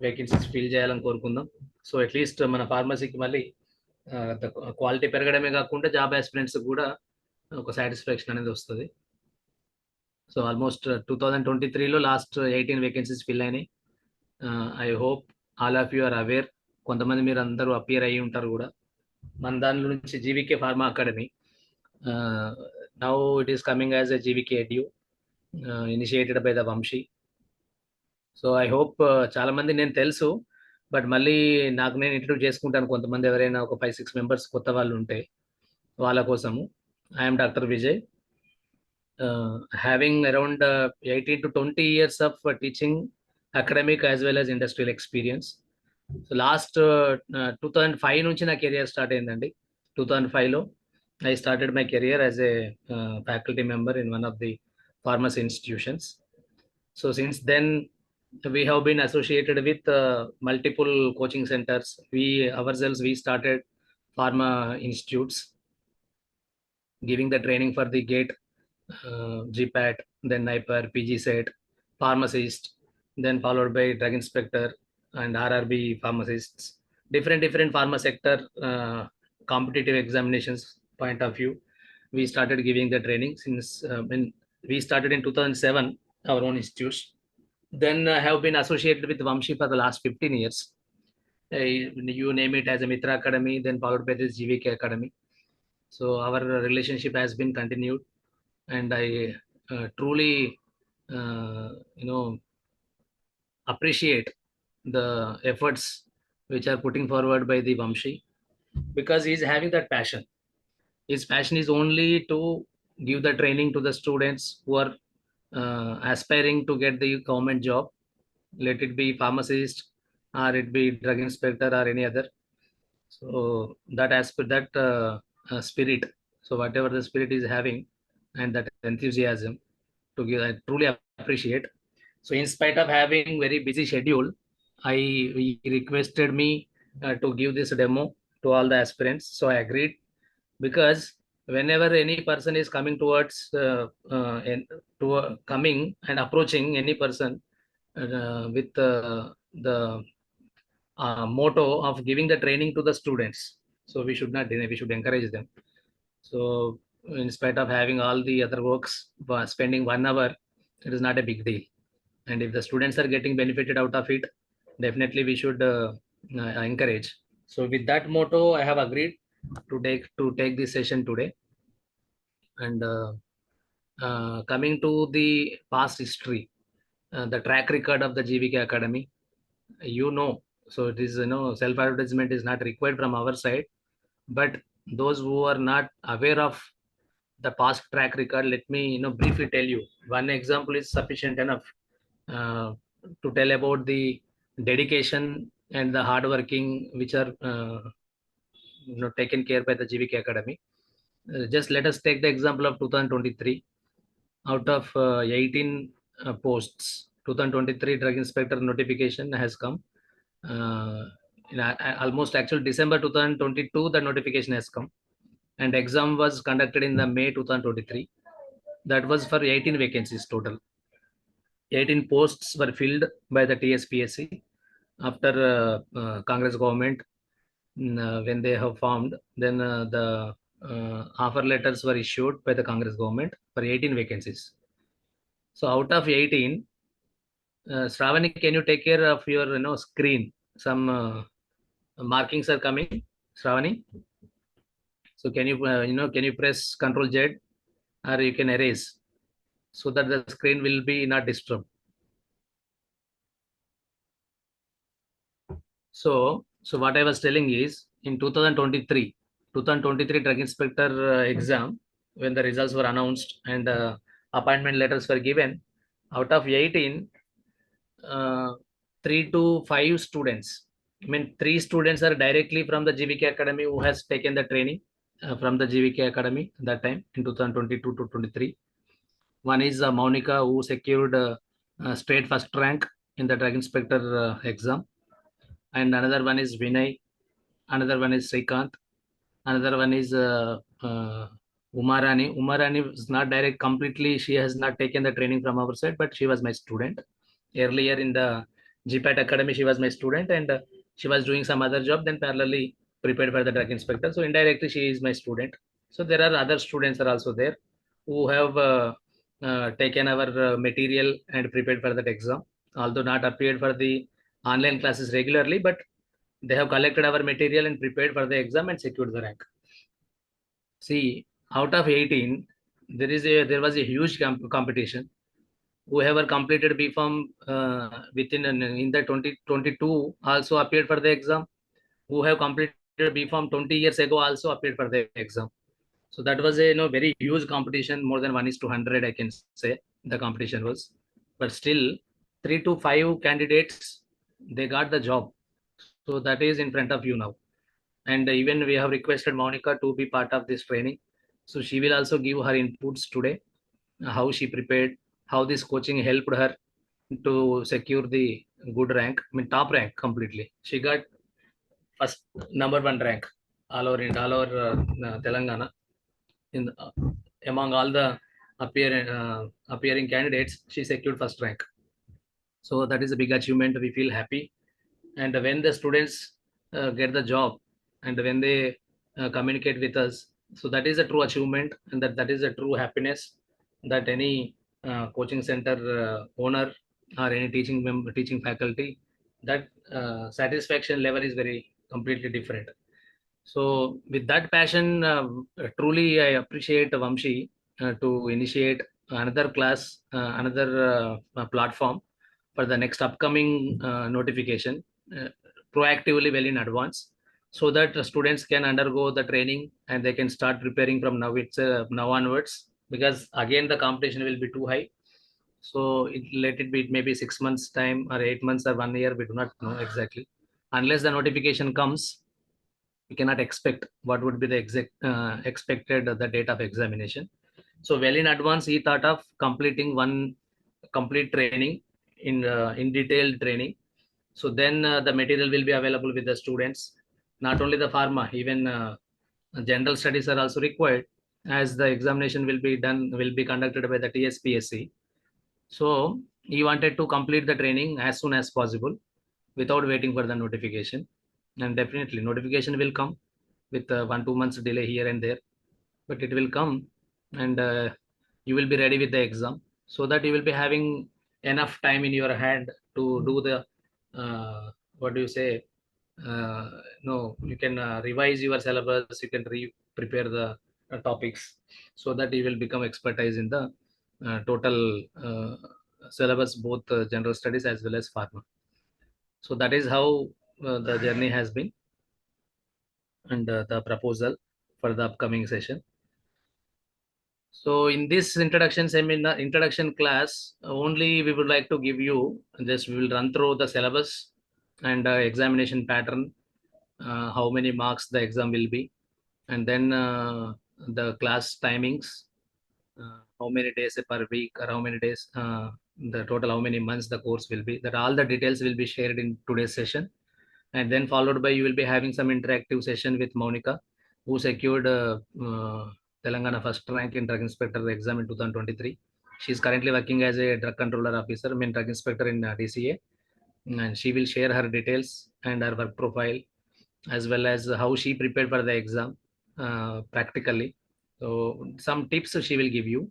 Vacancies fill చేయాలని కోరుకుందాం. So at least మన ఫార్మసీకి మళ్ళీ క్వాలిటీ పెరగడమే కాకుండా జాబ్ ఆస్పిరెంట్స్ కూడా ఒక సాటిస్ఫాక్షన్ అనేది వస్తుంది. సో ఆల్మోస్ట్ 2023లో లాస్ట్ 18 వేకెన్సీస్ ఫిల్ అయినాయి. I hope all of you are aware. కొంతమంది మీరు అందరూ అపియర్ అయ్యి ఉంటారు కూడా. మన దాని నుంచి GVK pharma academy now it is coming as a GVK edu initiated by the Vamshi. So I hope చాలా మంది నేను తెలుసు, బట్ మళ్ళీ నాకు నేను ఇంట్రడ్యూస్ చేసుకుంటాను. కొంతమంది ఎవరైనా ఒక 5-6 మెంబర్స్ కొత్త వాళ్ళు ఉంటే వాళ్ళ కోసము. I'm doctor Vijay, having around 18 to 20 years of teaching, academic as well as industrial experience. So last 2005 నుంచి నా కెరియర్ స్టార్ట్ అయిందండి. 2005లో I started my career as a faculty member in one of the pharmacy institutions. So since then we have been associated with multiple coaching centers. We ourselves started pharma institutes, giving the training for the GATE, GPAT, then NIPER, PG Set, pharmacist, then followed by drug inspector and RRB pharmacists. Different pharma sector competitive examinations point of view, we started giving the training since when we started in 2007, our own institutes. Then I have been associated with Vamshi for the last 15 years. You name it, as a Mitra Academy, then followed by this GVK Academy. So our relationship has been continued, and I truly appreciate the efforts which are putting forward by the Vamshi, because he is having that passion. His passion is only to give the training to the students who are aspiring to get the government job, let it be pharmacist or it be drug inspector or any other. So that aspect, that spirit, so whatever the spirit is having and that enthusiasm to give, I truly appreciate. So in spite of having very busy schedule, he requested me to give this demo to all the aspirants. So I agreed, because whenever any person is coming towards coming and approaching any person with the motto of giving the training to the students, so we should not deny, we should encourage them. So in spite of having all the other works, spending 1 hour, it is not a big deal. And if the students are getting benefited out of it, definitely we should encourage. So with that motto, I have agreed to take this session today. And coming to the past history, the track record of the GVK Academy, so it is, self advertisement is not required from our side, but those who are not aware of the past track record, let me briefly tell you. One example is sufficient enough to tell about the dedication and the hard working which are taken care by the GVK Academy. Just let us take the example of 2023. Out of 18 posts, 2023 drug inspector notification has come. Almost actually December 2022 the notification has come, and exam was conducted in the May 2023. That was for 18 vacancies total. 18 posts were filled by the TSPSC after Congress government, when they have formed. Then the offer letters were issued by the Congress government for 18 vacancies. So out of 18, Shravani, can you take care of your screen? Some markings are coming, Shravani. So can you can you press Ctrl Z, or you can erase, so that the screen will be not disturbed. So what I was telling is, in 2023 drug inspector exam, when the results were announced and appointment letters were given, out of 18, 3 to 5 students, 3 students are directly from the GVK Academy who has taken the training from the GVK Academy that time in 2022 to 23. One is Monica, who secured straight first rank in the drug inspector exam, and another one is Vinay, another one is Srikanth, another one is Umarani. Umarani is not direct completely, she has not taken the training from our side, but she was my student earlier in the GPAT Academy, she was my student, and she was doing some other job, then parallelly prepared for the drug inspector. So indirectly, she is my student. So there are other students are also there who have taken our material and prepared for that exam, although not appeared for the online classes regularly, but they have collected our material and prepared for the exam and secured the rank. See, out of 18, there was a huge competition. Whoever completed BPharm within in the 2022 also appeared for the exam. Who have completed BPharm 20 years ago also appeared for the exam. So that was a very huge competition, more than 1:100, I can say the competition was. But still, 3 to 5 candidates they got the job. So that is in front of you now. And even we have requested Monica to be part of this training. So she will also give her inputs today, how she prepared, how this coaching helped her to secure the good rank, I mean top rank completely. She got first number 1 rank all over Telangana. Among all the appearing candidates, she secured first rank. So that is a big achievement. We feel happy. And when the students get the job and when they communicate with us, so that is a true achievement, and that is a true happiness that any coaching center owner or any teaching faculty, that satisfaction level is very completely different. So with that passion, truly I appreciate Vamshi to initiate another class, another platform for the next upcoming notification uh, proactively well in advance, so that students can undergo the training and they can start preparing from now onwards, because again the competition will be too high. So let it be maybe 6 months time or 8 months or 1 year, we do not know exactly. Unless the notification comes, we cannot expect what would be the exact expected the date of examination. So well in advance, he thought of completing one complete training in detailed training. So then the material will be available with the students. Not only the pharma, even general studies are also required, as the examination will be conducted by the TSPSC. So he wanted to complete the training as soon as possible without waiting for the notification. And definitely notification will come with 1 2 months delay here and there, but it will come, and you will be ready with the exam, so that you will be having enough time in your hand to do the what do you say, uh, no, you can revise your syllabus, you can prepare the topics, so that you will become expertise in the total syllabus, both general studies as well as pharma. So that is how the journey has been, and the proposal for the upcoming session. So in this introduction seminar, introduction class, only we would like to give you, just we will run through the syllabus and examination pattern, how many marks the exam will be, and then the class timings, how many days per week, or how many days, the total, how many months the course will be. That all the details will be shared in today's session, and then followed by you will be having some interactive session with Monica, who secured Telangana first rank in drug inspector exam in 2023. She is currently working as a drug controller officer, I mean drug inspector in DCA, and she will share her details and her work profile, as well as how she prepared for the exam practically. So some tips she will give you.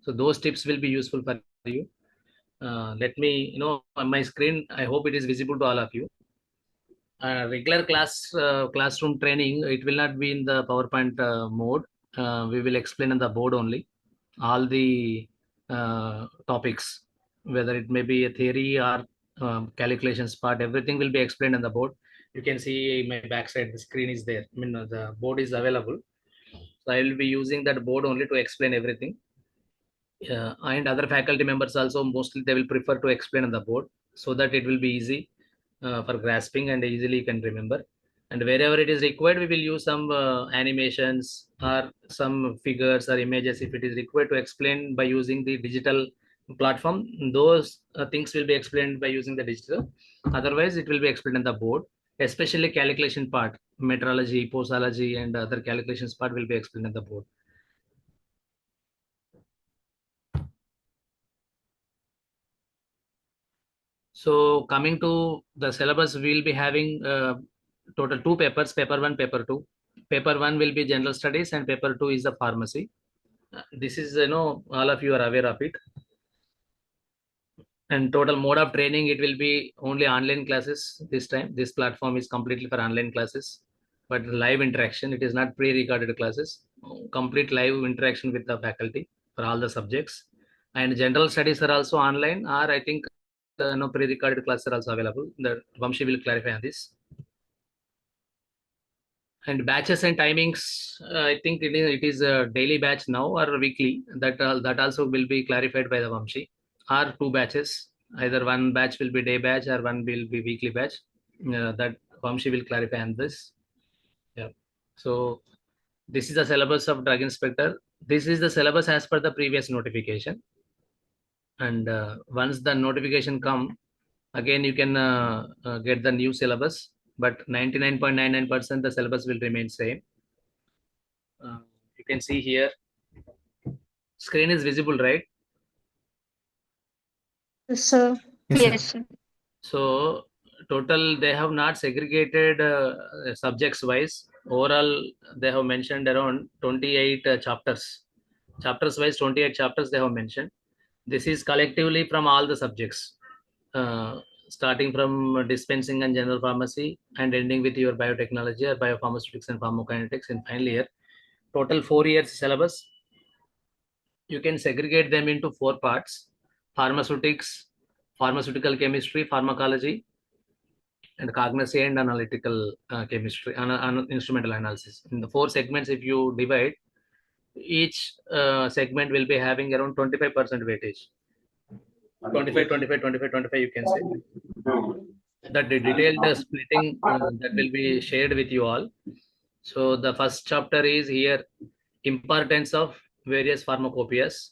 So those tips will be useful for you. Let me, on my screen, I hope it is visible to all of you. Regular classroom training, it will not be in the PowerPoint mode. We will explain on the board only all the topics, whether it may be a theory or calculations part, everything will be explained on the board. You can see my backside, the screen is there. I mean, the board is available. So I will be using that board only to explain everything. And other faculty members also, mostly they will prefer to explain on the board, so that it will be easy for grasping and easily you can remember. And wherever it is required, we will use some animations or some figures or images if it is required to explain by using the digital platform. Those things will be explained by using the digital. Otherwise, it will be explained on the board, especially calculation part, metrology, posology, and other calculations part will be explained on the board. So coming to the syllabus, we'll be having total 2 papers, paper 1, paper 2. Paper 1 will be general studies and paper 2 is the pharmacy. This is, all of you are aware of it. And total mode of training, it will be only online classes this time. This platform is completely for online classes, but live interaction, it is not pre-recorded classes, complete live interaction with the faculty for all the subjects. And general studies are also online, or I think no pre-recorded classes are also available. The Vamshi will clarify on this. And batches and timings, I think it is a daily batch now or weekly. That also will be clarified by the Vamshi. Or 2 batches, either one batch will be day batch or one will be weekly batch. That Vamshi will clarify on this. Yeah. So this is the syllabus of drug inspector. This is the syllabus as per the previous notification. And once the notification come, again you can get the new syllabus. But 99.99% the syllabus will remain same. You can see here, screen is visible, right? Yes, sir. Yes, sir. So total, they have not segregated subjects wise. Overall, they have mentioned around 28 chapters. Chapters wise, 28 chapters they have mentioned. This is collectively from all the subjects, starting from dispensing and general pharmacy and ending with your biotechnology or biopharmaceutics and pharmacokinetics in final year. Total 4 years syllabus. You can segregate them into 4 parts: pharmaceutics, pharmaceutical chemistry, pharmacology, and cognitive and analytical chemistry, instrumental analysis. In the 4 segments, if you divide, each segment will be having around 25% weightage. 25, 25, 25, 25, you can say. That the detailed splitting that will be shared with you all. So the first chapter is here, importance of various pharmacopoeias.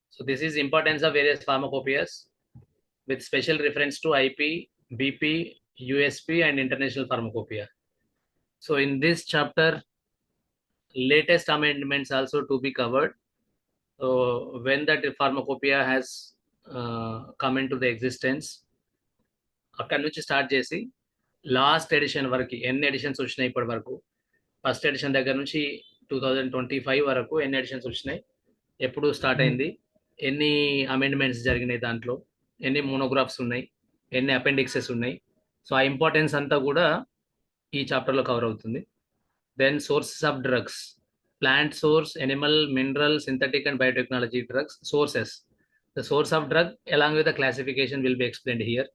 So this is importance of various pharmacopoeias with special reference to IP, BP, USP, and international pharmacopoeia. So in this chapter, latest amendments also to be covered. So when that pharmacopoeia has come into the existence, అక్కడి నుంచి start చేసి last edition వరకు ఎన్ని editions వచ్చినాయి ఇప్పటి వరకు, first edition దగ్గర నుంచి 2025 వరకు ఎన్ని ఎడిషన్స్ వచ్చినాయి, ఎప్పుడు స్టార్ట్ అయింది, ఎన్ని అమెండ్మెంట్స్ జరిగినాయి, దాంట్లో ఎన్ని మోనోగ్రాఫ్స్ ఉన్నాయి, ఎన్ని అపెండిక్సెస్ ఉన్నాయి. సో ఆ ఇంపార్టెన్స్ అంతా కూడా ఈ చాప్టర్లో కవర్ అవుతుంది. Then sources of drugs, plant source, animal, mineral, synthetic and biotechnology drugs, sources. The source of drug along with the classification will be explained here.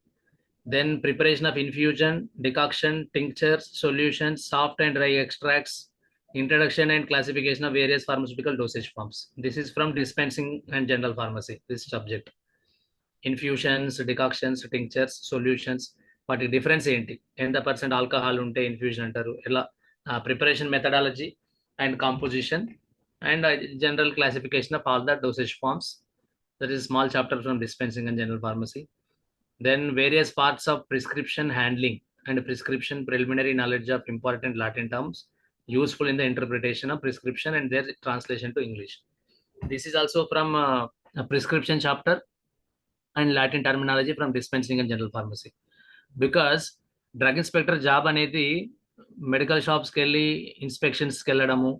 Then preparation of infusion, decoction, tinctures, solutions, soft and dry extracts, introduction and classification of various pharmaceutical dosage forms. This is from dispensing and general pharmacy, this subject. Infusions, decoctions, tinctures, solutions, వాటి difference ఏంటి, ఎంత percent alcohol ఉంటే infusion అంటారు, ఎలా preparation methodology and composition, and general classification of all the dosage forms. That is small chapter from dispensing and general pharmacy. Then various parts of prescription handling and prescription, preliminary knowledge of important Latin terms useful in the interpretation of prescription and their translation to English. This is also from a prescription chapter and Latin terminology from dispensing and general pharmacy. Because drug inspector job అనేది medical షాప్స్కి వెళ్ళి ఇన్స్పెక్షన్స్కి వెళ్ళడము,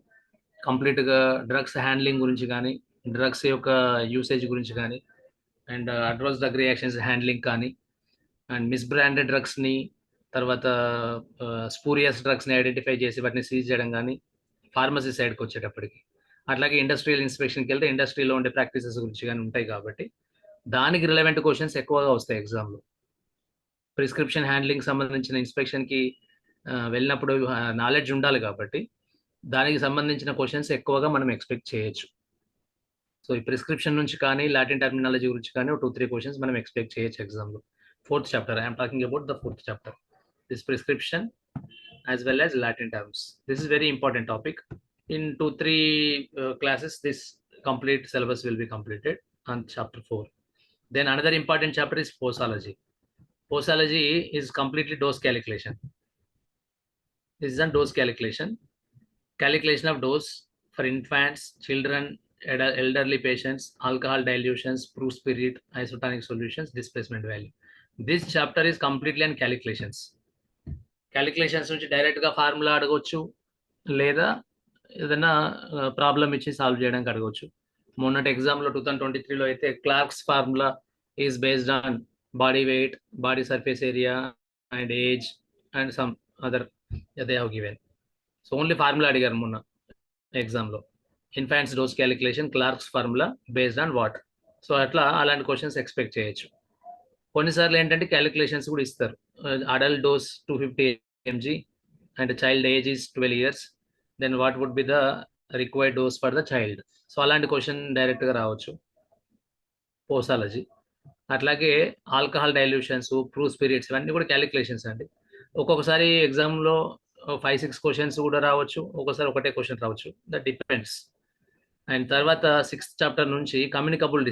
కంప్లీట్గా drugs handling గురించి కానీ, drugs యొక్క usage గురించి కానీ, and adverse drug reactions handling కానీ, అండ్ మిస్బ్రాండెడ్ డ్రగ్స్ని, తర్వాత స్పూరియస్ డ్రగ్స్ని ఐడెంటిఫై చేసి వాటిని సీజ్ చేయడం కానీ, ఫార్మసీ సైడ్కి వచ్చేటప్పటికి. అట్లాగే ఇండస్ట్రియల్ ఇన్స్పెక్షన్కి వెళ్తే ఇండస్ట్రీలో ఉండే ప్రాక్టీసెస్ గురించి కానీ ఉంటాయి. కాబట్టి దానికి రిలవెంట్ క్వశ్చన్స్ ఎక్కువగా వస్తాయి ఎగ్జామ్లో. ప్రిస్క్రిప్షన్ హ్యాండ్లింగ్ సంబంధించిన ఇన్స్పెక్షన్కి వెళ్ళినప్పుడు నాలెడ్జ్ ఉండాలి కాబట్టి దానికి సంబంధించిన క్వశ్చన్స్ ఎక్కువగా మనం ఎక్స్పెక్ట్ చేయొచ్చు. సో ఈ ప్రిస్క్రిప్షన్ నుంచి కానీ లాటిన్ టర్మినాలజీ గురించి కానీ 2-3 క్వశ్చన్స్ మనం ఎక్స్పెక్ట్ చేయొచ్చు ఎగ్జామ్లో. 4th chapter, I'm talking about the 4th chapter, this prescription as well as Latin terms. This is very important topic. In 2-3 classes, this complete syllabus will be completed on chapter 4. Then another important chapter is posology. Posology is completely dose calculation. This is a dose calculation. Calculation of dose for infants, children, elderly patients, alcohol dilutions, proof spirit, isotonic solutions, displacement value. This chapter is completely on calculations. Calculations నుంచి డైరెక్ట్గా formula అడగవచ్చు, లేదా ఏదైనా problem ఇచ్చి solve చేయడానికి అడగవచ్చు. మొన్నటి ఎగ్జామ్లో 2023లో అయితే Clarks formula is based on body weight, body surface area and age and some other they have given. So only formula అడిగారు మొన్న ఎగ్జామ్లో. Infants dose calculation Clarks formula based on what. So అట్లా అలాంటి క్వశ్చన్స్ ఎక్స్పెక్ట్ చేయొచ్చు. కొన్నిసార్లు ఏంటంటే calculations కూడా ఇస్తారు. Adult dose 250 mg and the child age is 12 years, then what would be the required dose for the child? So అలాంటి question డైరెక్ట్గా రావచ్చు పోసాలజీ. అట్లాగే ఆల్కహాల్ డైల్యూషన్స్, ప్రూఫ్ స్పిరిట్స్, ఇవన్నీ కూడా క్యాలిక్యులేషన్స్ అండి. ఒక్కొక్కసారి ఎగ్జామ్లో 5-6 క్వశ్చన్స్ కూడా రావచ్చు, ఒక్కొక్కసారి ఒకటే క్వశ్చన్ రావచ్చు, దట్ డిపెండ్స్. అండ్ తర్వాత 6th చాప్టర్ నుంచి communicable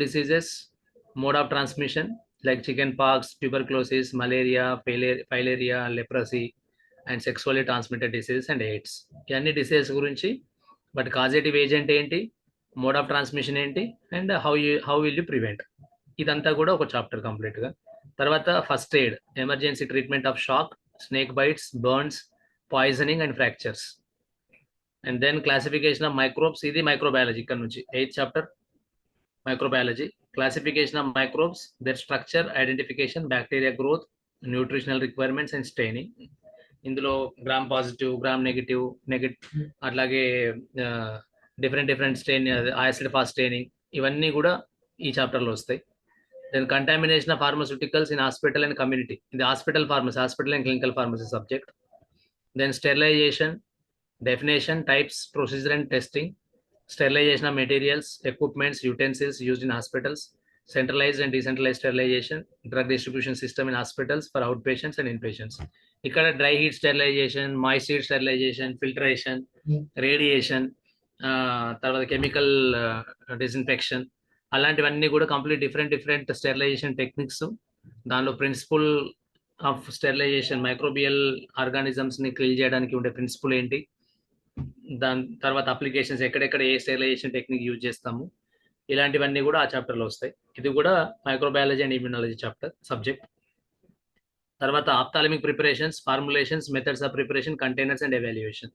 diseases, mode of transmission like chicken pox, tuberculosis, malaria, filaria, leprosy, and sexually transmitted diseases and AIDS. ఇవన్నీ డిసీజెస్ గురించి, బట్ కాజేటివ్ ఏజెంట్ ఏంటి, మోడ్ ఆఫ్ ట్రాన్స్మిషన్ ఏంటి, and how will you prevent, ఇదంతా కూడా ఒక chapter కంప్లీట్గా. తర్వాత first aid, emergency treatment of shock, snake bites, burns, poisoning and fractures. And then classification of microbes, ఇది మైక్రోబయాలజీ ఇక్కడ నుంచి 8th chapter microbiology. Classification of microbes, their structure, identification, bacteria growth, nutritional requirements and staining. ఇందులో gram positive, gram negative, అట్లాగే different stain, acid fast staining, ఇవన్నీ కూడా ఈ చాప్టర్లో వస్తాయి. Then contamination of pharmaceuticals in hospital and community, ఇది hospital and clinical pharmacy subject. Then sterilization, definition, types, procedure and testing, sterilization of materials, equipments, utensils used in hospitals, centralized and decentralized sterilization, drug distribution system in hospitals for outpatients and inpatients. ఇక్కడ dry heat sterilization, moist heat sterilization, filtration, radiation, తర్వాత chemical disinfection, అలాంటివన్నీ కూడా complete different sterilization techniques. దానిలో principle of sterilization, microbial ఆర్గానిజమ్స్ని kill చేయడానికి ఉండే principal ఏంటి, దాని తర్వాత అప్లికేషన్స్ ఎక్కడెక్కడ ఏ స్టెరిలైజేషన్ టెక్నిక్ యూజ్ చేస్తాము, ఇలాంటివన్నీ కూడా ఆ చాప్టర్లో వస్తాయి. ఇది కూడా microbiology and immunology chapter subject. తర్వాత ophthalmic preparations, formulations, methods of preparation, containers and evaluation.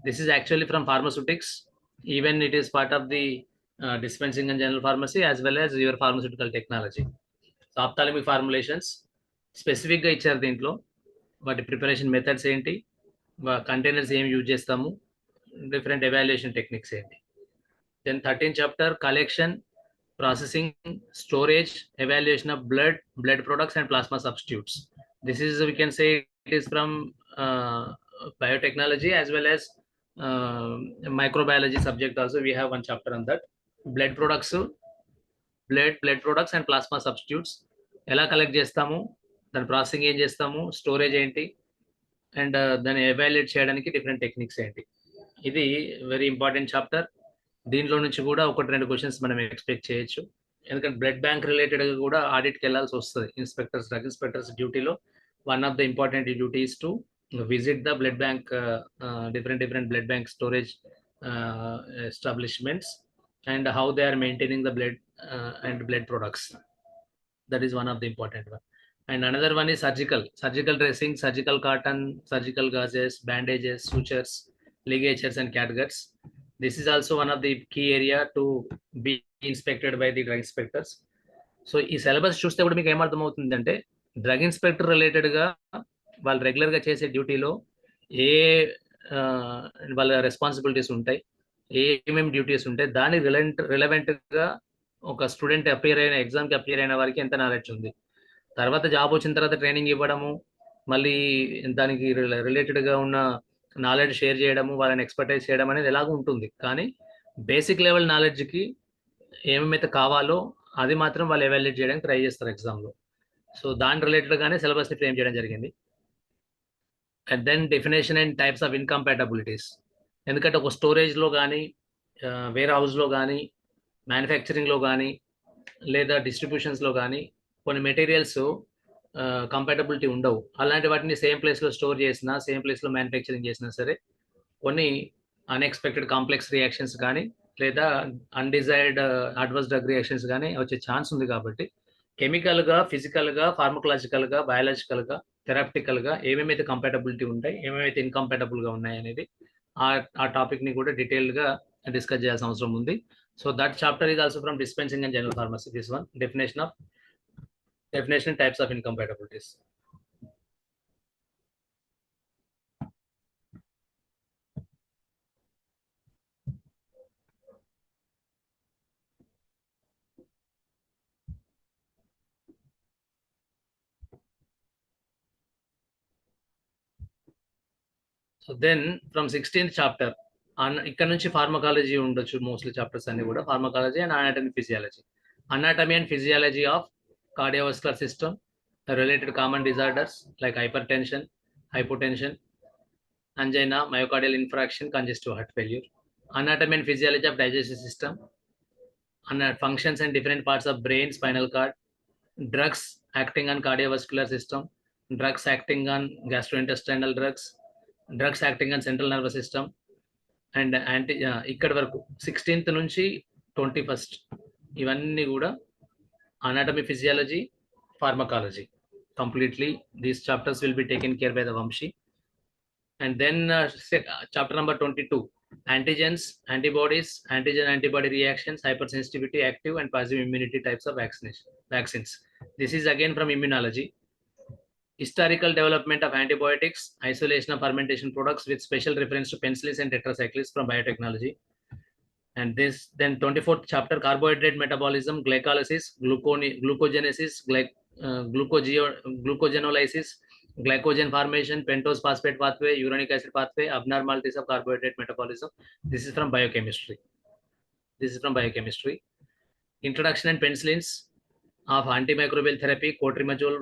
This is actually from pharmaceutics, even it is part of the dispensing and general pharmacy as well as your pharmaceutical technology. So ophthalmic formulations స్పెసిఫిక్గా ఇచ్చారు దీంట్లో, వాటి preparation methods ఏంటి, containers ఏం use చేస్తాము, different evaluation techniques ఏంటి. Then 13th chapter collection, processing, storage, evaluation of blood products and plasma substitutes. This is we can say it is from biotechnology as well as microbiology subject also. We have one chapter on that. Blood products and plasma substitutes ఎలా collect చేస్తాము, దాని processing ఏం చేస్తాము, storage ఏంటి, and దాన్ని evaluate చేయడానికి different techniques ఏంటి. ఇది వెరీ ఇంపార్టెంట్ చాప్టర్. దీంట్లో నుంచి కూడా 1-2 క్వశ్చన్స్ మనం ఎక్స్పెక్ట్ చేయొచ్చు. ఎందుకంటే బ్లడ్ బ్యాంక్ రిలేటెడ్గా కూడా ఆడిట్కి వెళ్ళాల్సి వస్తుంది. డ్రగ్ ఇన్స్పెక్టర్స్ డ్యూటీలో one of the important duties to visit the blood bank, different blood bank storage establishments, and how they are maintaining the blood and blood products. That is one of the important one. And another one is surgical dressing, surgical cotton, surgical gauzes, bandages, sutures, ligatures and catguts. This is also one of the key area to be inspected by the drug inspectors. So ఈ syllabus చూస్తే కూడా మీకు ఏమర్థమవుతుందంటే, drug inspector రిలేటెడ్గా వాళ్ళు రెగ్యులర్గా చేసే డ్యూటీలో వాళ్ళ రెస్పాన్సిబిలిటీస్ ఉంటాయి, ఏమేమి డ్యూటీస్ ఉంటాయి, దానికి రిలవెంట్గా ఒక స్టూడెంట్ ఎగ్జామ్కి అపియర్ అయిన వారికి ఎంత నాలెడ్జ్ ఉంది, తర్వాత జాబ్ వచ్చిన తర్వాత ట్రైనింగ్ ఇవ్వడము, మళ్ళీ దానికి రిలేటెడ్గా ఉన్న నాలెడ్జ్ షేర్ చేయడము, వాళ్ళని ఎక్స్పర్టైజ్ చేయడం అనేది ఎలాగో ఉంటుంది. కానీ బేసిక్ లెవెల్ నాలెడ్జ్కి ఏమేమైతే కావాలో అది మాత్రం వాళ్ళు ఎవాల్యుయేట్ చేయడానికి ట్రై చేస్తారు ఎగ్జామ్లో. సో దాని రిలేటెడ్గానే సిలబస్ని ఫ్రేమ్ చేయడం జరిగింది. And then definition and types of incompatibilities. ఎందుకంటే ఒక స్టోరేజ్లో కానీ, వేర్ హౌస్లో కానీ, మ్యానుఫ్యాక్చరింగ్లో కానీ, లేదా డిస్ట్రిబ్యూషన్స్లో కానీ కొన్ని మెటీరియల్స్ కంపాటబిలిటీ ఉండవు. అలాంటి వాటిని సేమ్ ప్లేస్లో స్టోర్ చేసినా, సేమ్ ప్లేస్లో మ్యానుఫ్యాక్చరింగ్ చేసినా సరే కొన్ని అన్ఎక్స్పెక్టెడ్ కాంప్లెక్స్ రియాక్షన్స్ కానీ లేదా అన్డిజైర్డ్ అడ్వర్స్ డ్రగ్ రియాక్షన్స్ కానీ వచ్చే ఛాన్స్ ఉంది. కాబట్టి కెమికల్గా, ఫిజికల్గా, ఫార్మకలాజికల్గా, బయాలజికల్గా, థెరప్టికల్గా ఏమేమైతే కంపాటబిలిటీ ఉంటాయి, ఏమేమైతే ఇన్కంపాటబుల్గా ఉన్నాయి అనేది ఆ టాపిక్ని కూడా డీటెయిల్డ్గా డిస్కస్ చేయాల్సిన అవసరం ఉంది. So that chapter is also from dispensing and general pharmacy. This one definition types of incompatibilities. So then from 16th chapter ఇక్కడ నుంచి ఫార్మకాలజీ ఉండొచ్చు. మోస్ట్లీ చాప్టర్స్ అన్ని కూడా pharmacology and anatomy physiology. Anatomy and physiology of cardiovascular system, related common disorders like hypertension, hypotension, angina, myocardial infarction, congestive heart failure. Anatomy and physiology of digestive system, functions and different parts of brain, spinal cord, drugs acting on cardiovascular system, drugs acting on gastrointestinal drugs, drugs acting on central nervous system, and ఇక్కడ వరకు 16th నుంచి 21st ఇవన్నీ కూడా anatomy, physiology, pharmacology. Completely these chapters will be taken care by the Vamshi. And then chapter number 22, antigens, antibodies, antigen antibody reactions, hypersensitivity, active and passive immunity types of vaccines. This is again from immunology. Historical development of antibiotics, isolation of fermentation products with special reference to penicillins and tetracyclines from biotechnology. And this then 24th chapter, carbohydrate metabolism, glycolysis, glucogenesis, glucogenolysis, glycogen formation, pentose phosphate pathway, uronic acid pathway, abnormalities of carbohydrate metabolism. This is from biochemistry. Introduction and penicillins of antimicrobial therapy, cotrimazole,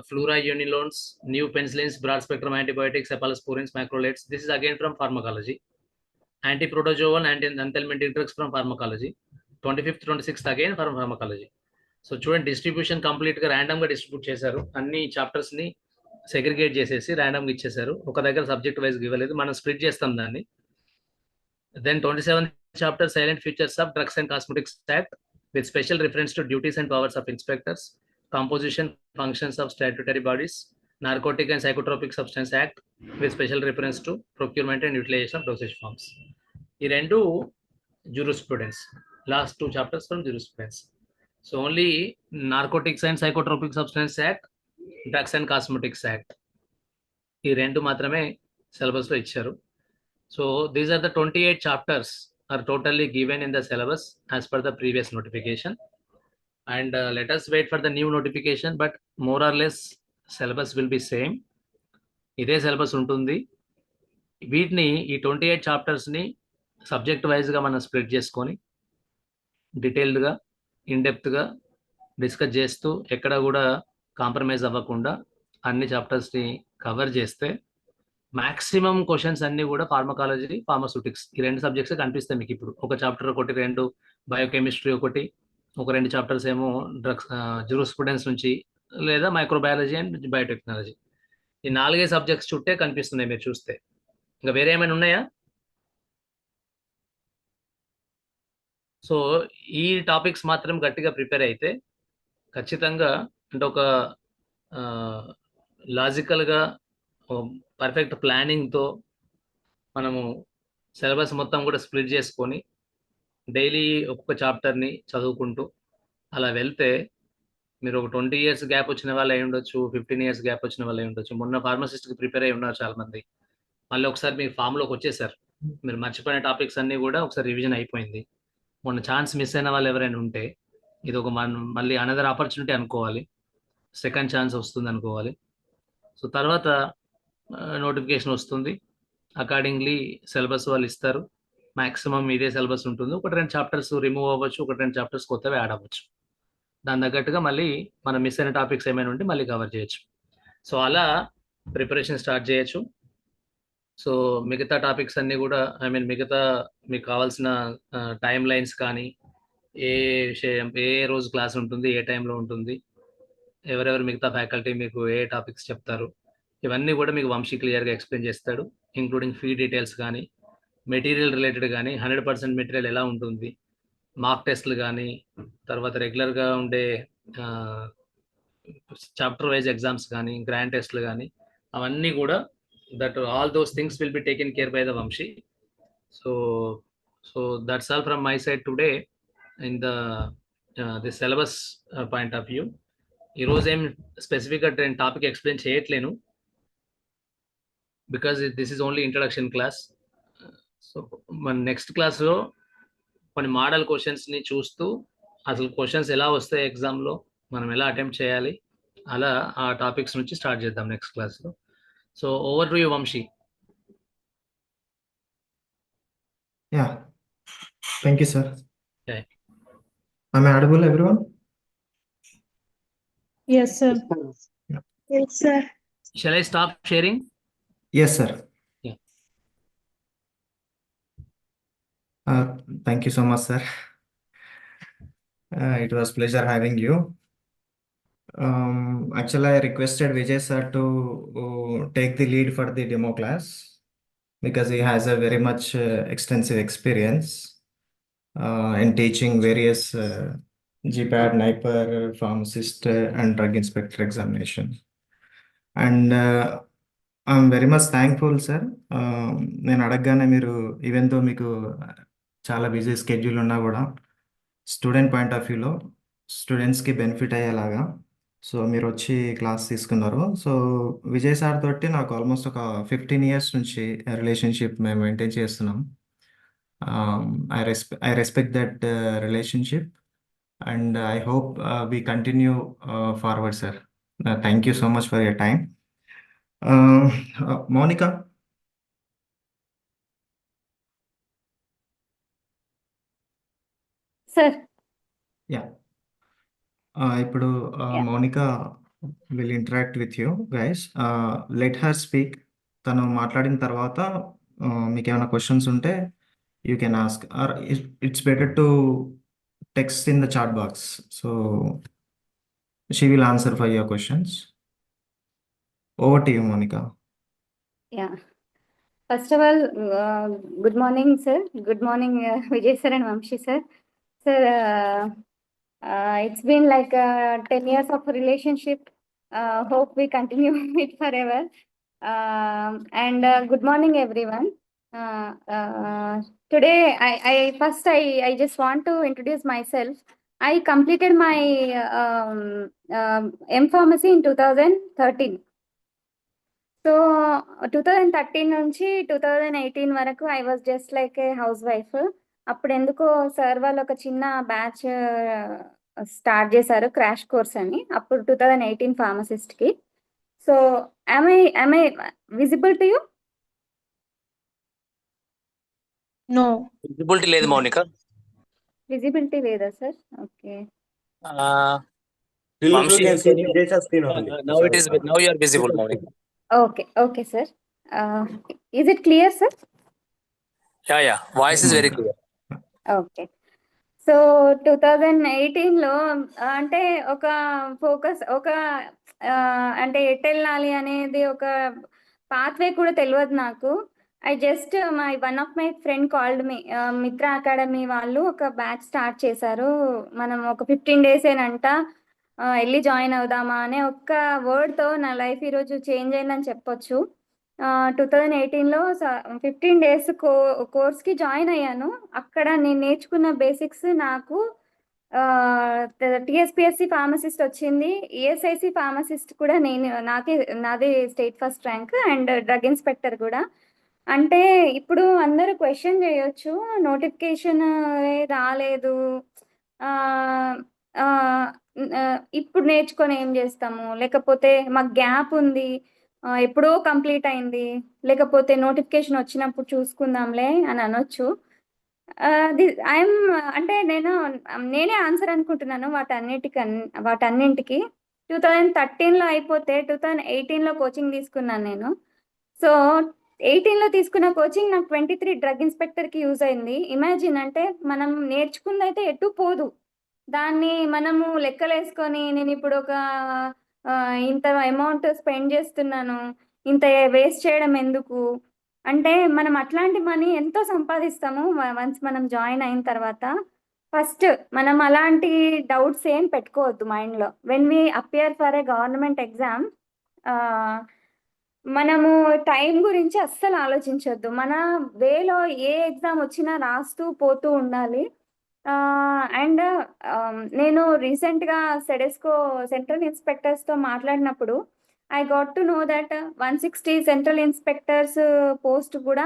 fluorourinolones, new penicillins, broad spectrum antibiotics, cephalosporins, macrolates. This is again from pharmacology. Antiprotozoal and anthelmintic drugs from pharmacology. 25th, 26th again from pharmacology. So చూడండి, distribution కంప్లీట్గా ర్యాండమ్గా distribute చేశారు. అన్ని చాప్టర్స్ని segregate చేసేసి ర్యాండమ్గా ఇచ్చేశారు. ఒక దగ్గర సబ్జెక్ట్ వైజ్గా ఇవ్వలేదు, మనం స్ప్లిట్ చేస్తాం దాన్ని. Then 27th chapter, salient features of drugs and cosmetics act with special reference to duties and powers of inspectors, composition, functions of statutory bodies, narcotic and psychotropic substance act with special reference to procurement and utilization of dosage forms. ఈ రెండు jurisprudence, last 2 chapters from jurisprudence. So only Narcotics and Psychotropic Substance Act, Drugs and Cosmetics Act, ఈ రెండు మాత్రమే syllabus లో ఇచ్చారు. So these are the 28 chapters are totally given in the syllabus as per the previous notification, and let us wait for the new notification, but more or less syllabus will be same. ఇదే syllabus ఉంటుంది. వీటిని ఈ 28 chapters ని subject wise గా మనం split చేసుకొని detailed గా, ఇన్డెప్త్గా discuss చేస్తూ ఎక్కడ కూడా కాంప్రమైజ్ అవ్వకుండా అన్ని చాప్టర్స్ని కవర్ చేస్తే మ్యాక్సిమం క్వశ్చన్స్ అన్ని కూడా ఫార్మకాలజీ, ఫార్మాస్యూటిక్స్ ఈ 2 సబ్జెక్ట్స్ కనిపిస్తాయి మీకు. ఇప్పుడు ఒక చాప్టర్ ఒకటి, 2 బయోకెమిస్ట్రీ ఒకటి, ఒక 2 చాప్టర్స్ ఏమో డ్రగ్స్, జూరిస్ప్రుడెన్స్ నుంచి, లేదా మైక్రోబయాలజీ అండ్ బయోటెక్నాలజీ. ఈ 4 సబ్జెక్ట్స్ చుట్టే కనిపిస్తున్నాయి మీరు చూస్తే. ఇంకా వేరే ఏమైనా ఉన్నాయా? సో ఈ టాపిక్స్ మాత్రం గట్టిగా ప్రిపేర్ అయితే ఖచ్చితంగా, అంటే ఒక లాజికల్గా పర్ఫెక్ట్ ప్లానింగ్తో మనము సిలబస్ మొత్తం కూడా స్ప్లిట్ చేసుకొని డైలీ ఒక్కొక్క చాప్టర్ని చదువుకుంటూ అలా వెళ్తే మీరు ఒక 20 years గ్యాప్ వచ్చిన వాళ్ళు అయి ఉండొచ్చు, 15 years గ్యాప్ వచ్చిన వాళ్ళు అయి ఉండొచ్చు. మొన్న ఫార్మసిస్ట్కి ప్రిపేర్ అయి ఉన్నారు చాలామంది, మళ్ళీ ఒకసారి మీరు ఫామ్లోకి వచ్చేసారు. మీరు మర్చిపోయిన టాపిక్స్ అన్నీ కూడా ఒకసారి రివిజన్ అయిపోయింది. మొన్న ఛాన్స్ మిస్ అయిన వాళ్ళు ఎవరైనా ఉంటే ఇది ఒక మళ్ళీ అనదర్ ఆపర్చునిటీ అనుకోవాలి, సెకండ్ ఛాన్స్ వస్తుంది అనుకోవాలి. సో తర్వాత నోటిఫికేషన్ వస్తుంది, అకార్డింగ్లీ సిలబస్ వాళ్ళు ఇస్తారు. మ్యాక్సిమం ఇదే సిలబస్ ఉంటుంది. 1-2 చాప్టర్స్ రిమూవ్ అవ్వచ్చు, 1-2 చాప్టర్స్ కొత్తవి యాడ్ అవ్వచ్చు. దాని తగ్గట్టుగా మళ్ళీ మనం మిస్ అయిన టాపిక్స్ ఏమైనా ఉంటే మళ్ళీ కవర్ చేయొచ్చు. సో అలా ప్రిపరేషన్ స్టార్ట్ చేయొచ్చు. సో మిగతా టాపిక్స్ అన్నీ కూడా, ఐ మీన్ మిగతా మీకు కావాల్సిన టైం లైన్స్ కానీ, ఏ విషయం ఏ రోజు క్లాస్ ఉంటుంది, ఏ టైంలో ఉంటుంది, ఎవరెవరు మిగతా ఫ్యాకల్టీ మీకు ఏ టాపిక్స్ చెప్తారు, ఇవన్నీ కూడా మీకు వంశీ క్లియర్గా ఎక్స్ప్లెయిన్ చేస్తాడు. ఇంక్లూడింగ్ ఫీ డీటెయిల్స్ కానీ, మెటీరియల్ రిలేటెడ్ కానీ, 100% మెటీరియల్ ఎలా ఉంటుంది, మార్క్ టెస్ట్లు కానీ, తర్వాత రెగ్యులర్గా ఉండే చాప్టర్ వైజ్ ఎగ్జామ్స్ కానీ, గ్రాండ్ టెస్ట్లు కానీ, అవన్నీ కూడా that all those things will be taken care by the Vamshi. So so that's all from my side today in the syllabus point of view. ఈరోజు ఏం స్పెసిఫిక్గా టాపిక్ ఎక్స్ప్లెయిన్ చేయట్లేను, because this is only introduction class. So మన next క్లాస్లో కొన్ని model క్వశ్చన్స్ని చూస్తూ అసలు క్వశ్చన్స్ ఎలా వస్తాయి ఎగ్జామ్లో, మనం ఎలా అటెంప్ట్ చేయాలి, అలా ఆ టాపిక్స్ నుంచి స్టార్ట్ చేద్దాం నెక్స్ట్ క్లాస్లో. So over to you Vamshi. Yeah, thank you, sir. Okay. Am I audible, everyone? Yes, sir. Yeah. Yes, sir. Shall I stop sharing? Yes, sir. Yeah. Thank you so much, sir. It was pleasure having you. Actually, I requested Vijay sir to take the lead for the demo class because he has a very much extensive experience in teaching various GPAT, NIPER, pharmacist, and drug inspector examination. And I'm very much thankful sir. నేను అడగగానే మీరు even though మీకు చాలా busy schedule ఉన్నా కూడా student point of వ్యూలో స్టూడెంట్స్కి benefit అయ్యేలాగా సో మీరు వచ్చి క్లాస్ తీసుకున్నారు. సో విజయ్ సార్ తోటి నాకు ఆల్మోస్ట్ ఒక 15 years నుంచి రిలేషన్షిప్ మేము మెయింటైన్ చేస్తున్నాం. I respect that relationship and I hope we continue forward sir. Thank you so much for your time. Monica. Sir. Yeah. ఇప్పుడు Yeah. Monica will interact with you guys. Let her speak. తను మాట్లాడిన తర్వాత మీకు ఏమైనా questions ఉంటే you can ask or it's better to text in the chat box. So she will answer for your questions. Over to you, Monica. Yeah. First of all, good morning, sir. Good morning, Vijay sir and Vamshi sir. Sir, it's been like 10 years of relationship. Hope we continue it forever. And good morning, everyone. Today, I just want to introduce myself. I completed my M Pharmacy in 2013. So 2013 నుంచి 2018 వరకు I was just like a house wife. అప్పుడు ఎందుకో sir వాళ్ళు ఒక చిన్న batch start చేశారు, crash course అని. అప్పుడు 2018 ఫార్మసిస్ట్కి. So am I visible to you? No. Visibility లేదు మౌనిక. విజిబిలిటీ లేదా sir? Okay. Vamshi, now you are visible, Maunika. Okay, sir. Is it clear, sir? Yeah. Voice is very clear. Okay. So 2018లో అంటే ఒక focus అంటే ఎటు వెళ్ళాలి అనేది ఒక పాత్వే కూడా తెలియదు నాకు. One of my friend called me, మిత్ర అకాడమీ వాళ్ళు ఒక బ్యాచ్ స్టార్ట్ చేశారు. మనం ఒక 15 days ఏనంట వెళ్ళి జాయిన్ అవుదామా అనే ఒక్క వర్డ్తో నా లైఫ్ ఈరోజు చేంజ్ అయిందని చెప్పొచ్చు. 2018లో 15 days కోర్స్కి జాయిన్ అయ్యాను. అక్కడ నేను నేర్చుకున్న బేసిక్స్ నాకు టిఎస్పిఎస్సి ఫార్మసిస్ట్ వచ్చింది, ఈఎస్ఐసి ఫార్మసిస్ట్ కూడా నాది state first rank, and drug inspector కూడా. అంటే ఇప్పుడు అందరూ క్వశ్చన్ చేయొచ్చు, నోటిఫికేషన్ రాలేదు, ఇప్పుడు నేర్చుకొని ఏం చేస్తాము, లేకపోతే మాకు గ్యాప్ ఉంది, ఎప్పుడో కంప్లీట్ అయింది, లేకపోతే నోటిఫికేషన్ వచ్చినప్పుడు చూసుకుందాంలే అని అనొచ్చు. అంటే నేనే ఆన్సర్ అనుకుంటున్నాను వాటన్నింటికి. 2013లో అయిపోతే 2018లో కోచింగ్ తీసుకున్నాను నేను. సో 18లో తీసుకున్న కోచింగ్ నాకు 23 డ్రగ్ ఇన్స్పెక్టర్కి యూజ్ అయింది. ఇమాజిన్, అంటే మనం నేర్చుకుందైతే ఎటు పోదు, దాన్ని మనము లెక్కలేసుకొని నేను ఇప్పుడు ఒక ఇంత అమౌంట్ స్పెండ్ చేస్తున్నాను, ఇంత వేస్ట్ చేయడం ఎందుకు, అంటే మనం అట్లాంటి మనీ ఎంతో సంపాదిస్తాము వన్స్ మనం జాయిన్ అయిన తర్వాత. ఫస్ట్ మనం అలాంటి డౌట్స్ ఏం పెట్టుకోవద్దు మైండ్లో. When we appear for a government exam, మనము టైం గురించి అస్సలు ఆలోచించొద్దు. మన వేలో ఏ ఎగ్జామ్ వచ్చినా రాస్తూ పోతూ ఉండాలి. అండ్ నేను రీసెంట్గా సెడెస్కో సెంట్రల్ ఇన్స్పెక్టర్స్తో మాట్లాడినప్పుడు I got to know that 160 central inspectors post కూడా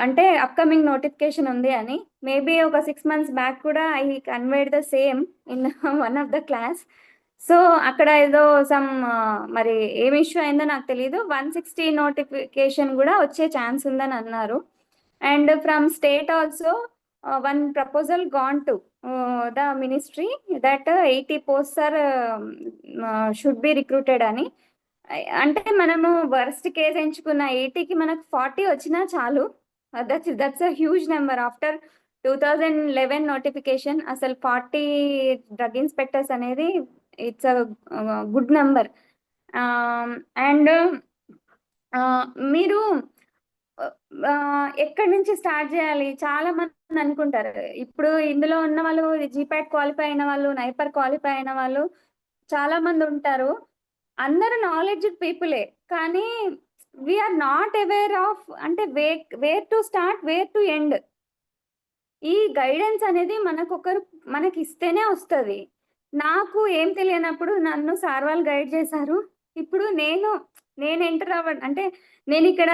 అంటే అప్కమింగ్ నోటిఫికేషన్ ఉంది అని. మేబీ ఒక 6 months బ్యాక్ కూడా I conveyed the same in one of the class. So అక్కడ ఏదో సమ్ మరి ఏం ఇష్యూ అయిందో నాకు తెలియదు, 160 నోటిఫికేషన్ కూడా వచ్చే ఛాన్స్ ఉందని అన్నారు. And from state also one proposal gone to the ministry that 80 posts are should be recruited అని. అంటే మనము వర్స్ట్ కేస్ ఎంచుకున్న 80కి మనకు 40 వచ్చినా చాలు. That's a huge number. After 2011 notification అసలు 40 డ్రగ్ ఇన్స్పెక్టర్స్ అనేది it's a good number. And మీరు ఎక్కడి నుంచి స్టార్ట్ చేయాలి, చాలా మంది అనుకుంటారు. ఇప్పుడు ఇందులో ఉన్న వాళ్ళు జీపాట్ క్వాలిఫై అయిన వాళ్ళు, నైపర్ క్వాలిఫై అయిన వాళ్ళు చాలా మంది ఉంటారు. అందరూ నాలెడ్జ్ పీపులే, కానీ వీఆర్ నాట్ అవేర్ ఆఫ్ అంటే where to start, where to end. ఈ గైడెన్స్ అనేది మనకి ఇస్తేనే వస్తుంది. నాకు ఏం తెలియనప్పుడు నన్ను సార్ వాళ్ళు గైడ్ చేశారు. ఇప్పుడు నేను ఎంటర్ అంటే నేను ఇక్కడ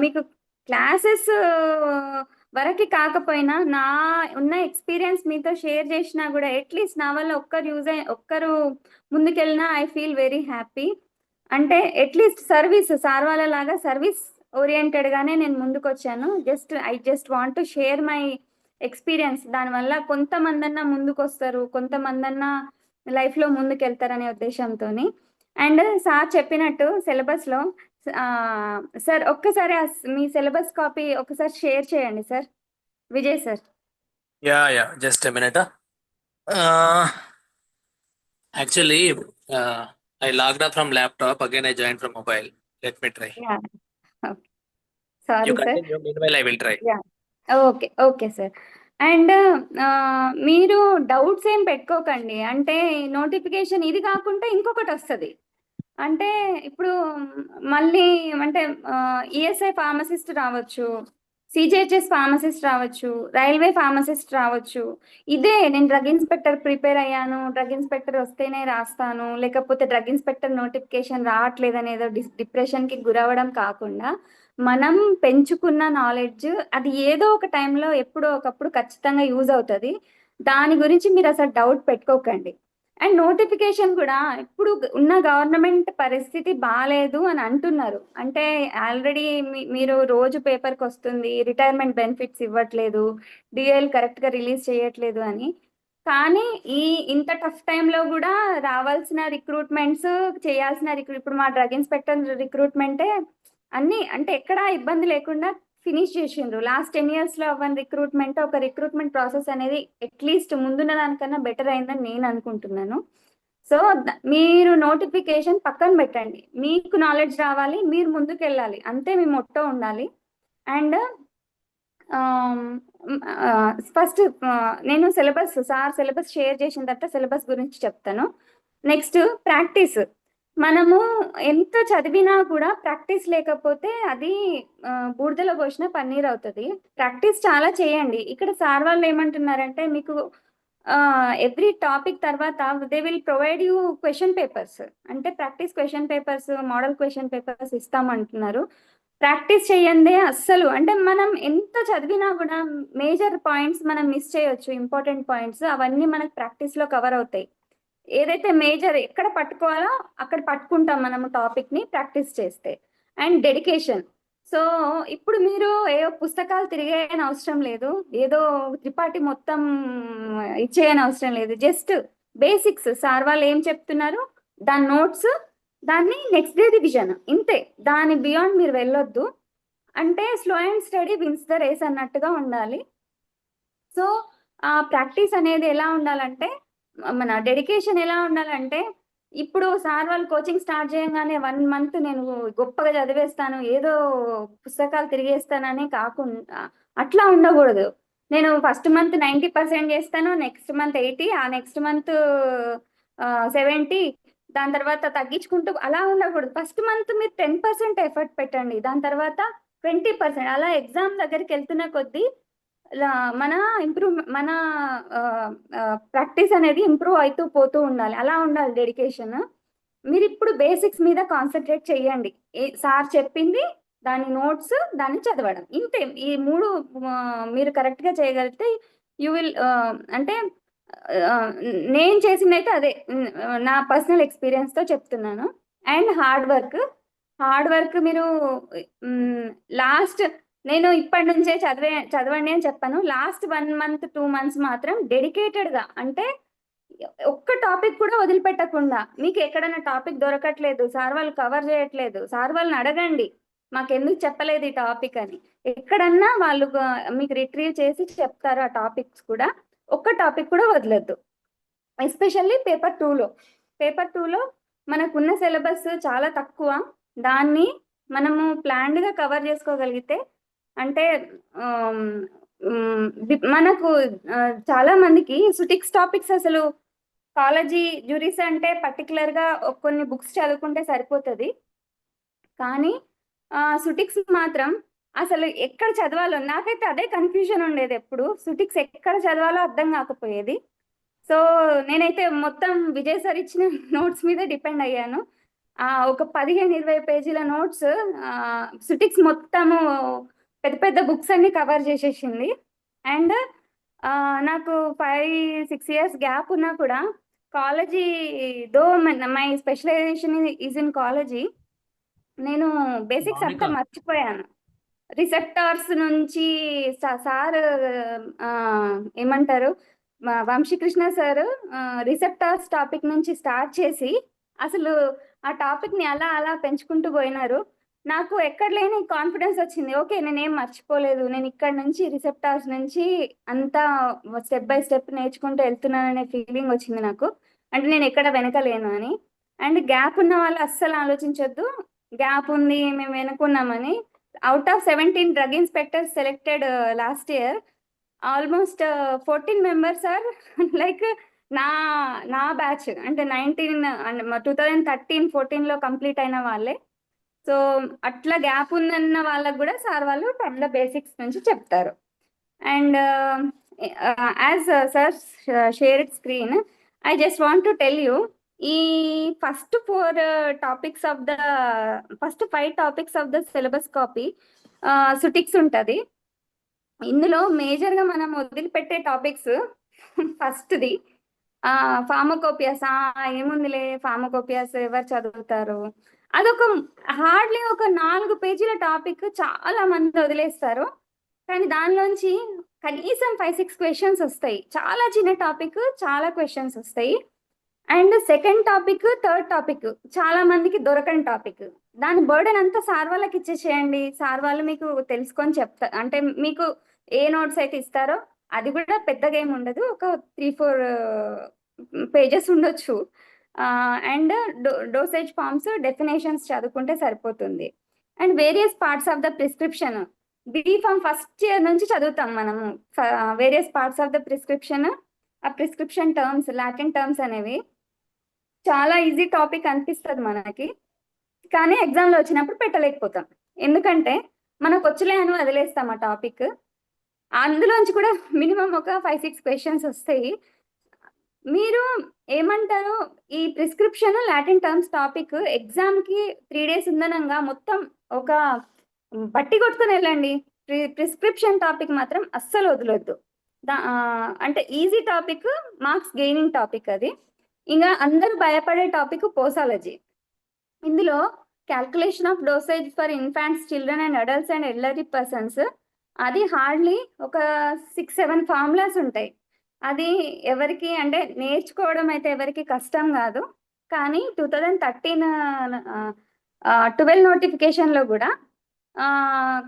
మీకు క్లాసెస్ వరకు కాకపోయినా నా ఉన్న ఎక్స్పీరియన్స్ మీతో షేర్ చేసినా కూడా అట్లీస్ట్ నా వల్ల ఒక్కరు ముందుకెళ్ళినా ఐ ఫీల్ వెరీ హ్యాపీ. అంటే అట్లీస్ట్ సర్వీస్ సార్ వాళ్ళ లాగా సర్వీస్ ఓరియంటెడ్గానే నేను ముందుకు వచ్చాను. I just want to share my experience. దానివల్ల కొంతమందన్నా ముందుకు వస్తారు, కొంతమందన్నా లైఫ్లో ముందుకు వెళ్తారనే ఉద్దేశంతో. అండ్ సార్ చెప్పినట్టు సిలబస్లో సార్ ఒక్కసారి మీ సిలబస్ కాపీ ఒకసారి షేర్ చేయండి sir. Vijay sir. Yeah, just a minute. Actually, I logged up from laptop. Again, I joined from mobile. Let me try. Sorry You sir. continue. Meanwhile, I will try. Okay sir. And మీరు doubts ఏం పెట్టుకోకండి. అంటే notification ఇది కాకుండా ఇంకొకటి వస్తుంది. అంటే ఇప్పుడు మళ్ళీ అంటే ఈఎస్ఐ ఫార్మసిస్ట్ రావచ్చు, సిజిహెచ్ఎస్ ఫార్మసిస్ట్ రావచ్చు, రైల్వే ఫార్మసిస్ట్ రావచ్చు. ఇదే నేను డ్రగ్ ఇన్స్పెక్టర్ ప్రిపేర్ అయ్యాను, డ్రగ్ ఇన్స్పెక్టర్ వస్తేనే రాస్తాను, లేకపోతే డ్రగ్ ఇన్స్పెక్టర్ నోటిఫికేషన్ రావట్లేదు అనేదో డిప్రెషన్కి గురవడం కాకుండా, మనం పెంచుకున్న నాలెడ్జ్ అది ఏదో ఒక టైంలో ఎప్పుడో ఒకప్పుడు ఖచ్చితంగా యూజ్ అవుతుంది. దాని గురించి మీరు అసలు డౌట్ పెట్టుకోకండి. అండ్ నోటిఫికేషన్ కూడా ఇప్పుడు ఉన్న గవర్నమెంట్ పరిస్థితి బాగాలేదు అని అంటున్నారు. అంటే ఆల్రెడీ మీరు రోజు పేపర్కి వస్తుంది, రిటైర్మెంట్ బెనిఫిట్స్ ఇవ్వట్లేదు, డిఎల్ కరెక్ట్గా రిలీజ్ చేయట్లేదు అని. కానీ ఇంత టఫ్ టైంలో కూడా రావాల్సిన రిక్రూట్మెంట్స్ చేయాల్సిన ఇప్పుడు మా డ్రగ్ ఇన్స్పెక్టర్ రిక్రూట్మెంటే అన్నీ అంటే ఎక్కడా ఇబ్బంది లేకుండా ఫినిష్ చేసిండ్రు. లాస్ట్ 10 yearsలో అవ్వని రిక్రూట్మెంట్, ఒక రిక్రూట్మెంట్ ప్రాసెస్ అనేది అట్లీస్ట్ ముందున్న దానికన్నా బెటర్ అయిందని నేను అనుకుంటున్నాను. సో మీరు నోటిఫికేషన్ పక్కన పెట్టండి, మీకు నాలెడ్జ్ రావాలి, మీరు ముందుకు వెళ్ళాలి, అంతే మీ మొట్టో ఉండాలి. అండ్ ఫస్ట్ నేను సిలబస్ షేర్ చేసిన తర్వాత సిలబస్ గురించి చెప్తాను. Next practice. మనము ఎంత చదివినా కూడా ప్రాక్టీస్ లేకపోతే అది బూడిదలో పోసిన పన్నీర్ అవుతుంది. ప్రాక్టీస్ చాలా చేయండి. ఇక్కడ సార్ వాళ్ళు ఏమంటున్నారంటే మీకు ఎవ్రీ టాపిక్ తర్వాత they will provide you question papers, అంటే practice question papers, model question papers ఇస్తామంటున్నారు. ప్రాక్టీస్ చేయందే అస్సలు, అంటే మనం ఎంత చదివినా కూడా మేజర్ పాయింట్స్ మనం మిస్ చేయొచ్చు. ఇంపార్టెంట్ పాయింట్స్ అవన్నీ మనకు ప్రాక్టీస్లో కవర్ అవుతాయి. ఏదైతే మేజర్ ఎక్కడ పట్టుకోవాలో అక్కడ పట్టుకుంటాం మనము టాపిక్ని ప్రాక్టీస్ చేస్తే. And dedication. సో ఇప్పుడు మీరు ఏదో పుస్తకాలు తిరిగేయని అవసరం లేదు, ఏదో త్రిపాఠి మొత్తం ఇచ్చేయని అవసరం లేదు. జస్ట్ బేసిక్స్ సార్ వాళ్ళు ఏం చెప్తున్నారు దాని నోట్స్ దాన్ని నెక్స్ట్ డే రివిజన్, ఇంతే. దాని బియాండ్ మీరు వెళ్ళొద్దు. అంటే slow and steady wins the race అన్నట్టుగా ఉండాలి. సో ఆ ప్రాక్టీస్ అనేది ఎలా ఉండాలంటే, మన డెడికేషన్ ఎలా ఉండాలంటే, ఇప్పుడు సార్ వాళ్ళు కోచింగ్ స్టార్ట్ చేయగానే 1 మంత్ నేను గొప్పగా చదివేస్తాను, ఏదో పుస్తకాలు తిరిగేస్తానని కాకుండా అట్లా ఉండకూడదు. నేను ఫస్ట్ మంత్ 90% చేస్తాను, నెక్స్ట్ మంత్ 80, ఆ నెక్స్ట్ మంత్ 70, దాని తర్వాత తగ్గించుకుంటూ అలా ఉండకూడదు. ఫస్ట్ మంత్ మీరు 10% ఎఫర్ట్ పెట్టండి, దాని తర్వాత 20%, అలా ఎగ్జామ్ దగ్గరికి వెళ్తున్న కొద్దీ మన ప్రాక్టీస్ అనేది ఇంప్రూవ్ అవుతూ పోతూ ఉండాలి. అలా ఉండాలి డెడికేషన్. మీరు ఇప్పుడు బేసిక్స్ మీద కాన్సన్ట్రేట్ చేయండి. సార్ చెప్పింది, దాని నోట్స్, దాన్ని చదవడం, ఇంతే. ఈ 3 మీరు కరెక్ట్గా చేయగలిగితే యూ విల్, అంటే నేను చేసింది అయితే అదే, నా పర్సనల్ ఎక్స్పీరియన్స్తో చెప్తున్నాను. అండ్ హార్డ్ వర్క్ మీరు లాస్ట్, నేను ఇప్పటి నుంచే చదవండి అని చెప్పాను. లాస్ట్ 1 మంత్ 2 మంత్స్ మాత్రం డెడికేటెడ్గా, అంటే ఒక్క టాపిక్ కూడా వదిలిపెట్టకుండా, మీకు ఎక్కడైనా టాపిక్ దొరకట్లేదు, సార్ వాళ్ళు కవర్ చేయట్లేదు, సార్ వాళ్ళని అడగండి మాకెందుకు చెప్పలేదు ఈ టాపిక్ అని. ఎక్కడన్నా వాళ్ళు మీకు రిట్రీవ్ చేసి చెప్తారు ఆ టాపిక్స్ కూడా. ఒక్క టాపిక్ కూడా వదలొద్దు. ఎస్పెషల్లీ పేపర్ 2లో మనకున్న సిలబస్ చాలా తక్కువ. దాన్ని మనము ప్లాన్డ్గా కవర్ చేసుకోగలిగితే, అంటే మనకు చాలా మందికి సుటిక్స్ టాపిక్స్, అసలు కాలేజీ జ్యూరీస్ అంటే పర్టికులర్గా కొన్ని బుక్స్ చదువుకుంటే సరిపోతుంది, కానీ సుటిక్స్ మాత్రం అసలు ఎక్కడ చదవాలో, నాకైతే అదే కన్ఫ్యూజన్ ఉండేది. ఎప్పుడు సుటిక్స్ ఎక్కడ చదవాలో అర్థం కాకపోయేది. సో నేనైతే మొత్తం విజయ్ సార్ ఇచ్చిన నోట్స్ మీద డిపెండ్ అయ్యాను. ఒక 15-20 పేజీల నోట్స్, సుటిక్స్ మొత్తము పెద్ద పెద్ద బుక్స్ అన్ని కవర్ చేసేసింది. అండ్ నాకు 5-6 ఇయర్స్ గ్యాప్ ఉన్నా కూడా college, though my specialization is in college, నేను బేసిక్స్ అంతా మర్చిపోయాను. రిసెప్టార్స్ నుంచి సార్ ఏమంటారు, వంశీకృష్ణ సార్ రిసెప్టార్స్ టాపిక్ నుంచి స్టార్ట్ చేసి అసలు ఆ టాపిక్ని అలా అలా పెంచుకుంటూ పోయినారు. నాకు ఎక్కడ లేని కాన్ఫిడెన్స్ వచ్చింది. ఓకే, నేనేం మర్చిపోలేదు, నేను ఇక్కడ నుంచి రిసెప్టార్స్ నుంచి అంతా స్టెప్ బై స్టెప్ నేర్చుకుంటూ వెళ్తున్నాననే ఫీలింగ్ వచ్చింది నాకు. అంటే నేను ఎక్కడ వెనకలేను అని. అండ్ గ్యాప్ ఉన్న వాళ్ళు అస్సలు ఆలోచించొద్దు, గ్యాప్ ఉంది మేము వెనుకున్నామని. Out of 17 drug inspectors selected last year, almost 14 members are like నా బ్యాచ్, అంటే 2013-14లో కంప్లీట్ అయిన వాళ్ళే. సో అట్లా గ్యాప్ ఉందన్న వాళ్ళకు కూడా సార్ వాళ్ళు ఫ్రమ్ ద బేసిక్స్ నుంచి చెప్తారు. And as sir shared screen, I just want to tell you, ఈ first 5 topics of the syllabus copy సుటిక్స్ ఉంటుంది. ఇందులో మేజర్గా మనం వదిలిపెట్టే టాపిక్స్, ఫస్ట్ది ఫార్మకోపియాస్. ఏముందిలే ఫార్మకోపియాస్, ఎవరు చదువుతారు, అదొక హార్డ్లీ ఒక 4 పేజీల టాపిక్, చాలా మంది వదిలేస్తారు. కానీ దానిలోంచి కనీసం 5-6 క్వశ్చన్స్ వస్తాయి. చాలా చిన్న టాపిక్, చాలా క్వశ్చన్స్ వస్తాయి. And second topic, third topic చాలా మందికి దొరకని టాపిక్. దాని బర్డెన్ అంతా సార్ వాళ్ళకి ఇచ్చేసేయండి, సార్ వాళ్ళు మీకు తెలుసుకొని చెప్తారు. అంటే మీకు ఏ నోట్స్ అయితే ఇస్తారో అది కూడా పెద్దగా ఏమి ఉండదు, ఒక 3-4 పేజెస్ ఉండొచ్చు. అండ్ డోసేజ్ ఫార్మ్స్, డెఫినేషన్స్ చదువుకుంటే సరిపోతుంది. And various parts of the prescription, B.Pharm first year నుంచి చదువుతాం మనము. Various parts of the prescription, ఆ ప్రిస్క్రిప్షన్ టర్మ్స్, లాటిన్ టర్మ్స్ అనేవి చాలా ఈజీ టాపిక్ అనిపిస్తుంది మనకి, కానీ ఎగ్జామ్లో వచ్చినప్పుడు పెట్టలేకపోతాం. ఎందుకంటే మనకు వచ్చలే అని వదిలేస్తాం ఆ టాపిక్. అందులోంచి కూడా మినిమం ఒక 5-6 క్వశ్చన్స్ వస్తాయి. మీరు ఏమంటారు, ఈ ప్రిస్క్రిప్షన్, లాటిన్ టర్మ్స్ టాపిక్ ఎగ్జామ్కి 3 days ఉందనంగా మొత్తం ఒక బట్టి కొట్టుకుని వెళ్ళండి. ప్రిస్క్రిప్షన్ టాపిక్ మాత్రం అస్సలు వదలొద్దు. అంటే easy topic, marks gaining topic అది. ఇంకా అందరూ భయపడే టాపిక్ పోసాలజీ. ఇందులో calculation of dosage for infants, children and adults and elderly persons, అది హార్డ్లీ ఒక 6-7 ఫార్ములాస్ ఉంటాయి. అది ఎవరికి అంటే నేర్చుకోవడం అయితే ఎవరికి కష్టం కాదు, కానీ 2013 12 నోటిఫికేషన్లో కూడా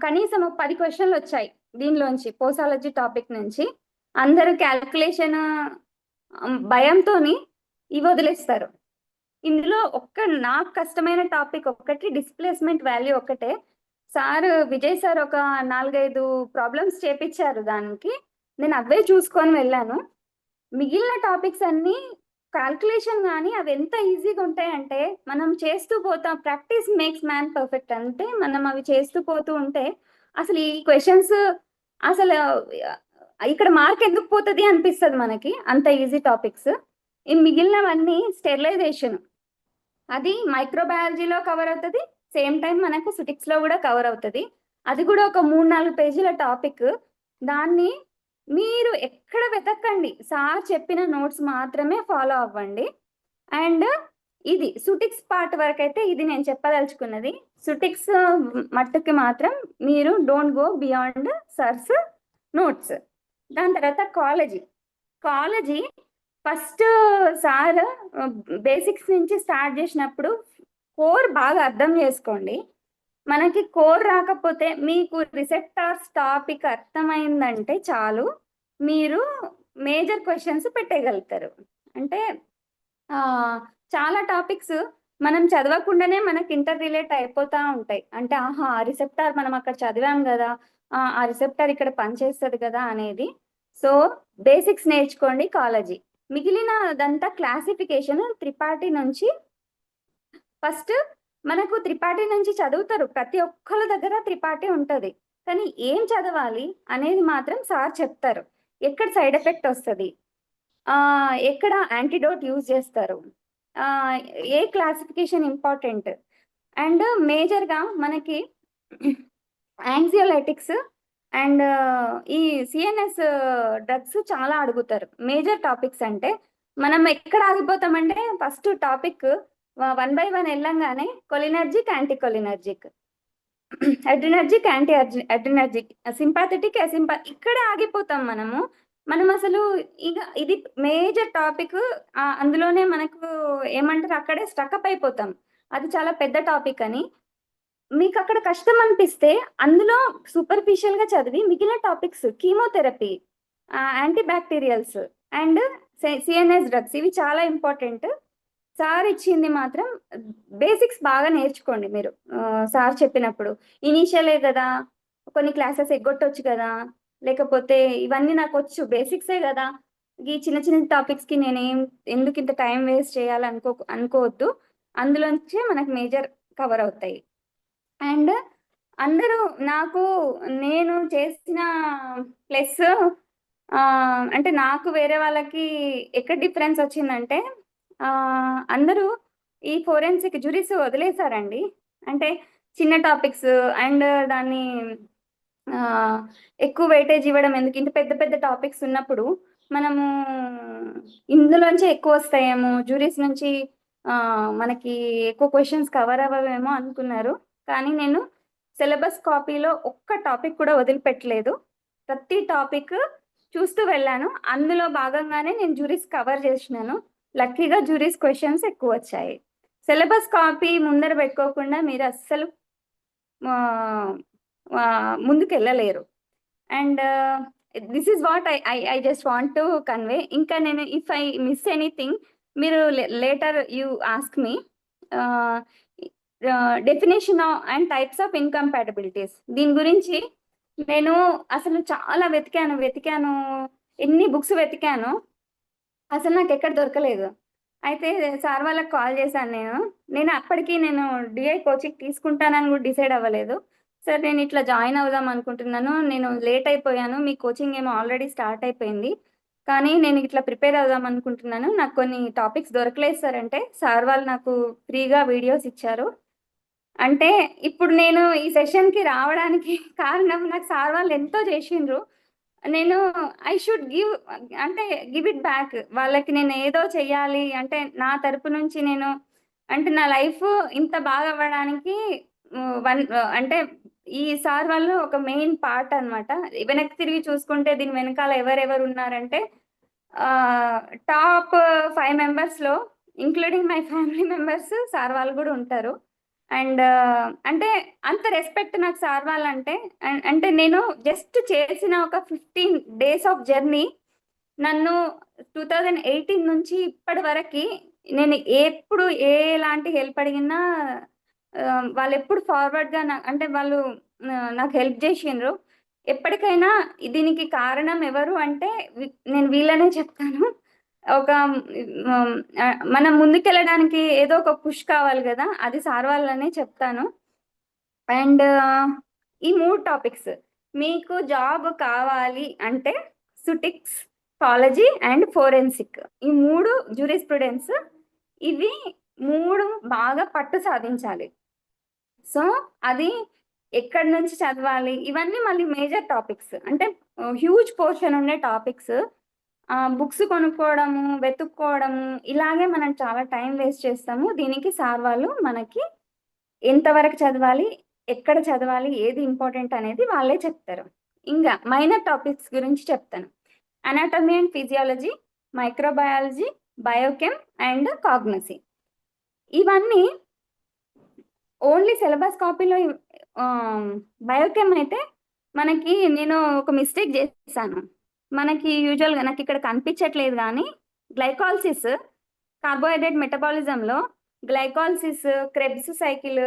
కనీసం 10 క్వశ్చన్లు వచ్చాయి దీనిలోంచి, పోసాలజీ టాపిక్ నుంచి. అందరూ క్యాల్కులేషన్ భయంతో ఇవి వదిలేస్తారు. ఇందులో నాకు కష్టమైన టాపిక్ ఒకటి, డిస్ప్లేస్మెంట్ వాల్యూ ఒకటే. సార్ విజయ్ సార్ ఒక 4-5 ప్రాబ్లమ్స్ చేపించారు దానికి, నేను అవే చూసుకొని వెళ్ళాను. మిగిలిన టాపిక్స్ అన్నీ క్యాల్కులేషన్ కానీ అవి ఎంత ఈజీగా ఉంటాయంటే మనం చేస్తూ పోతాం. ప్రాక్టీస్ మేక్స్ మ్యాన్ పర్ఫెక్ట్ అంటే మనం అవి చేస్తూ పోతూ ఉంటే అసలు ఈ క్వశ్చన్స్ అసలు ఇక్కడ మార్క్ ఎందుకు పోతుంది అనిపిస్తుంది మనకి, అంత ఈజీ టాపిక్స్. ఈ మిగిలినవన్నీ స్టెరిలైజేషన్, అది మైక్రోబయాలజీలో కవర్ అవుతుంది, సేమ్ టైం మనకు ఫిజిక్స్లో కూడా కవర్ అవుతుంది. అది కూడా ఒక 3-4 పేజీల టాపిక్. దాన్ని మీరు ఎక్కడ వెతకండి, సార్ చెప్పిన నోట్స్ మాత్రమే ఫాలో అవ్వండి. అండ్ ఇది సుటిక్స్ పార్ట్ వరకు అయితే ఇది నేను చెప్పదలుచుకున్నది. సుటిక్స్ మట్టుకి మాత్రం మీరు don't go beyond sir's notes. దాని తర్వాత కాలేజీ ఫస్ట్ సార్ బేసిక్స్ నుంచి స్టార్ట్ చేసినప్పుడు కోర్ బాగా అర్థం చేసుకోండి. మనకి కోర్ రాకపోతే మీకు రిసెప్టార్స్ టాపిక్ అర్థమైందంటే చాలు, మీరు మేజర్ క్వశ్చన్స్ పెట్టేయగలుగుతారు. అంటే చాలా టాపిక్స్ మనం చదవకుండానే మనకి ఇంటర్ రిలేట్ అయిపోతూ ఉంటాయి. అంటే ఆహా, ఆ రిసెప్టార్ మనం అక్కడ చదివాం కదా, ఆ రిసెప్టార్ ఇక్కడ పనిచేస్తుంది కదా అనేది. సో బేసిక్స్ నేర్చుకోండి కాలేజీ. మిగిలినదంతా క్లాసిఫికేషన్ త్రిపాఠి నుంచి. ఫస్ట్ మనకు త్రిపాఠి నుంచి చదువుతారు, ప్రతి ఒక్కళ్ళ దగ్గర త్రిపాఠి ఉంటుంది. కానీ ఏం చదవాలి అనేది మాత్రం సార్ చెప్తారు. ఎక్కడ సైడ్ ఎఫెక్ట్ వస్తుంది, ఎక్కడ యాంటీడోట్ యూజ్ చేస్తారు, ఏ క్లాసిఫికేషన్ ఇంపార్టెంట్. అండ్ మేజర్గా మనకి యాంగ్జియోలైటిక్స్ అండ్ ఈ సిఎన్ఎస్ డ్రగ్స్ చాలా అడుగుతారు. మేజర్ టాపిక్స్ అంటే మనం ఎక్కడ ఆగిపోతామంటే ఫస్ట్ టాపిక్ 1 by 1 వెళ్ళంగానే కొలినర్జిక్, యాంటీ కొలినర్జిక్, అడ్రినర్జిక్, యాంటీ అడ్రినర్జిక్, సింపాథెటిక్, ఇక్కడే ఆగిపోతాం మనం అసలు. ఇక ఇది మేజర్ టాపిక్, అందులోనే మనకు ఏమంటారు అక్కడే స్ట్రక్అప్ అయిపోతాం. అది చాలా పెద్ద టాపిక్ అని మీకు అక్కడ కష్టం అనిపిస్తే అందులో సూపర్ఫిషియల్ గా చదివి మిగిలిన topics, chemotherapy, anti bacterials and CNS drugs, ఇవి చాలా ఇంపార్టెంట్. సార్ ఇచ్చింది మాత్రం బేసిక్స్ బాగా నేర్చుకోండి మీరు. సార్ చెప్పినప్పుడు ఇనీషియలే కదా, కొన్ని క్లాసెస్ ఎగ్గొట్టొచ్చు కదా, లేకపోతే ఇవన్నీ నాకు వచ్చు బేసిక్సే కదా, ఈ చిన్న చిన్న టాపిక్స్కి నేనేం ఎందుకు ఇంత టైం వేస్ట్ చేయాలి అనుకోవద్దు. అందులోంచే మనకు మేజర్ కవర్ అవుతాయి. అండ్ అందరూ నేను చేసిన ప్లస్ అంటే నాకు వేరే వాళ్ళకి ఎక్కడ డిఫరెన్స్ వచ్చిందంటే అందరూ ఈ ఫోరెన్సిక్ జ్యూరీస్ వదిలేశారండి. అంటే చిన్న టాపిక్స్ అండ్ దాన్ని ఎక్కువ వెయిటేజ్ ఇవ్వడం ఎందుకు, ఇంత పెద్ద పెద్ద టాపిక్స్ ఉన్నప్పుడు మనము ఇందులోంచి ఎక్కువ వస్తాయేమో, జ్యూరీస్ నుంచి మనకి ఎక్కువ క్వశ్చన్స్ కవర్ అవ్వవేమో అనుకున్నారు. కానీ నేను సిలబస్ కాపీలో ఒక్క టాపిక్ కూడా వదిలిపెట్టలేదు, ప్రతి టాపిక్ చూస్తూ వెళ్ళాను. అందులో భాగంగానే నేను జ్యూరీస్ కవర్ చేసినాను. లక్కీగా జ్యూరీస్ క్వశ్చన్స్ ఎక్కువ వచ్చాయి. సిలబస్ కాపీ ముందర పెట్టుకోకుండా మీరు అస్సలు ముందుకు వెళ్ళలేరు. And this is what I just want to convey. ఇంకా నేను ఇఫ్ ఐ మిస్ ఎనీథింగ్ మీరు later you ask me. Definition and types of incompatibilities, దీని గురించి నేను అసలు చాలా వెతికాను, ఎన్ని బుక్స్ వెతికాను, అసలు నాకు ఎక్కడ దొరకలేదు. అయితే సార్ వాళ్ళకి కాల్ చేశాను. నేను అప్పటికి డిఐ కోచింగ్ తీసుకుంటానని కూడా డిసైడ్ అవ్వలేదు. సార్ నేను ఇట్లా జాయిన్ అవుదాం అనుకుంటున్నాను, నేను లేట్ అయిపోయాను, మీ కోచింగ్ ఏమో ఆల్రెడీ స్టార్ట్ అయిపోయింది, కానీ నేను ఇట్లా ప్రిపేర్ అవుదాం అనుకుంటున్నాను, నాకు కొన్ని టాపిక్స్ దొరకలేదు సార్ అంటే సార్ వాళ్ళు నాకు ఫ్రీగా వీడియోస్ ఇచ్చారు. అంటే ఇప్పుడు నేను ఈ సెషన్కి రావడానికి కారణం నాకు సార్ వాళ్ళు ఎంతో చేసిండ్రు. నేను I should give it back వాళ్ళకి. నేను ఏదో చెయ్యాలి అంటే నా తరపు నుంచి అంటే నా లైఫ్ ఇంత బాగా అవ్వడానికి అంటే ఈ సార్ వాళ్ళు ఒక మెయిన్ పార్ట్ అనమాట. వెనక్కి తిరిగి చూసుకుంటే దీని వెనకాల ఎవరెవరు ఉన్నారంటే టాప్ 5 మెంబర్స్లో including my family members sir వాళ్ళు కూడా ఉంటారు. అండ్ అంటే అంత రెస్పెక్ట్ నాకు సార్ వాళ్ళంటే. అంటే నేను జస్ట్ చేసిన ఒక 15 డేస్ ఆఫ్ జర్నీ నన్ను 2018 నుంచి ఇప్పటి వరకు నేను ఎప్పుడు ఎలాంటి హెల్ప్ అడిగినా వాళ్ళు ఎప్పుడు ఫార్వర్డ్గా అంటే వాళ్ళు నాకు హెల్ప్ చేసిండ్రు. ఎప్పటికైనా దీనికి కారణం ఎవరు అంటే నేను వీళ్ళనే చెప్తాను. ఒక మనం ముందుకెళ్ళడానికి ఏదో ఒక పుష్ కావాలి కదా, అది సార్ వాళ్ళనే చెప్తాను. అండ్ ఈ 3 టాపిక్స్ మీకు జాబ్ కావాలి అంటే సుటిక్స్, కాలజీ అండ్ ఫోరెన్సిక్, ఈ 3 జ్యూరిస్ప్రుడెన్స్, ఇవి 3 బాగా పట్టు సాధించాలి. సో అది ఎక్కడి నుంచి చదవాలి ఇవన్నీ మళ్ళీ మేజర్ టాపిక్స్, అంటే హ్యూజ్ పోర్షన్ ఉండే టాపిక్స్. బుక్స్ కొనుక్కోవడము, వెతుక్కోవడము, ఇలాగే మనం చాలా టైం వేస్ట్ చేస్తాము. దీనికి సార్ వాళ్ళు మనకి ఎంతవరకు చదవాలి, ఎక్కడ చదవాలి, ఏది ఇంపార్టెంట్ అనేది వాళ్ళే చెప్తారు. ఇంకా మైనర్ టాపిక్స్ గురించి చెప్తాను. Anatomy and physiology, microbiology, biochem and cognosy. ఇవన్నీ ఓన్లీ సిలబస్ కాపీలో. బయోకెమ్ అయితే మనకి నేను ఒక మిస్టేక్ చేశాను. మనకి యూజువల్గా నాకు ఇక్కడ కనిపించట్లేదు కానీ గ్లైకాలసిస్, కార్బోహైడ్రేట్ మెటబాలిజంలో glycolysis, Krebs cycle,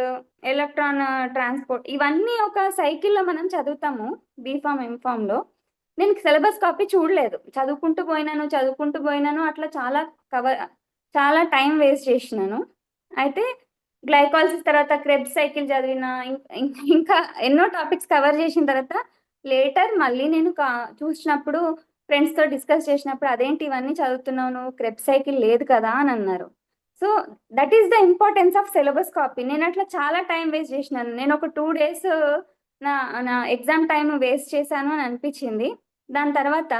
electron transport, ఇవన్నీ ఒక సైకిల్లో మనం చదువుతాము బీఫామ్ ఎంఫామ్లో. నేను సిలబస్ కాపీ చూడలేదు, చదువుకుంటూ పోయినాను. అట్లా చాలా టైం వేస్ట్ చేసినాను. అయితే గ్లైకాలసిస్ తర్వాత క్రెబ్స్ సైకిల్ చదివిన, ఇంకా ఎన్నో టాపిక్స్ కవర్ చేసిన తర్వాత లేటర్ మళ్ళీ నేను చూసినప్పుడు, ఫ్రెండ్స్తో డిస్కస్ చేసినప్పుడు, అదేంటి ఇవన్నీ చదువుతున్నావు నువ్వు, క్రెబ్స్ సైకిల్ లేదు కదా అని అన్నారు. So that is the importance of syllabus copy. నేను అట్లా చాలా టైం వేస్ట్ చేసినాను. నేను ఒక 2 days నా ఎగ్జామ్ టైం వేస్ట్ చేశాను అని అనిపించింది. దాని తర్వాత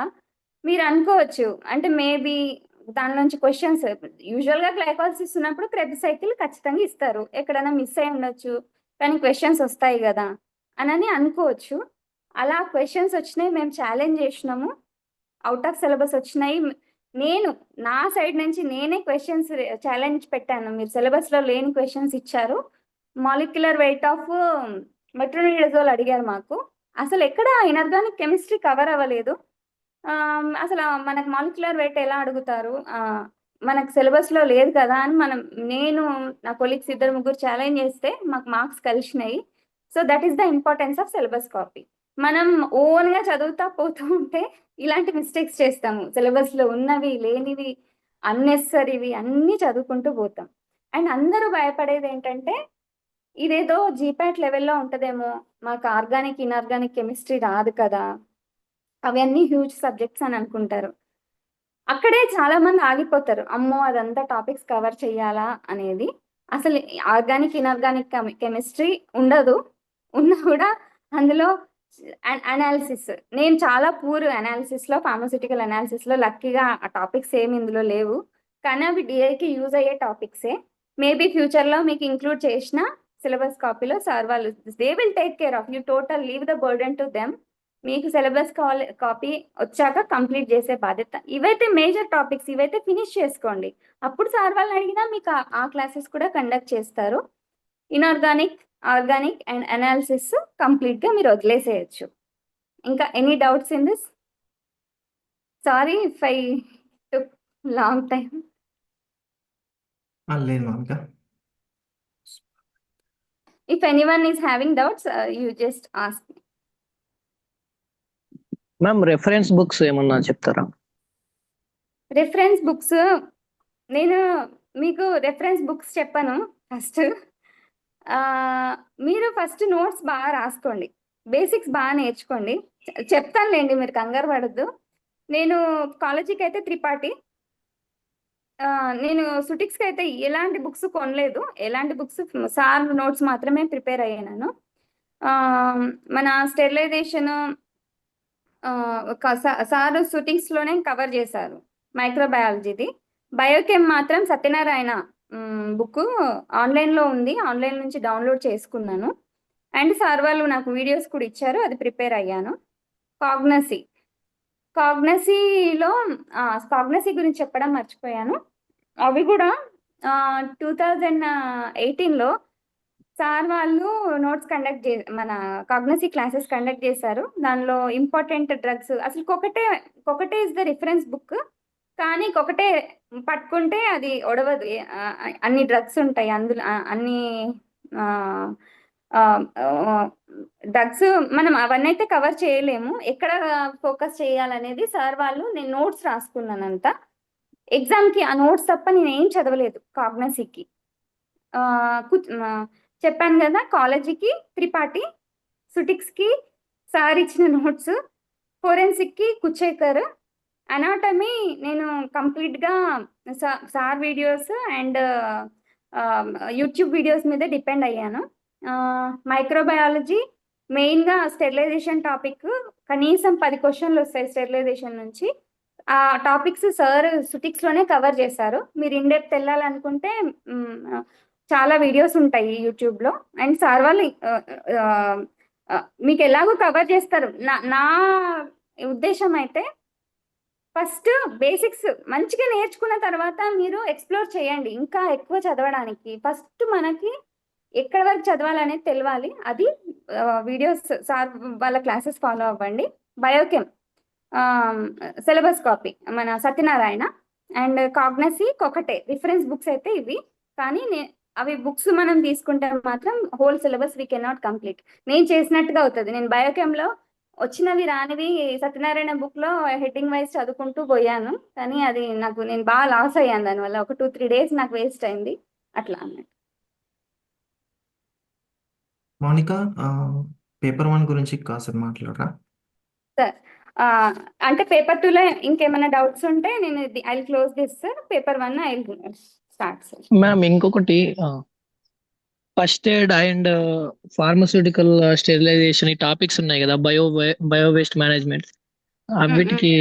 మీరు అనుకోవచ్చు, అంటే మేబీ దానిలోంచి క్వశ్చన్స్ యూజువల్గా గ్లైకాలసిస్ ఉన్నప్పుడు క్రెబ్స్ సైకిల్ ఖచ్చితంగా ఇస్తారు, ఎక్కడైనా మిస్ అయి ఉండొచ్చు, కానీ క్వశ్చన్స్ వస్తాయి కదా అని అనుకోవచ్చు. అలా క్వశ్చన్స్ వచ్చినాయి, మేము ఛాలెంజ్ చేసినాము, అవుట్ ఆఫ్ సిలబస్ వచ్చినాయి. నేను నా సైడ్ నుంచి నేనే క్వశ్చన్స్ ఛాలెంజ్ పెట్టాను. మీరు సిలబస్లో లేని క్వశ్చన్స్ ఇచ్చారు. మాలిక్యులర్ వెయిట్ ఆఫ్ మెట్రోనిడజోల్ అడిగారు మాకు. అసలు ఎక్కడ ఇనార్గానిక్ కెమిస్ట్రీ కవర్ అవ్వలేదు. అసలు మనకు మాలిక్యులర్ వెయిట్ ఎలా అడుగుతారు, మనకు సిలబస్లో లేదు కదా అని నేను నా కొలీగ్స్ 2-3 ఛాలెంజ్ చేస్తే మాకు మార్క్స్ కలిసినాయి. So that is the importance of syllabus copy. మనం ఓన్గా చదువుతా పోతూ ఉంటే ఇలాంటి మిస్టేక్స్ చేస్తాము. సిలబస్లో ఉన్నవి లేనివి అన్నెసరీవి అన్నీ చదువుకుంటూ పోతాం. అండ్ అందరూ భయపడేది ఏంటంటే ఇదేదో జీపాట్ లెవెల్లో ఉంటుందేమో, మాకు ఆర్గానిక్ ఇన్ఆర్గానిక్ కెమిస్ట్రీ రాదు కదా, అవన్నీ హ్యూజ్ సబ్జెక్ట్స్ అని అనుకుంటారు. అక్కడే చాలా మంది ఆగిపోతారు, అమ్మో అదంతా టాపిక్స్ కవర్ చేయాలా అనేది. అసలు ఆర్గానిక్ ఇన్ఆర్గానిక్ కెమిస్ట్రీ ఉండదు, ఉన్నా కూడా అందులో అనాలిసిస్, నేను చాలా పూర్ అనాలిసిస్లో, ఫార్మస్యూటికల్ అనాలిసిస్లో. లక్కీగా ఆ టాపిక్స్ ఏమి ఇందులో లేవు, కానీ అవి డిఐకి యూజ్ అయ్యే టాపిక్సే. మేబీ ఫ్యూచర్లో మీకు ఇంక్లూడ్ చేసిన సిలబస్ కాపీలో సార్ వాళ్ళు they will take care of you, total leave the burden to them. మీకు సిలబస్ కాపీ వచ్చాక కంప్లీట్ చేసే బాధ్యత. ఇవైతే మేజర్ టాపిక్స్, ఇవైతే ఫినిష్ చేసుకోండి. అప్పుడు సార్ వాళ్ళని అడిగినా మీకు ఆ క్లాసెస్ కూడా కండక్ట్ చేస్తారు. ఇన్ఆర్గానిక్, ఆర్గానిక్ అండ్ అనాలిసిస్ కంప్లీట్గా మీరు వదిలేసేయచ్చు. ఇంకా any doubts in this? Sorry if I took long time. లేదు మామూలుగా. If anyone is having doubts, you just ask me. Ma'am reference books ఏమన్నా చెప్తారా? రెఫరెన్స్ బుక్స్, నేను మీకు రెఫరెన్స్ బుక్స్ చెప్పను. మీరు ఫస్ట్ నోట్స్ బాగా రాసుకోండి, బేసిక్స్ బాగా నేర్చుకోండి. చెప్తానులేండి, మీరు కంగారు పడద్దు. నేను కాలేజీకి అయితే త్రిపాఠి, నేను సుటిక్స్కి అయితే ఎలాంటి బుక్స్ కొనలేదు. ఎలాంటి బుక్స్, సార్ నోట్స్ మాత్రమే ప్రిపేర్ అయ్యాను. మన స్టెరిలైజేషన్ సార్ సుటిక్స్లోనే కవర్ చేశారు, మైక్రోబయాలజీది. బయోకెమ్ మాత్రం సత్యనారాయణ బుక్ ఆన్లైన్లో ఉంది, ఆన్లైన్ నుంచి డౌన్లోడ్ చేసుకున్నాను. అండ్ సార్ వాళ్ళు నాకు వీడియోస్ కూడా ఇచ్చారు, అది ప్రిపేర్ అయ్యాను. కాగ్నసీ గురించి చెప్పడం మర్చిపోయాను. అవి కూడా 2018లో సార్ వాళ్ళు నోట్స్ మన కాగ్నసీ క్లాసెస్ కండక్ట్ చేశారు. దానిలో ఇంపార్టెంట్ డ్రగ్స్ అసలు కొకటే ఇస్ ద రిఫరెన్స్ బుక్. కానీ కొకటే పట్టుకుంటే అది ఒడవదు. అన్ని డ్రగ్స్ ఉంటాయి అందులో, అన్ని డ్రగ్స్ మనం అవన్నీ అయితే కవర్ చేయలేము. ఎక్కడ ఫోకస్ చేయాలనేది సార్ వాళ్ళు, నేను నోట్స్ రాసుకున్నానంతా. ఎగ్జామ్కి ఆ నోట్స్ తప్ప నేను ఏం చదవలేదు. కాగ్నసీకి చెప్పాను కదా, కాలేజీకి త్రిపాఠి, సుటిక్స్కి సార్ ఇచ్చిన నోట్స్, ఫోరెన్సిక్కి కుచేకర్, అనాటమీ నేను కంప్లీట్గా sir videos and YouTube videos మీద డిపెండ్ అయ్యాను. మైక్రోబయాలజీ మెయిన్గా స్టెరిలైజేషన్ టాపిక్ కనీసం 10 క్వశ్చన్లు వస్తాయి స్టెరిలైజేషన్ నుంచి. ఆ టాపిక్స్ సార్ సుటిక్స్లోనే కవర్ చేశారు. మీరు ఇన్డెప్త్ వెళ్ళాలనుకుంటే చాలా వీడియోస్ ఉంటాయి యూట్యూబ్లో. అండ్ సార్ వాళ్ళు మీకు ఎలాగో కవర్ చేస్తారు. నా ఉద్దేశం అయితే ఫస్ట్ బేసిక్స్ మంచిగా నేర్చుకున్న తర్వాత మీరు ఎక్స్ప్లోర్ చేయండి ఇంకా ఎక్కువ చదవడానికి. ఫస్ట్ మనకి ఎక్కడి వరకు చదవాలనేది తెలియాలి. అది వీడియోస్ సార్ వాళ్ళ క్లాసెస్ ఫాలో అవ్వండి. బయోకెమ్ సిలబస్ కాపీ మన సత్యనారాయణ అండ్ కాగ్నసీ ఒకటే రిఫరెన్స్ బుక్స్ అయితే ఇవి. కానీ అవి బుక్స్ మనం తీసుకుంటే మాత్రం whole syllabus we cannot complete. నేను చేసినట్టుగా అవుతుంది. నేను బయోకెమ్లో వచ్చినవి రానివి సత్యనారాయణ బుక్లో హెడ్డింగ్ వైజ్ చదువుకుంటూ పోయాను. కానీ అది నేను బాగా లాస్ అయ్యాను దానివల్ల. ఒక 2-3 డేస్ నాకు వేస్ట్ అయింది అట్లా అన్నట్టు. మౌనిక, పేపర్ 1 గురించి కాసేపు మాట్లాడరా? సార్ అంటే పేపర్ 2లో ఇంకేమైనా డౌట్స్ ఉంటే నేను I close this sir. Paper 1 I start sir. Ma'am ఇంకొకటి, first aid and pharmaceutical sterilization ఈ టాపిక్స్ ఉన్నాయి కదా, బయో వేస్ట్ మేనేజ్మెంట్, వీటికి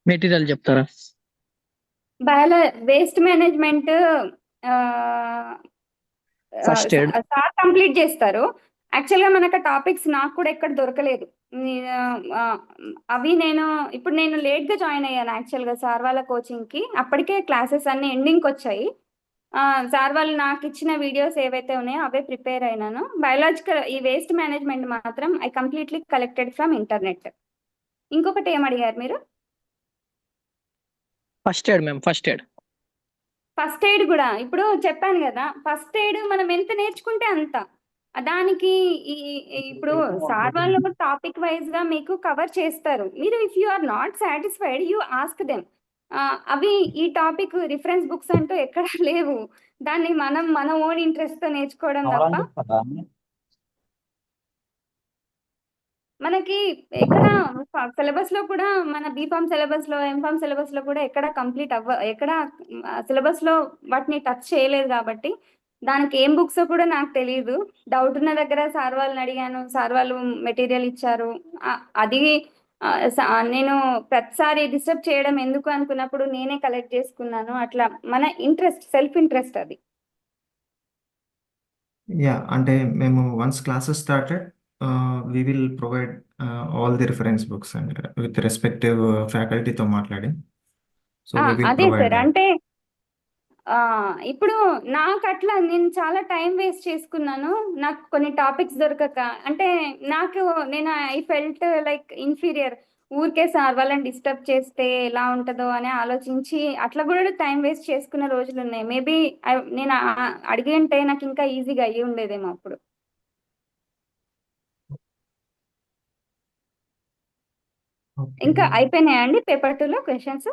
మెటీరియల్ చెప్తారా? Waste management first aid sir complete చేస్తారు. యాక్చువల్గా మనకు టాపిక్స్ నాకు కూడా ఎక్కడ దొరకలేదు. అవి ఇప్పుడు నేను లేట్గా జాయిన్ అయ్యాను యాక్చువల్గా సార్ వాళ్ళ కోచింగ్కి. అప్పటికే క్లాసెస్ అన్ని ఎండింగ్కి వచ్చాయి. సార్ వాళ్ళు నాకు ఇచ్చిన వీడియోస్ ఏవైతే ఉన్నాయో అవే ప్రిపేర్ అయినాను. బయాలజికల్ ఈ వేస్ట్ మేనేజ్మెంట్ మాత్రం I completely collected from internet. ఇంకొకటి ఏం అడిగారు మీరు? First aid ma'am. First aid కూడా ఇప్పుడు చెప్పాను కదా, ఫస్ట్ ఎయిడ్ మనం ఎంత నేర్చుకుంటే అంత. దానికి ఇప్పుడు సార్ వాళ్ళు టాపిక్ వైజ్ గా మీకు కవర్ చేస్తారు. మీరు if you are not satisfied you ask them. అవి ఈ టాపిక్ రిఫరెన్స్ బుక్స్ అంటూ ఎక్కడ లేవు. దాన్ని మన ఓన్ ఇంట్రెస్ట్ తో నేర్చుకోవడం తప్ప మనకి ఎక్కడ సిలబస్ లో కూడా మన బీఫామ్ సిలబస్ లో ఎంఫామ్ సిలబస్ లో కూడా ఎక్కడ కంప్లీట్ ఎక్కడ సిలబస్ లో వాటిని టచ్ చేయలేదు. కాబట్టి దానికి ఏం బుక్స్ కూడా నాకు తెలియదు. డౌట్ ఉన్న దగ్గర సార్ వాళ్ళని అడిగాను, సార్ వాళ్ళు మెటీరియల్ ఇచ్చారు. అది నేను ప్రతిసారి డిస్టర్బ్ చేయడం ఎందుకు అనుకున్నప్పుడు నేనే కలెక్ట్ చేసుకున్నాను. అట్లా మన ఇంట్రెస్ట్, సెల్ఫ్ ఇంట్రెస్ట్ అది. యా, అంటే మేము once classes started we will provide all the reference books and with respective ఫ్యాకల్టీతో మాట్లాడి, సో we will అదే provide సార్. that. అంటే ఇప్పుడు నాకు అట్లా నేను చాలా టైం వేస్ట్ చేసుకున్నాను. నాకు కొన్ని టాపిక్స్ దొరకక, అంటే నేను ఐ ఫెల్ట్ లైక్ ఇన్ఫీరియర్. ఊరికే సార్ వాళ్ళని డిస్టర్బ్ చేస్తే ఎలా ఉంటుందో అని ఆలోచించి అట్లా కూడా టైం వేస్ట్ చేసుకున్న రోజులు ఉన్నాయి. మేబీ నేను అడిగి ఉంటే నాకు ఇంకా ఈజీగా అయ్యి ఉండేదేమో అప్పుడు. ఇంకా అయిపోయినాయా అండి పేపర్ 2లో క్వశ్చన్స్?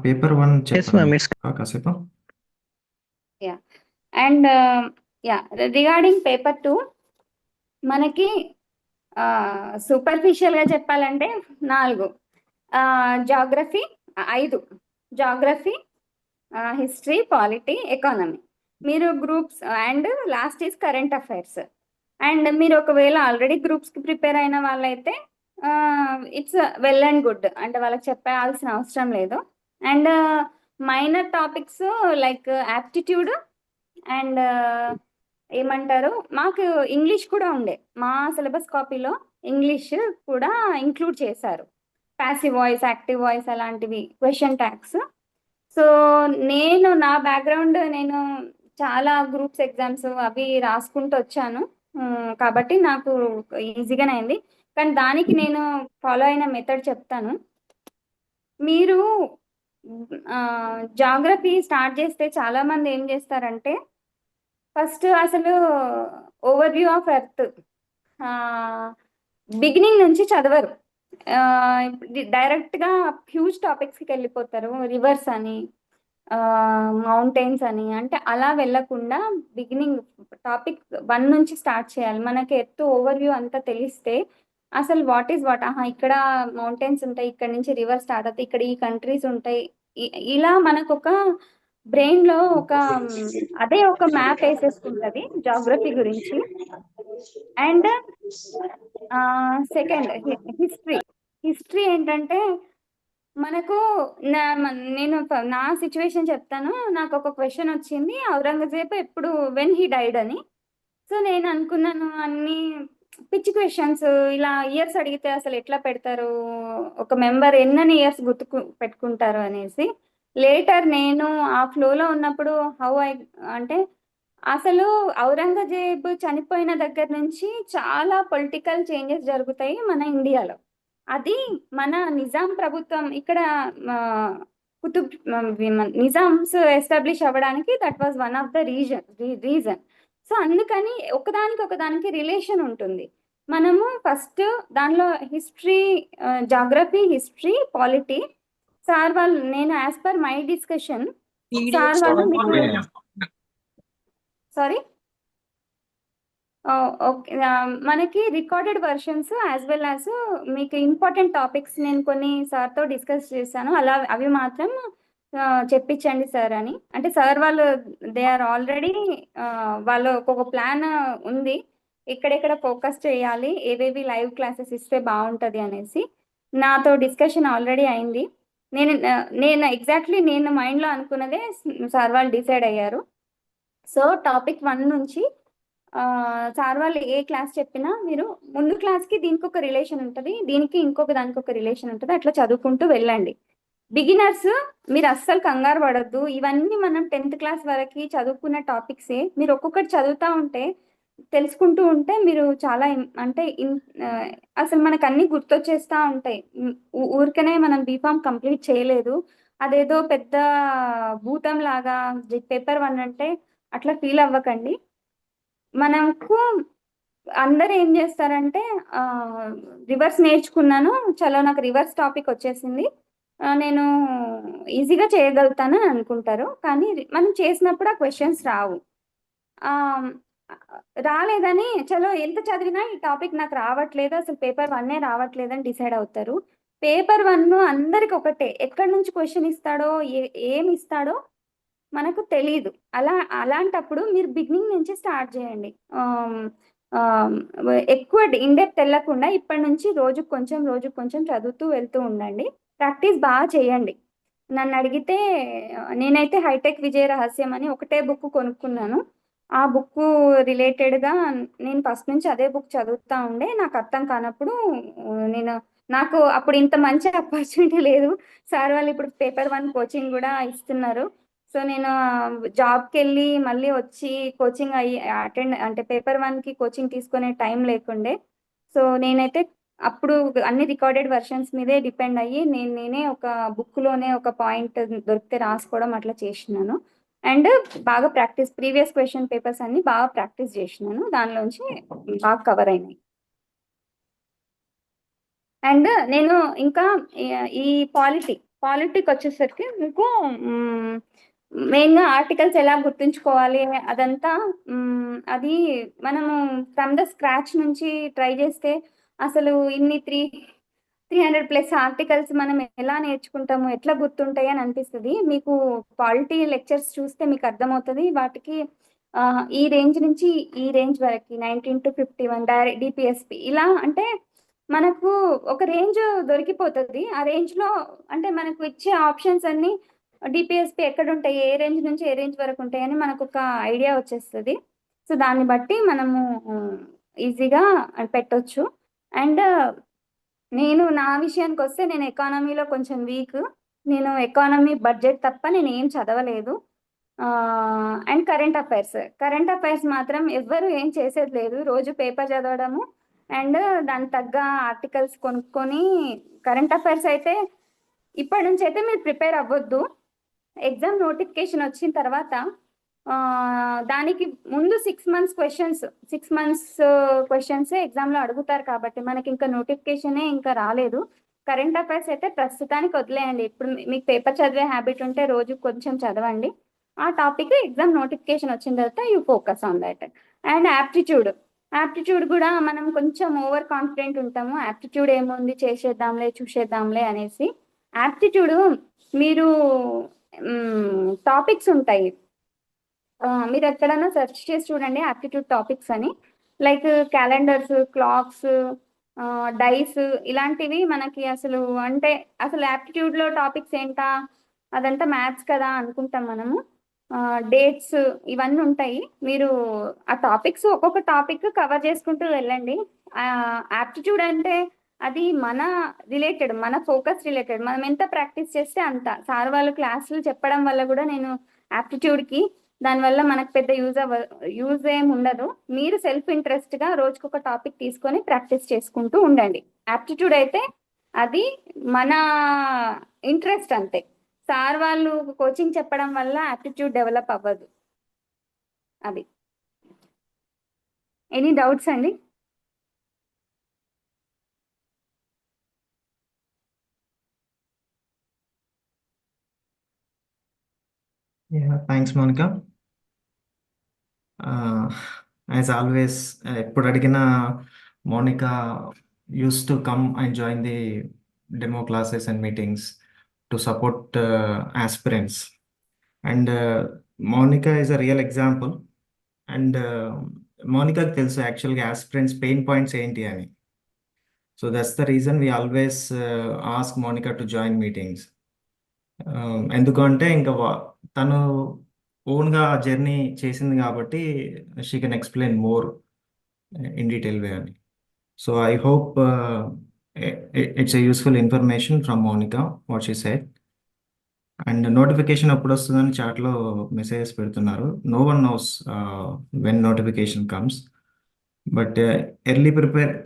Paper 1 Yes, ma'am. కాసేపు. అండ్ రిగార్డింగ్ పేపర్ 2 మనకి సూపర్ఫిషియల్గా చెప్పాలంటే 4, geography 5, geography, history, polity, economy. మీరు groups and last is current affairs. And మీరు ఒకవేళ ఆల్రెడీ గ్రూప్స్కి ప్రిపేర్ అయిన వాళ్ళైతే ఇట్స్ వెల్ అండ్ గుడ్. అంటే వాళ్ళకి చెప్పాల్సిన అవసరం లేదు. అండ్ minor topics like aptitude and ఏమంటారు, మాకు ఇంగ్లీష్ కూడా ఉండే. మా సిలబస్ కాపీలో ఇంగ్లీష్ కూడా ఇంక్లూడ్ చేశారు. ప్యాసివ్ వాయిస్, యాక్టివ్ వాయిస్ అలాంటివి, క్వశ్చన్ ట్యాగ్స్. సో నా బ్యాక్గ్రౌండ్ నేను చాలా గ్రూప్స్ ఎగ్జామ్స్ అవి రాసుకుంటూ వచ్చాను. కాబట్టి నాకు ఈజీగానే అయింది. కానీ దానికి నేను ఫాలో అయిన మెథడ్ చెప్తాను. మీరు జాగ్రఫీ స్టార్ట్ చేస్తే చాలా మంది ఏం చేస్తారంటే ఫస్ట్ అసలు over view of earth beginning నుంచి చదవరు. డైరెక్ట్గా హ్యూజ్ టాపిక్స్కి వెళ్ళిపోతారు. రివర్స్ అని మౌంటైన్స్ అని, అంటే అలా వెళ్ళకుండా బిగినింగ్ టాపిక్ 1 నుంచి స్టార్ట్ చేయాలి. మనకి ఎత్తు ఓవర్ వ్యూ అంతా తెలిస్తే అసలు వాట్ ఈస్ వాట్, ఇక్కడ మౌంటైన్స్ ఉంటాయి, ఇక్కడ నుంచి రివర్ స్టార్ట్ అవుతాయి, ఇక్కడ ఈ కంట్రీస్ ఉంటాయి, ఇలా మనకు ఒక బ్రెయిన్ లో అదే ఒక మ్యాప్ వేసేసుకుంటది జాగ్రఫీ గురించి. అండ్ సెకండ్ హిస్టరీ ఏంటంటే మనకు నేను నా సిచ్యువేషన్ చెప్తాను. నాకు ఒక క్వశ్చన్ వచ్చింది, ఔరంగజేబు ఎప్పుడు వెన్ హీ డైడ్ అని. సో నేను అనుకున్నాను అన్ని పిచ్చి క్వశ్చన్స్, ఇలా ఇయర్స్ అడిగితే అసలు ఎట్లా పెడతారు, ఒక మెంబర్ ఎన్నని ఇయర్స్ పెట్టుకుంటారు అనేసి. లేటర్ నేను ఆ ఫ్లోలో ఉన్నప్పుడు అంటే అసలు ఔరంగజేబు చనిపోయిన దగ్గర నుంచి చాలా పొలిటికల్ చేంజెస్ జరుగుతాయి మన ఇండియాలో. అది మన నిజాం ప్రభుత్వం ఇక్కడ కుతుబ్ నిజామ్స్ ఎస్టాబ్లిష్ అవ్వడానికి that was one of the reason. So అందుకని ఒకదానికి రిలేషన్ ఉంటుంది. మనము ఫస్ట్ దానిలో history, geography, history, polity sir వాళ్ళు, నేను as per my discussion sir వాళ్ళు సారీ ఓకే, మనకి recorded versions as well as మీకు ఇంపార్టెంట్ టాపిక్స్ నేను కొన్ని సార్తో డిస్కస్ చేశాను, అవి మాత్రం చెప్పించండి సార్ అని. అంటే సార్ వాళ్ళు దే ఆర్ ఆల్రెడీ వాళ్ళు ఒక ప్లాన్ ఉంది, ఎక్కడెక్కడ ఫోకస్ చేయాలి, ఏవేవి లైవ్ క్లాసెస్ ఇస్తే బాగుంటుంది అనేసి నాతో డిస్కషన్ ఆల్రెడీ అయింది. నేను ఎగ్జాక్ట్లీ నేను మైండ్లో అనుకున్నదే సార్ వాళ్ళు డిసైడ్ అయ్యారు. సో టాపిక్ 1 నుంచి సార్ వాళ్ళు ఏ క్లాస్ చెప్పినా మీరు ముందు క్లాస్కి దీనికి ఒక రిలేషన్ ఉంటుంది, దీనికి దానికి ఒక రిలేషన్ ఉంటుంది, అట్లా చదువుకుంటూ వెళ్ళండి. బిగినర్స్ మీరు అస్సలు కంగారు పడద్దు. ఇవన్నీ మనం 10th క్లాస్ వరకు చదువుకున్న టాపిక్సే. మీరు ఒక్కొక్కటి చదువుతూ ఉంటే, తెలుసుకుంటూ ఉంటే మీరు చాలా అంటే అసలు మనకు అన్ని గుర్తొచ్చేస్తూ ఉంటాయి. ఊరికనే మనం బీఫామ్ కంప్లీట్ చేయలేదు, అదేదో పెద్ద భూతం లాగా పేపర్ 1 అంటే అట్లా ఫీల్ అవ్వకండి. మనకు అందరు ఏం చేస్తారంటే రివర్స్ నేర్చుకున్నాను, చలో నాకు రివర్స్ టాపిక్ వచ్చేసింది, నేను ఈజీగా చేయగలుగుతాను అని అనుకుంటారు. కానీ మనం చేసినప్పుడు ఆ క్వశ్చన్స్ రాలేదని చలో ఎంత చదివినా ఈ టాపిక్ నాకు రావట్లేదు, అసలు పేపర్ 1 రావట్లేదు అని డిసైడ్ అవుతారు. పేపర్ 1 అందరికి ఒకటే, ఎక్కడి నుంచి క్వశ్చన్ ఇస్తాడో ఏమి ఇస్తాడో మనకు తెలీదు. అలాంటప్పుడు మీరు బిగినింగ్ నుంచి స్టార్ట్ చేయండి. ఎక్కువ ఇన్డెప్త్ వెళ్ళకుండా ఇప్పటి నుంచి రోజుకు కొంచెం చదువుతూ వెళ్తూ ఉండండి. ప్రాక్టీస్ బాగా చేయండి. నన్ను అడిగితే నేనైతే హైటెక్ విజయ రహస్యం అని ఒకటే బుక్ కొనుక్కున్నాను. ఆ బుక్ రిలేటెడ్గా నేను ఫస్ట్ నుంచి అదే బుక్ చదువుతూ ఉండే. నాకు అర్థం కానప్పుడు నాకు అప్పుడు ఇంత మంచి ఆపర్చునిటీ లేదు. సార్ వాళ్ళు ఇప్పుడు పేపర్ 1 కోచింగ్ కూడా ఇస్తున్నారు. సో నేను జాబ్కి వెళ్ళి మళ్ళీ వచ్చి కోచింగ్ అంటే పేపర్ 1కి కోచింగ్ తీసుకునే టైం లేకుండే. సో నేనైతే అప్పుడు అన్ని రికార్డెడ్ వర్షన్స్ మీదే డిపెండ్ అయ్యి నేనే ఒక బుక్లోనే ఒక పాయింట్ దొరికితే రాసుకోవడం అట్లా చేసినాను. అండ్ బాగా ప్రీవియస్ క్వశ్చన్ పేపర్స్ అన్ని బాగా ప్రాక్టీస్ చేసినాను, దానిలోంచి బాగా కవర్ అయినాయి. అండ్ నేను ఇంకా ఈ పాలిటిక్ వచ్చేసరికి మీకు మెయిన్గా ఆర్టికల్స్ ఎలా గుర్తుంచుకోవాలి అదంతా, అది మనము ఫ్రమ్ ద స్క్రాచ్ నుంచి ట్రై చేస్తే అసలు ఇన్ని 300+ ఆర్టికల్స్ మనం ఎలా నేర్చుకుంటాము, ఎట్లా గుర్తుంటాయి అని అనిపిస్తుంది. మీకు పాలిటీ లెక్చర్స్ చూస్తే మీకు అర్థమవుతుంది. వాటికి ఈ రేంజ్ నుంచి ఈ రేంజ్ వరకు 19 to 51 డిపిఎస్పి ఇలా, అంటే మనకు ఒక రేంజ్ దొరికిపోతుంది. ఆ రేంజ్లో అంటే మనకు ఇచ్చే ఆప్షన్స్ అన్ని డిపిఎస్పి ఎక్కడ ఉంటాయి, ఏ రేంజ్ నుంచి ఏ రేంజ్ వరకు ఉంటాయని మనకు ఒక ఐడియా వచ్చేస్తుంది. సో దాన్ని బట్టి మనము ఈజీగా పెట్టొచ్చు. అండ్ నా విషయానికి వస్తే నేను ఎకానమీలో కొంచెం వీక్. నేను ఎకానమీ బడ్జెట్ తప్ప నేను ఏం చదవలేదు. అండ్ కరెంట్ అఫైర్స్ మాత్రం ఎవ్వరు ఏం చేసేది లేదు. రోజు పేపర్ చదవడము అండ్ దానికి తగ్గ ఆర్టికల్స్ కొనుక్కొని కరెంట్ అఫైర్స్ అయితే ఇప్పటి నుంచి అయితే మీరు ప్రిపేర్ అవ్వద్దు. ఎగ్జామ్ నోటిఫికేషన్ వచ్చిన తర్వాత దానికి ముందు 6 months క్వశ్చన్స్ ఎగ్జామ్లో అడుగుతారు కాబట్టి మనకి ఇంకా నోటిఫికేషనే ఇంకా రాలేదు. కరెంట్ అఫైర్స్ అయితే ప్రస్తుతానికి వదిలేయండి. ఇప్పుడు మీకు పేపర్ చదివే హ్యాబిట్ ఉంటే రోజు కొంచెం చదవండి. ఆ టాపిక్ ఎగ్జామ్ నోటిఫికేషన్ వచ్చిన తర్వాత you focus on that. And aptitude కూడా మనం కొంచెం ఓవర్ కాన్ఫిడెంట్ ఉంటాము. యాప్టిట్యూడ్ ఏముంది, చూసేద్దాంలే అనేసి. యాప్టిట్యూడ్ మీరు టాపిక్స్ ఉంటాయి, మీరు ఎక్కడైనా సెర్చ్ చేసి చూడండి యాప్టిట్యూడ్ టాపిక్స్ అని. లైక్ క్యాలెండర్స్, క్లాక్స్, డైస్ ఇలాంటివి మనకి అసలు యాప్టిట్యూడ్లో టాపిక్స్ ఏంటా, అదంతా మ్యాథ్స్ కదా అనుకుంటాం మనము. డేట్స్ ఇవన్నీ ఉంటాయి. మీరు ఆ టాపిక్స్ ఒక్కొక్క టాపిక్ కవర్ చేసుకుంటూ వెళ్ళండి. యాప్టిట్యూడ్ అంటే అది మన ఫోకస్ రిలేటెడ్. మనం ఎంత ప్రాక్టీస్ చేస్తే అంత. సార్ వాళ్ళు క్లాసులు చెప్పడం వల్ల కూడా నేను యాప్టిట్యూడ్కి దానివల్ల మనకు పెద్ద యూజ్ ఏం ఉండదు. మీరు సెల్ఫ్ ఇంట్రెస్ట్గా రోజుకొక టాపిక్ తీసుకొని ప్రాక్టీస్ చేసుకుంటూ ఉండండి. యాప్టిట్యూడ్ అయితే అది మన ఇంట్రెస్ట్ అంతే. సార్ వాళ్ళు కోచింగ్ చెప్పడం వల్ల యాప్టిట్యూడ్ డెవలప్ అవ్వదు. అది. ఎనీ డౌట్స్ అండి? Yeah, thanks, Monica. As always, ఎప్పుడు అడిగినా Monica used to come and join the demo classes and meetings to support aspirants. And Monica is a real example. And Monica తెలుసు యాక్చువల్గా aspirants pain points ఏంటి అని. So that's the reason we always ask Monika to join meetings. ఎందుకంటే ఇంకా తను ఓన్గా journey చేసింది కాబట్టి she can explain more in detail way అని. So I hope it's a useful information from Monika what she said. And notification ఎప్పుడు వస్తుందని చాట్లో మెసేజెస్ పెడుతున్నారు. No one knows when notification comes. But early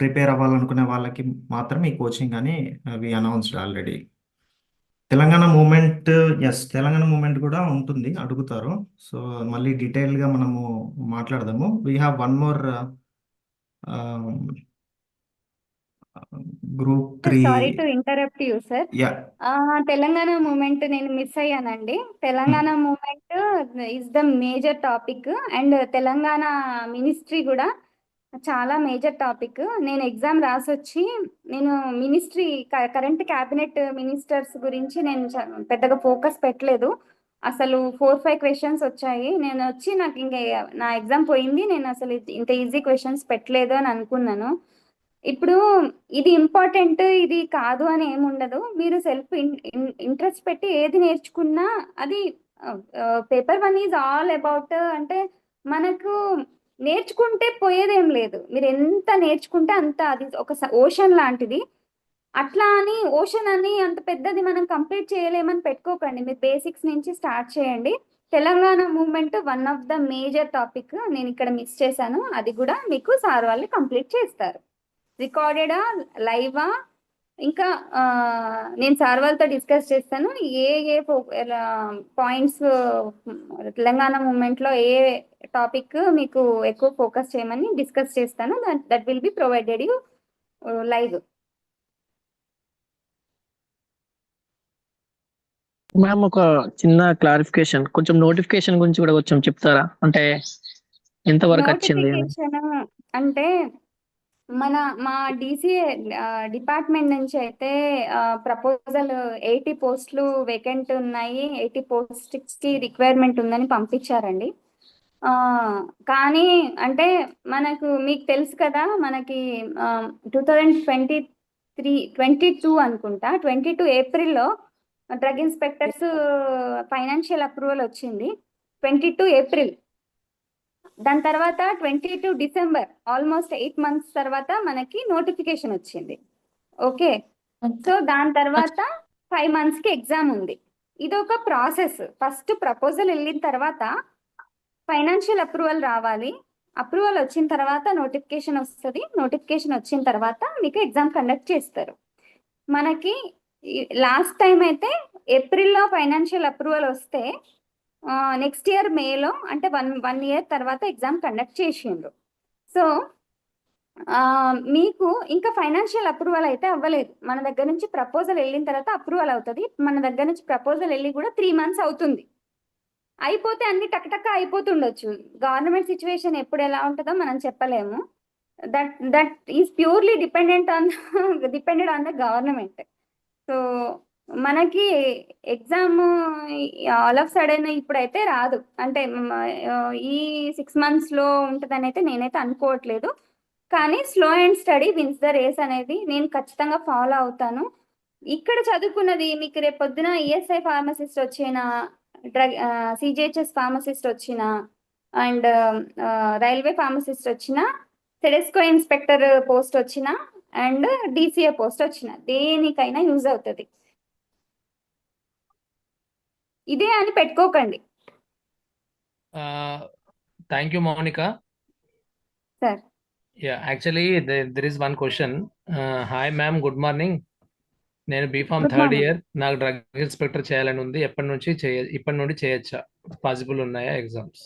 prepare అవ్వాలనుకునే వాళ్ళకి మాత్రం ఈ కోచింగ్ అని we announced already. Telangana movement కూడా ఉంటుంది, అడుగుతారు. సో మళ్ళీ డీటెయిల్గా మనము మాట్లాడదాము. We have one more group 3. Sorry to interrupt you sir. Yeah, Telangana movement నేను మిస్ అయ్యానండి. Telangana movement is the major topic. And Telangana ministry కూడా చాలా మేజర్ టాపిక్. నేను ఎగ్జామ్ రాసొచ్చి నేను మినిస్ట్రీ కరెంట్ క్యాబినెట్ మినిస్టర్స్ గురించి నేను పెద్దగా ఫోకస్ పెట్టలేదు. అసలు 4-5 క్వశ్చన్స్ వచ్చాయి. నేను వచ్చి నాకు ఇంకా నా ఎగ్జామ్ పోయింది. నేను అసలు ఇంత ఈజీ క్వశ్చన్స్ పెట్టలేదు అని అనుకున్నాను. ఇప్పుడు ఇది ఇంపార్టెంట్, ఇది కాదు అని ఏముండదు. మీరు సెల్ఫ్ ఇంట్రెస్ట్ పెట్టి ఏది నేర్చుకున్నా అది పేపర్ 1 ఈజ్ ఆల్ అబౌట్ అంటే మనకు నేర్చుకుంటే పోయేదేం లేదు. మీరు ఎంత నేర్చుకుంటే అంత. అది ఒక ఓషన్ లాంటిది. అట్లా అని ఓషన్ అని అంత పెద్దది మనం కంప్లీట్ చేయలేమని పెట్టుకోకండి. మీరు బేసిక్స్ నుంచి స్టార్ట్ చేయండి. Telangana movement one of the major topic. నేను ఇక్కడ మిస్ చేశాను. అది కూడా మీకు సార్ వాళ్ళు కంప్లీట్ చేస్తారు. రికార్డెడా, లైవా, ఇంకా నేను సార్ వాళ్ళతో డిస్కస్ చేస్తాను. ఏ పాయింట్స్ తెలంగాణ మూమెంట్లో ఏ టాపిక్ మీకు ఎక్కువ ఫోకస్ చేయమని డిస్కస్ చేస్తాను. That will be provided you live. Ma'am ఒక చిన్న క్లారిఫికేషన్, కొంచెం నోటిఫికేషన్ గురించి కూడా కొంచెం చెప్తారా? అంటే ఎంతవరకు వచ్చింది అని. నోటిఫికేషన్ అంటే మా DCA డిపార్ట్మెంట్ నుంచి అయితే ప్రపోజల్ 80 పోస్టులు వేకెంట్ ఉన్నాయి, 80 పోస్ట్కి రిక్వైర్మెంట్ ఉందని పంపించారండి. కానీ అంటే మీకు తెలుసు కదా, మనకి 2022 అనుకుంటా, 22 ఏప్రిల్లో డ్రగ్ ఇన్స్పెక్టర్స్ ఫైనాన్షియల్ అప్రూవల్ వచ్చింది. 22 ఏప్రిల్. దాని తర్వాత 22 డిసెంబర్, ఆల్మోస్ట్ 8 months తర్వాత మనకి నోటిఫికేషన్ వచ్చింది. ఓకే. సో దాని తర్వాత 5 మంత్స్కి ఎగ్జామ్ ఉంది. ఇది ఒక ప్రాసెస్. ఫస్ట్ ప్రపోజల్ వెళ్ళిన తర్వాత ఫైనాన్షియల్ అప్రూవల్ రావాలి. అప్రూవల్ వచ్చిన తర్వాత నోటిఫికేషన్ వస్తుంది. నోటిఫికేషన్ వచ్చిన తర్వాత మీకు ఎగ్జామ్ కండక్ట్ చేస్తారు. మనకి లాస్ట్ టైం అయితే ఏప్రిల్లో ఫైనాన్షియల్ అప్రూవల్ వస్తే నెక్స్ట్ ఇయర్ మేలో అంటే వన్ ఇయర్ తర్వాత ఎగ్జామ్ కండక్ట్ చేసిండ్రు. సో మీకు ఇంకా ఫైనాన్షియల్ అప్రూవల్ అయితే అవ్వలేదు. మన దగ్గర నుంచి ప్రపోజల్ వెళ్ళిన తర్వాత అప్రూవల్ అవుతుంది. మన దగ్గర నుంచి ప్రపోజల్ వెళ్ళి కూడా 3 మంత్స్ అవుతుంది. అయిపోతే అన్ని టక్ అయిపోతుండొచ్చు. గవర్నమెంట్ సిచ్యువేషన్ ఎప్పుడు ఎలా ఉంటుందో మనం చెప్పలేము. That is purely dependent on the government. So మనకి ఎగ్జామ్ ఆల్ ఆఫ్ సడన్ ఇప్పుడైతే రాదు. అంటే ఈ 6 మంత్స్లో ఉంటుందని అయితే నేనైతే అనుకోవట్లేదు. కానీ slow and steady wins the race అనేది నేను ఖచ్చితంగా ఫాలో అవుతాను. ఇక్కడ చదువుకున్నది మీకు రేపు పొద్దున ఈఎస్ఐ ఫార్మసిస్ట్ వచ్చిన, సిజిహెచ్ఎస్ ఫార్మసిస్ట్ వచ్చిన, అండ్ రైల్వే ఫార్మసిస్ట్ వచ్చిన, సెడెస్కో ఇన్స్పెక్టర్ పోస్ట్ వచ్చిన, అండ్ డిసిఏ పోస్ట్ వచ్చిన, దేనికైనా యూజ్ అవుతుంది. ఇదే అని పెట్టుకోకండి Thank you, Monica. Sir. Yeah, actually, there is one question. Hi, ma'am. Good morning. నేను B Pharm Good third morning. Year. నాకు డ్రగ్ ఇన్స్పెక్టర్ చేయాలని ఉంది. ఇప్పటి నుండి చేయొచ్చా? పాసిబుల్ ఉన్నాయా ఎగ్జామ్స్?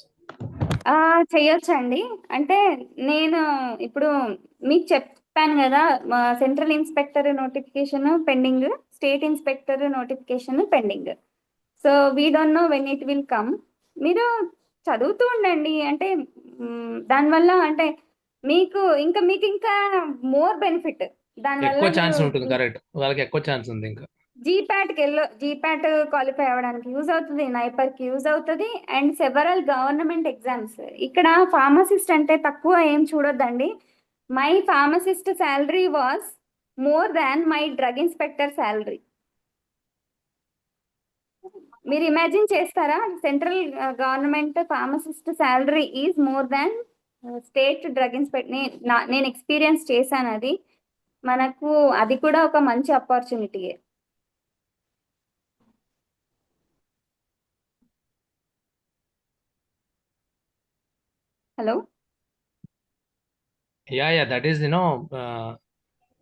చేయొచ్చండి. అంటే నేను ఇప్పుడు మీకు చెప్పాను కదా, central inspector notification pending, state inspector notification pending. So we don't know when it will come. మీరు చదువుతూ ఉండండి. అంటే దానివల్ల అంటే మీకు ఇంకా మోర్ బెనిఫిట్ దానివల్ల. ఎక్కువ ఛాన్స్ ఉంటుంది. కరెక్ట్, వాళ్ళకి ఎక్కువ ఛాన్స్ ఉంది. ఇంకా జీపాట్ క్వాలిఫై అవ్వడానికి యూజ్ అవుతుంది, నైపర్కి యూజ్ అవుతుంది, అండ్ సెవరల్ గవర్నమెంట్ ఎగ్జామ్స్. ఇక్కడ ఫార్మసిస్ట్ అంటే తక్కువ ఏం చూడొద్దండి. My pharmacist salary was more than my drug inspector salary. మీరు ఇమాజిన్ చేస్తారా? Central government pharmacist salary is more than state drug inspector. నేను ఎక్స్పీరియన్స్ చేశాను అది. మనకు అది కూడా ఒక మంచి ఆపర్చునిటీయే. Hello. yeah, that is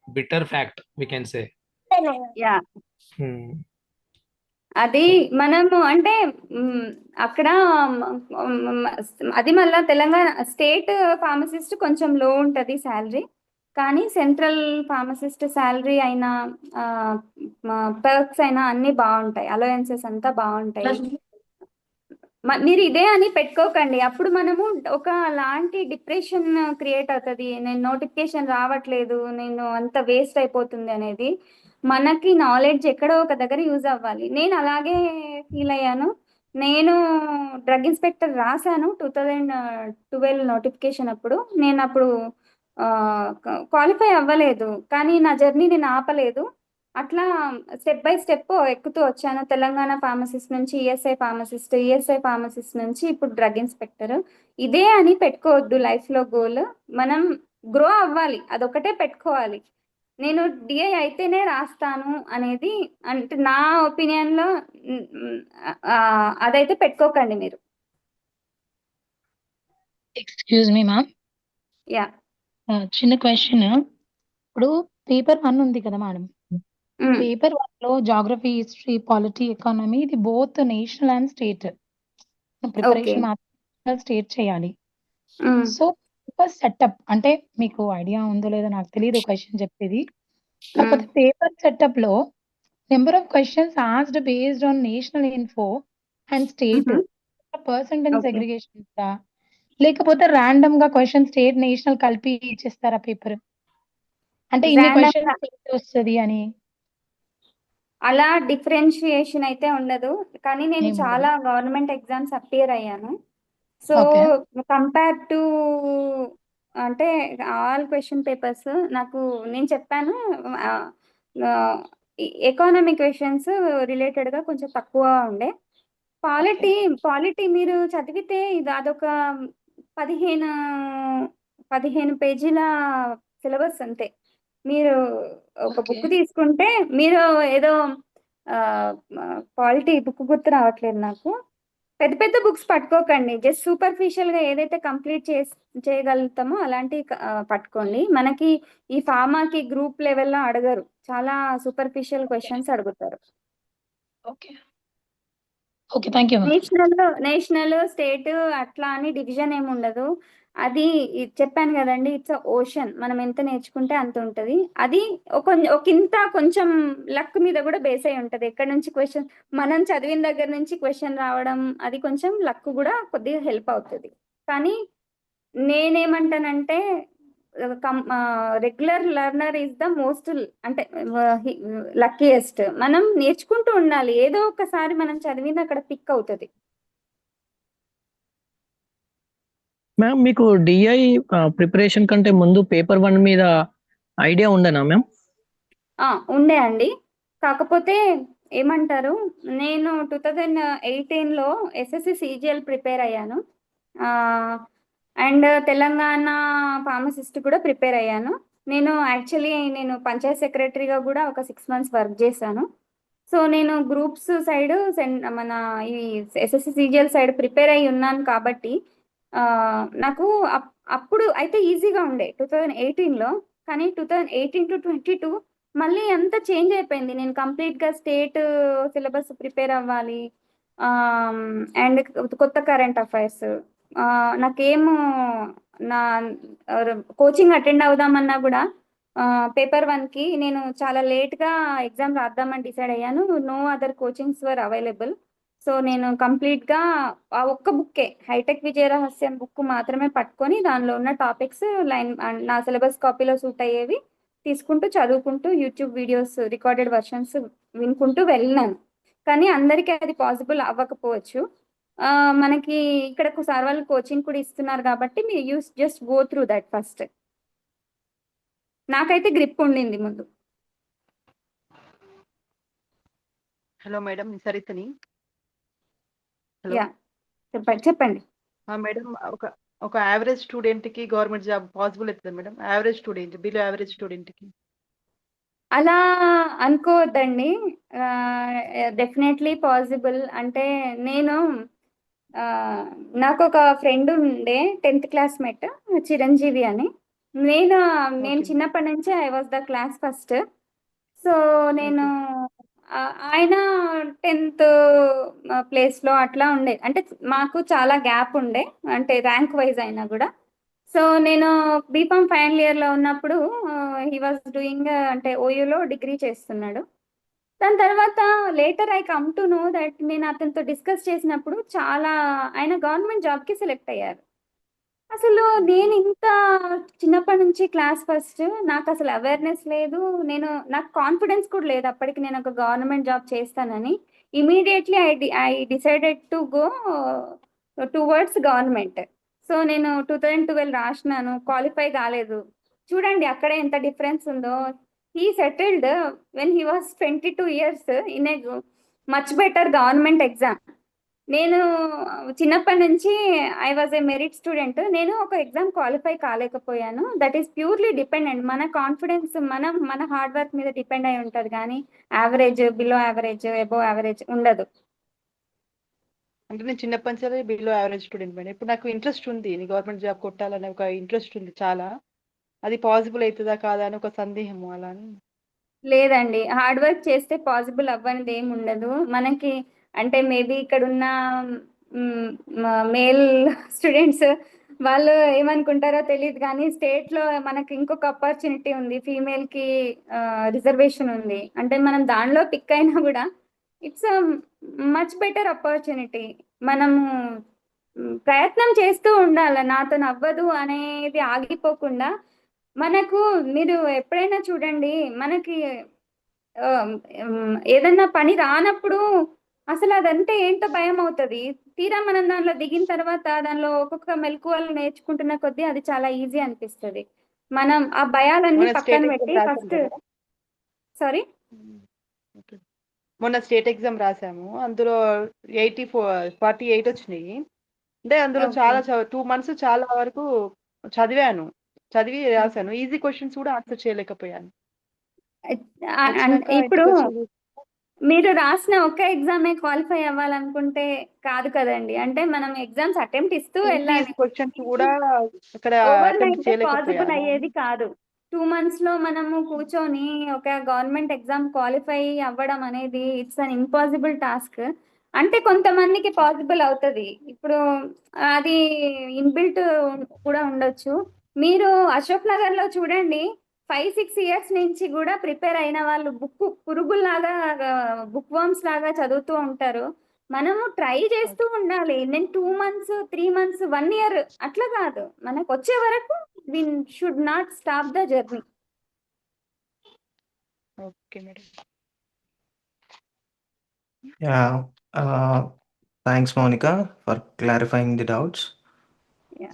bitter fact we can say. Yeah, అది మనము అంటే అక్కడ అది మళ్ళీ తెలంగాణ స్టేట్ ఫార్మసిస్ట్ కొంచెం లో ఉంటుంది శాలరీ. కానీ సెంట్రల్ ఫార్మసిస్ట్ శాలరీ అయినా పర్క్స్ అయినా అన్నీ బాగుంటాయి, అలవెన్సెస్ అంతా బాగుంటాయి. మీరు ఇదే అని పెట్టుకోకండి. అప్పుడు మనము ఒక లాంటి డిప్రెషన్ క్రియేట్ అవుతుంది. నేను నోటిఫికేషన్ రావట్లేదు, నేను అంత వేస్ట్ అయిపోతుంది అనేది. మనకి నాలెడ్జ్ ఎక్కడో ఒక దగ్గర యూజ్ అవ్వాలి. నేను అలాగే ఫీల్ అయ్యాను. నేను డ్రగ్ ఇన్స్పెక్టర్ రాశాను 2012 నోటిఫికేషన్ అప్పుడు. నేను అప్పుడు క్వాలిఫై అవ్వలేదు, కానీ నా జర్నీ నేను ఆపలేదు. అట్లా స్టెప్ బై స్టెప్ ఎక్కుతూ వచ్చాను. తెలంగాణ ఫార్మసిస్ట్ నుంచి ఈఎస్ఐ ఫార్మసిస్ట్ నుంచి ఇప్పుడు డ్రగ్ ఇన్స్పెక్టర్. ఇదే అని పెట్టుకోవద్దు లైఫ్లో గోల్. మనం గ్రో అవ్వాలి, అదొకటే పెట్టుకోవాలి. నేను డిఐ అయితేనే రాస్తాను అనేది అంటే నా ఒపీనియన్లో అదైతే పెట్టుకోకండి మీరు. Excuse me ma'am, yeah. చిన్న క్వశ్చన్. ఇప్పుడు పేపర్ 1 ఉంది కదా మేడం, పేపర్ 1 లో జాగ్రఫీ, హిస్టరీ, పాలిటీ, ఎకానమీ ఇది both national and state. Preparation మాత్రం స్టేట్ చేయాలి. సో పేపర్ సెటప్ అంటే మీకు ఐడియా ఉందో లేదో నాకు తెలియదు క్వశ్చన్ చెప్పేది. కాకపోతే పేపర్ సెటప్ లో number of questions asked based on national info and state percentage Okay. Segregation ఉందా, లేకపోతే ర్యాండమ్ గా క్వశ్చన్ స్టేట్ నేషనల్ కలిపి ఇచ్చేస్తారా పేపర్? అంటే ఇన్ని Random గా. క్వశ్చన్స్ వస్తుంది అని అలా డిఫరెన్షియేషన్ అయితే ఉండదు. కానీ నేను ఏం చాలా గవర్నమెంట్ ఎగ్జామ్స్ అపియర్ అయ్యాను. So Okay. కంపేర్ టు అంటే ఆల్ క్వశ్చన్ పేపర్స్ నాకు నేను చెప్పాను ఎకానమీ క్వశ్చన్స్ రిలేటెడ్గా కొంచెం తక్కువ ఉండే. పాలిటీ మీరు చదివితే ఇది అదొక 15 పేజీల సిలబస్ అంతే. మీరు ఒక Okay. బుక్ తీసుకుంటే మీరు ఏదో పాలిటీ బుక్ గుర్తు రావట్లేదు నాకు. పెద్ద పెద్ద బుక్స్ పట్టుకోకండి. జస్ట్ సూపర్ఫిషియల్గా ఏదైతే కంప్లీట్ చేయగలుగుతామో అలాంటి పట్టుకోండి. మనకి ఈ ఫార్మాకి గ్రూప్ లెవెల్లో అడగరు, చాలా సూపర్ఫిషియల్ క్వశ్చన్స్ అడుగుతారు. Okay okay thank you national state అట్లా అని డివిజన్ ఏమి ఉండదు. అది చెప్పాను కదండి, ఇట్స్ ఓషన్. మనం ఎంత నేర్చుకుంటే అంత ఉంటది. అది ఒకంత కొంచెం లక్ మీద కూడా బేస్ అయి ఉంటది. ఎక్కడ నుంచి క్వశ్చన్ మనం చదివిన దగ్గర నుంచి క్వశ్చన్ రావడం, అది కొంచెం లక్ కూడా కొద్దిగా హెల్ప్ అవుతుంది. కానీ నేనేమంటానంటే regular learner is the most, అంటే లక్కీయెస్ట్. మనం నేర్చుకుంటూ ఉండాలి, ఏదో ఒకసారి మనం చదివింది అక్కడ పిక్ అవుతుంది. మ్యామ్ మీకు డిఐ ప్రిపరేషన్ కంటే ముందు పేపర్ 1 మీద ఐడియా ఉండనా మ్యామ్? ఉండే అండి. కాకపోతే ఏమంటారు, నేను 2018లో ఎస్ఎస్సి సిజిఎల్ ప్రిపేర్ అయ్యాను, అండ్ తెలంగాణ ఫార్మసిస్ట్ కూడా ప్రిపేర్ అయ్యాను. నేను పంచాయత్ సెక్రటరీగా కూడా ఒక 6 months వర్క్ చేశాను. సో నేను గ్రూప్స్ సైడ్ మన ఈ ఎస్ఎస్సి సిజిఎల్ సైడ్ ప్రిపేర్ అయ్యి ఉన్నాను కాబట్టి నాకు అప్పుడు అయితే ఈజీగా ఉండే 2018లో. కానీ 2018 to 22 మళ్ళీ అంతా చేంజ్ అయిపోయింది. నేను కంప్లీట్గా స్టేట్ సిలబస్ ప్రిపేర్ అవ్వాలి, అండ్ కొత్త కరెంట్ అఫైర్స్. నాకేమో నా కోచింగ్ అటెండ్ అవుదామన్నా కూడా పేపర్ 1కి నేను చాలా లేట్గా ఎగ్జామ్ రాద్దామని డిసైడ్ అయ్యాను. నో అదర్ కోచింగ్స్ వర్ అవైలబుల్. సో నేను కంప్లీట్గా ఆ ఒక్క బుక్కే, హైటెక్ విజయ రహస్యం బుక్ మాత్రమే పట్టుకొని దానిలో ఉన్న టాపిక్స్ నా సిలబస్ కాపీలో సూట్ అయ్యేవి తీసుకుంటూ చదువుకుంటూ యూట్యూబ్ వీడియోస్ రికార్డెడ్ వర్షన్స్ వినుకుంటూ వెళ్ళినాను. కానీ అందరికీ అది పాసిబుల్ అవ్వకపోవచ్చు. మనకి ఇక్కడ సార్ వాళ్ళు కోచింగ్ కూడా ఇస్తున్నారు కాబట్టి మీరు just go through that first. నాకైతే గ్రిప్ ఉండింది ముందు. హలో మేడం, సరితని. హలో యా చెప్పండి. మేడం, ఒక యావరేజ్ స్టూడెంట్ కి గవర్నమెంట్ జాబ్ పాసిబుల్ అవుతుంది madam? Average student, below average student కి అలా అనుకోవద్దండి, డెఫినెట్లీ పాసిబుల్. అంటే నాకు ఒక ఫ్రెండ్ ఉండే 10th క్లాస్మేట్, చిరంజీవి అని. నేను చిన్నప్పటి నుంచి I was the class first. So నేను ఆయన 10th ప్లేస్లో అట్లా ఉండే. అంటే మాకు చాలా గ్యాప్ ఉండే, అంటే ర్యాంక్ వైజ్ అయినా కూడా. సో నేను బీఫామ్ ఫైనల్ ఇయర్లో ఉన్నప్పుడు హీ వాజ్ డూయింగ్, అంటే ఓయూలో డిగ్రీ చేస్తున్నాడు. దాని తర్వాత later I come to know that నేను అతనితో డిస్కస్ చేసినప్పుడు ఆయన గవర్నమెంట్ జాబ్కి సెలెక్ట్ అయ్యారు. అసలు నేను ఇంత చిన్నప్పటి నుంచి క్లాస్ ఫస్ట్, నాకు అసలు అవేర్నెస్ లేదు, నాకు కాన్ఫిడెన్స్ కూడా లేదు అప్పటికి నేను ఒక గవర్నమెంట్ జాబ్ చేస్తానని. Immediately I decided to go towards government. So నేను 2012 రాసినాను, క్వాలిఫై కాలేదు. చూడండి అక్కడే ఎంత డిఫరెన్స్ ఉందో. He settled when he was 22 years in a much better government exam. నేను చిన్నప్పటి నుంచి I was a merit student. నేను ఒక ఎగ్జామ్ క్వాలిఫై కాలేకపోయాను. దట్ ఈస్ ప్యూర్లీ డిపెండెంట్, మన కాన్ఫిడెన్స్ మన హార్డ్ వర్క్ మీద డిపెండ్ అయి ఉంటుంది. కానీ average, below average, above average ఉండదు. అంటే నేను చిన్నప్పటి నుంచి బిలో యావరేజ్ స్టూడెంట్ మేడం. ఇప్పుడు నాకు ఇంట్రెస్ట్ ఉంది, గవర్నమెంట్ జాబ్ కొట్టాలనే ఒక ఇంట్రెస్ట్ ఉంది చాలా. అది పాసిబుల్ అవుతుందా కాదా అని ఒక సందేహము అలా అని. లేదండి, హార్డ్ వర్క్ చేస్తే పాసిబుల్ అవ్వనిది ఏమి ఉండదు మనకి. అంటే మేబీ ఇక్కడ ఉన్న మేల్ స్టూడెంట్స్ వాళ్ళు ఏమనుకుంటారో తెలియదు, కానీ స్టేట్లో మనకి ఇంకొక ఆపర్చునిటీ ఉంది, ఫీమేల్కి రిజర్వేషన్ ఉంది. అంటే మనం దానిలో పిక్ అయినా కూడా ఇట్స్ మచ్ బెటర్ ఆపర్చునిటీ. మనము ప్రయత్నం చేస్తూ ఉండాలి, నాతో అవ్వదు అనేది ఆగిపోకుండా. మనకు మీరు ఎప్పుడైనా చూడండి, మనకి ఏదన్నా పని రానప్పుడు అసలు అదంటే ఏంటో భయం అవుతుంది. తీరా మనం దానిలో దిగిన తర్వాత దానిలో ఒక్కొక్క మెలకువలు నేర్చుకుంటున్న కొద్దీ అది చాలా ఈజీ అనిపిస్తుంది. మనం ఆ భయాలన్నీ పక్కన పెట్టి ఫస్ట్. సారీ, మొన్న స్టేట్ ఎగ్జామ్ రాసాము, అందులో 48 వచ్చినాయి. అంటే అందులో చాలా 2 months చాలా వరకు చదివి రాశాను. ఈజీ క్వశ్చన్స్ కూడా ఆన్సర్ చేయలేకపోయాను. ఇప్పుడు మీరు రాసిన ఒక్క ఎగ్జామే క్వాలిఫై అవ్వాలనుకుంటే కాదు కదండి. అంటే మనం ఎగ్జామ్స్ అటెంప్ట్ ఇస్తూ వెళ్ళాలి. క్వశ్చన్స్ కూడా అక్కడ ఓవర్ అటెంప్ట్ నైట్ పాసిబుల్ చేయలేకపోయాను. అయ్యేది కాదు. 2 months లో మనము కూర్చొని ఒక గవర్నమెంట్ ఎగ్జామ్ క్వాలిఫై అవ్వడం అనేది ఇట్స్ అన్ ఇంపాసిబుల్ టాస్క్. అంటే కొంతమందికి పాసిబుల్ అవుతది. ఇప్పుడు అది ఇన్‌బిల్ట్ కూడా ఉండొచ్చు. మీరు అశోక్ నగర్‌లో చూడండి 5, 6 ఇయర్స్ నుంచి కూడా ప్రిపేర్ అయిన వాళ్ళు పురుగుల్లాగా బుక్ వర్మ్స్ లాగా చదువుతూ ఉంటారు. మనము ట్రై చేస్తూ ఉండాలి. నేను 2 months, 3 months, 1 year అట్లా కాదు. మనకొచ్చే వరకు we should not stop the journey. Okay madam. Yeah, thanks, Monica, for clarifying the doubts. Yeah.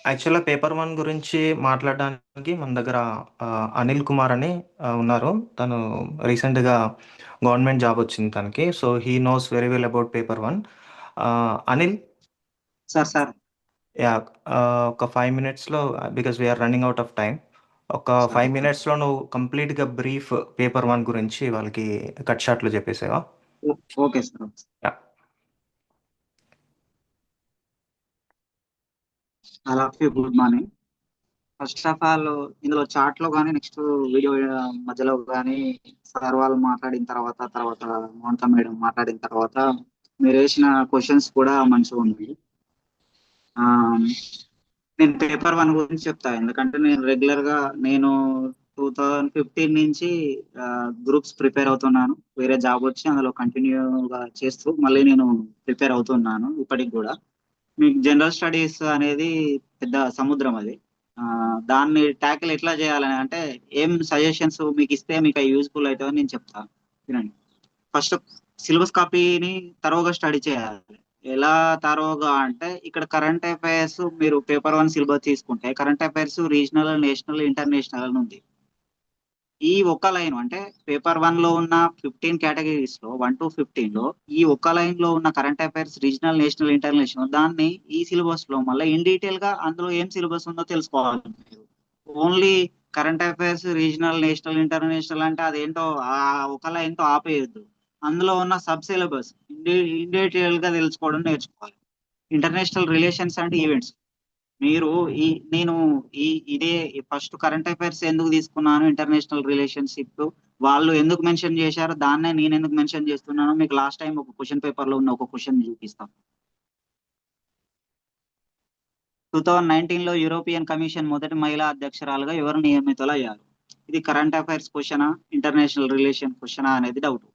యాక్చువల్గా పేపర్ 1 గురించి మాట్లాడడానికి మన దగ్గర అనిల్ కుమార్ అని ఉన్నారు. తను రీసెంట్గా గవర్నమెంట్ జాబ్ వచ్చింది తనకి. So he knows very well about paper 1. Anil, sir yeah, ఒక 5 minutesలో, because we are running out of time, ఒక 5 minutesలో నువ్వు కంప్లీట్గా బ్రీఫ్ పేపర్ 1 గురించి వాళ్ళకి కట్ షాట్లో చెప్పేసావా? Okay sir. Yeah. All of you good morning. First of all ఇందులో చాట్ లో కానీ నెక్స్ట్ వీడియో మధ్యలో కానీ సార్ వాళ్ళు మాట్లాడిన తర్వాత మౌనిక మేడం మాట్లాడిన తర్వాత మీరు వేసిన క్వశ్చన్స్ కూడా మంచిగా ఉన్నాయి. నేను పేపర్ 1 గురించి చెప్తా. ఎందుకంటే నేను రెగ్యులర్ గా 2015 నుంచి గ్రూప్స్ ప్రిపేర్ అవుతున్నాను. వేరే జాబ్ వచ్చి అందులో కంటిన్యూగా చేస్తూ మళ్ళీ నేను ప్రిపేర్ అవుతున్నాను ఇప్పటికి కూడా. మీకు జనరల్ స్టడీస్ అనేది పెద్ద సముద్రం అది. దాన్ని ట్యాకిల్ ఎట్లా చేయాలని అంటే ఏం సజెషన్స్ మీకు ఇస్తే మీకు అవి యూజ్ఫుల్ అవుతాయని నేను చెప్తాను, వినండి. ఫస్ట్ సిలబస్ కాపీని తరోగా స్టడీ చేయాలి. ఎలా తరోగా అంటే ఇక్కడ కరెంట్ అఫైర్స్ మీరు పేపర్ 1 సిలబస్ తీసుకుంటే current affairs regional, national, international అని ఉంది. ఈ ఒక్క లైన్ అంటే పేపర్ 1 లో ఉన్న 15 కేటగిరీస్ లో 1 to 15 లో ఈ ఒక్క లైన్ లో ఉన్న current affairs regional, national, international దాన్ని ఈ సిలబస్ లో మళ్ళీ ఇన్ డీటెయిల్ గా అందులో ఏం సిలబస్ ఉందో తెలుసుకోవాలి. మీరు only current affairs regional, national, international అంటే అదేంటో ఆ ఒక లైన్ తో ఆపేయద్దు. అందులో ఉన్న సబ్ సిలబస్ ఇన్ డీటెయిల్ గా తెలుసుకోవడం నేర్చుకోవాలి. ఇంటర్నేషనల్ రిలేషన్స్ అండ్ ఈవెంట్స్ మీరు ఇదే ఫస్ట్ కరెంట్ అఫైర్స్ ఎందుకు తీసుకున్నాను, ఇంటర్నేషనల్ రిలేషన్షిప్ వాళ్ళు ఎందుకు మెన్షన్ చేశారో దాన్నే నేను ఎందుకు మెన్షన్ చేస్తున్నానో మీకు లాస్ట్ టైం ఒక క్వశ్చన్ పేపర్ లో ఉన్న ఒక క్వశ్చన్ చూపిస్తాం. 2019 లో యూరోపియన్ కమిషన్ మొదటి మహిళా అధ్యక్షురాలుగా ఎవరు నియమితులయ్యారు? ఇది కరెంట్ అఫైర్స్ క్వశ్చనా, ఇంటర్నేషనల్ రిలేషన్ క్వశ్చనా అనేది డౌట్.